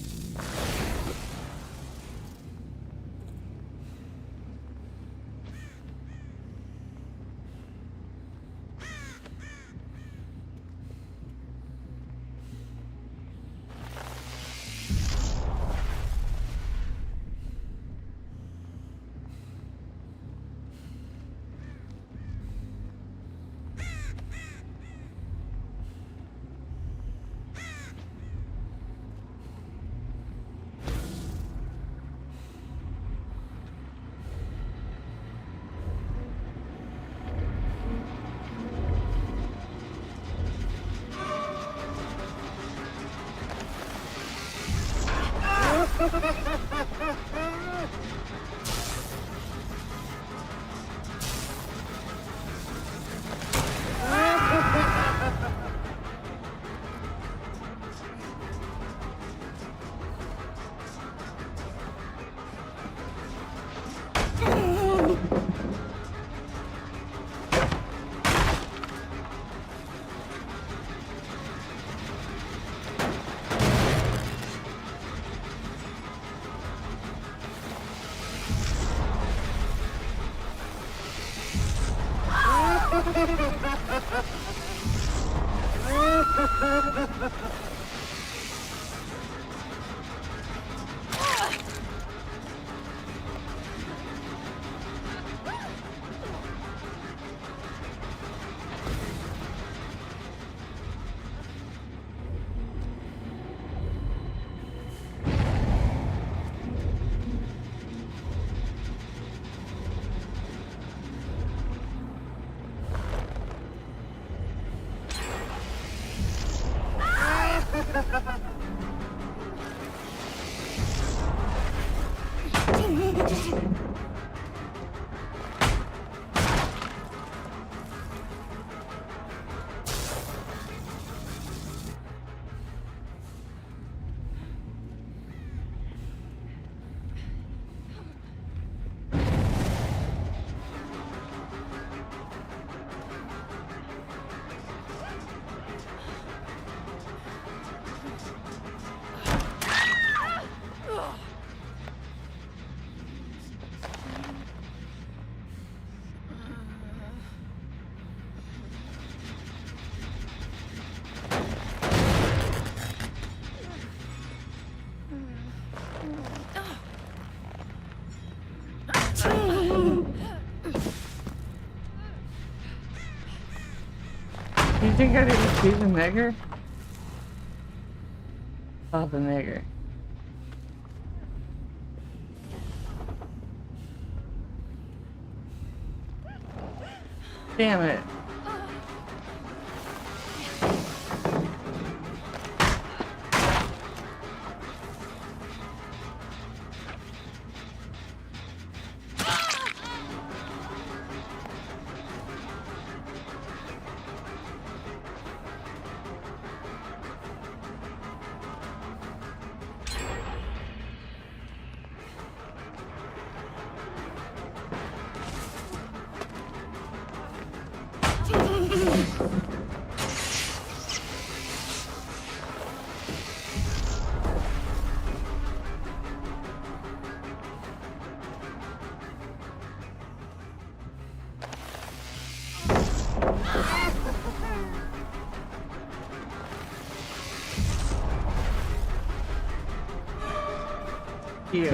You think I didn't see the nigger? Oh, the nigger. Damn it. You.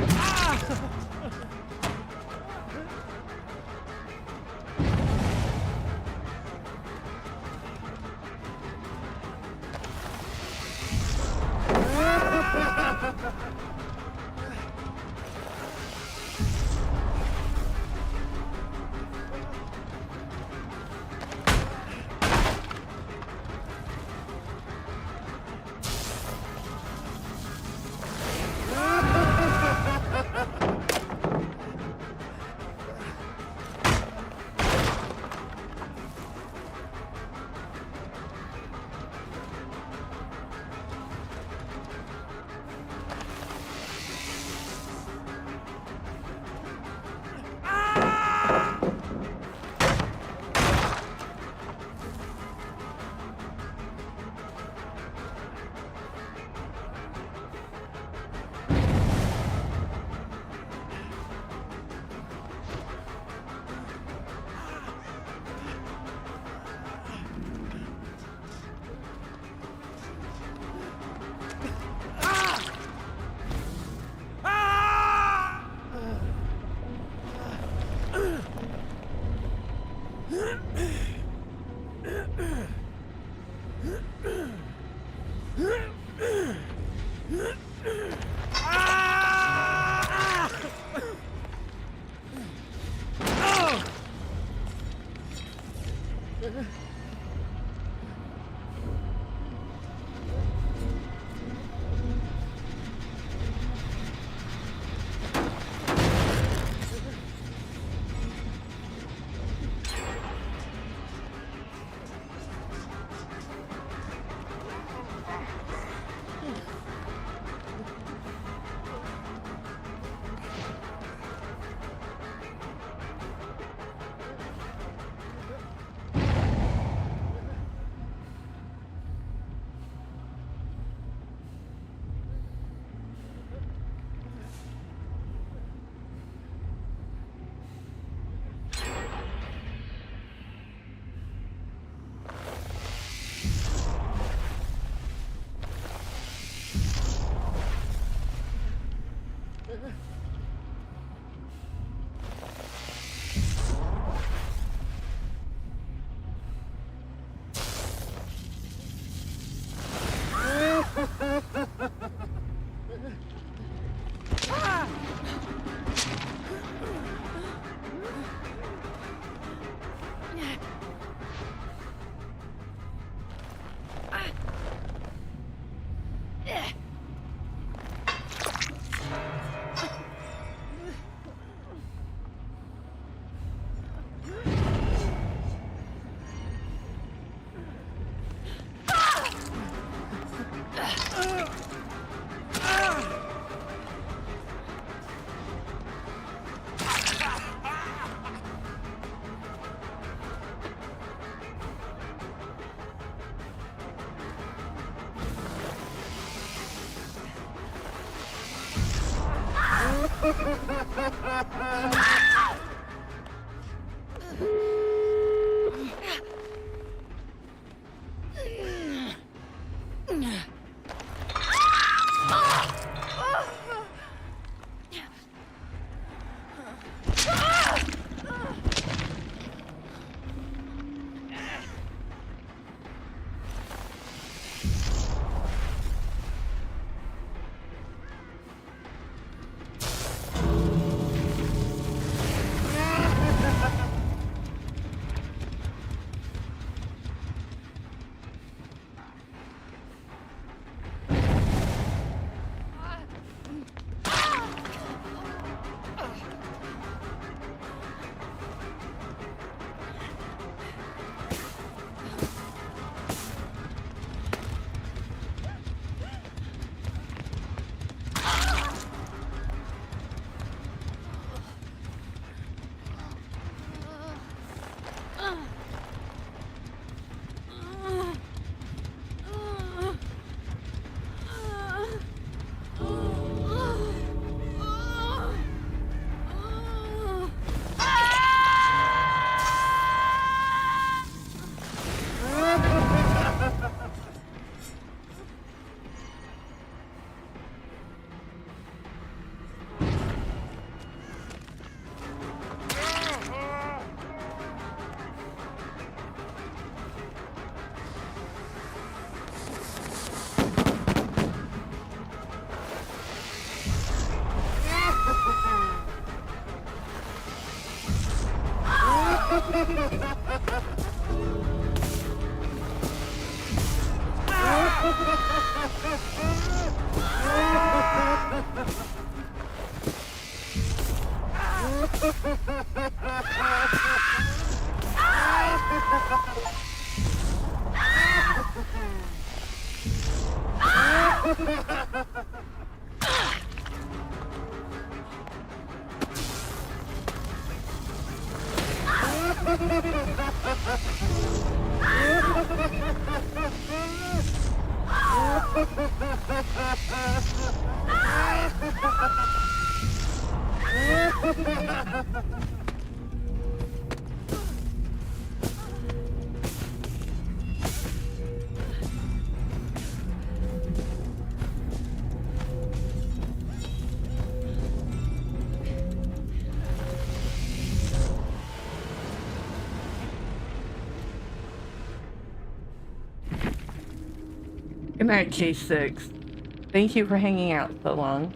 Good night, K6. Thank you for hanging out so long.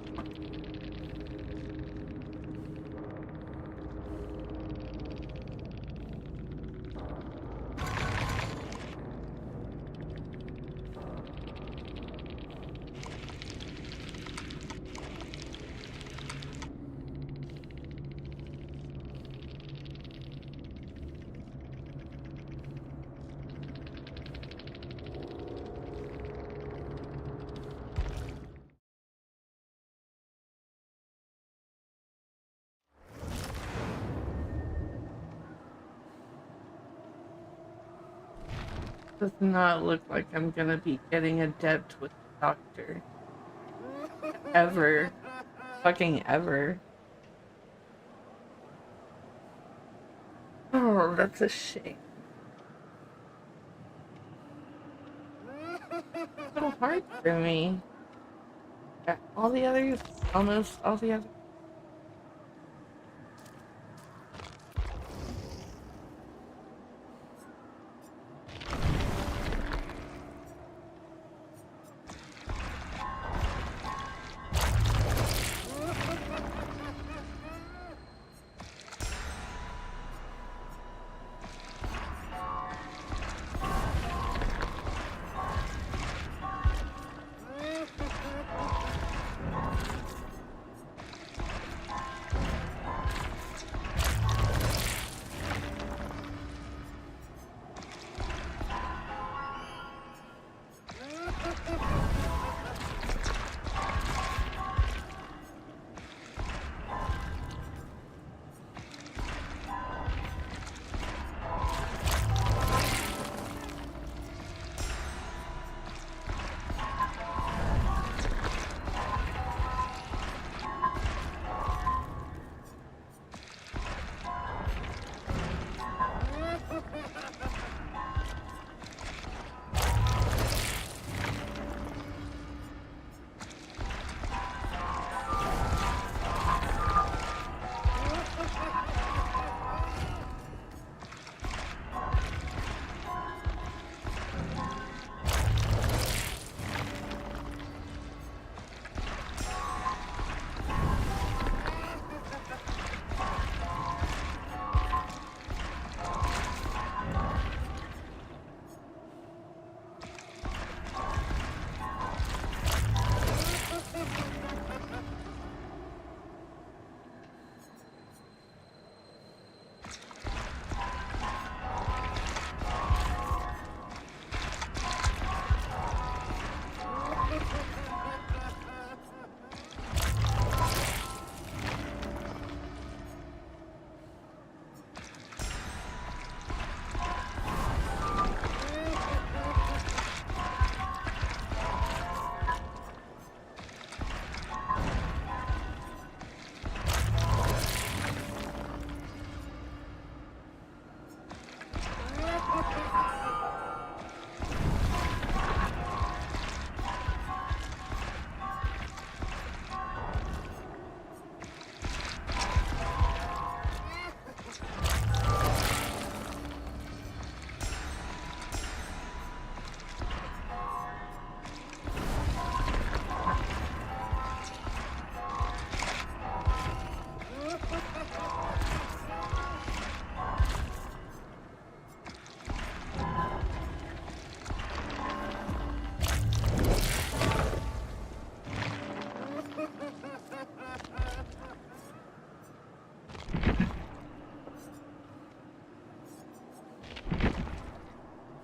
Does not look like I'm gonna be getting a debt with the doctor. Ever. Fucking ever. Oh, that's a shame. So hard for me. Yeah, all the others, almost all the others.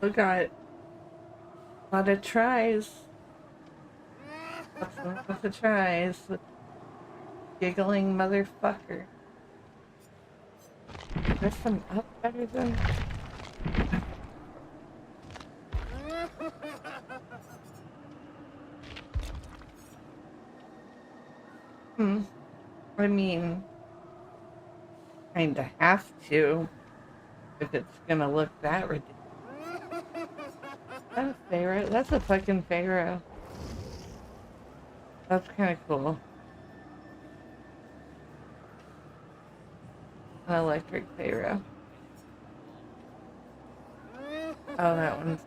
We got a lot of tries. Lots of tries. Giggling motherfucker. There's some up better than. I mean, kinda have to if it's gonna look that ridiculous. Is that a pharaoh? That's a fucking pharaoh. That's kinda cool. An electric pharaoh. Oh, that one's.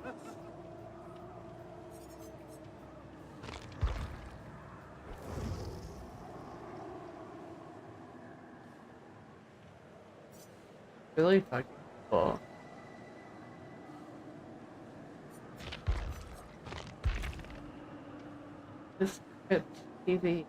Really fucking cool. This script TV.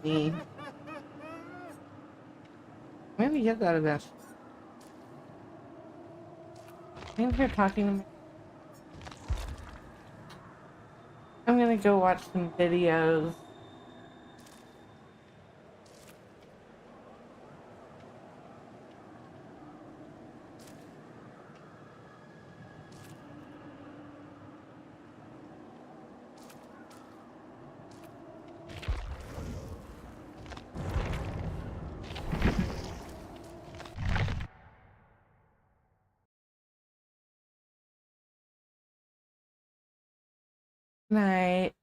Me. Maybe get that eventually. I'm here talking to me. I'm gonna go watch some videos. Night.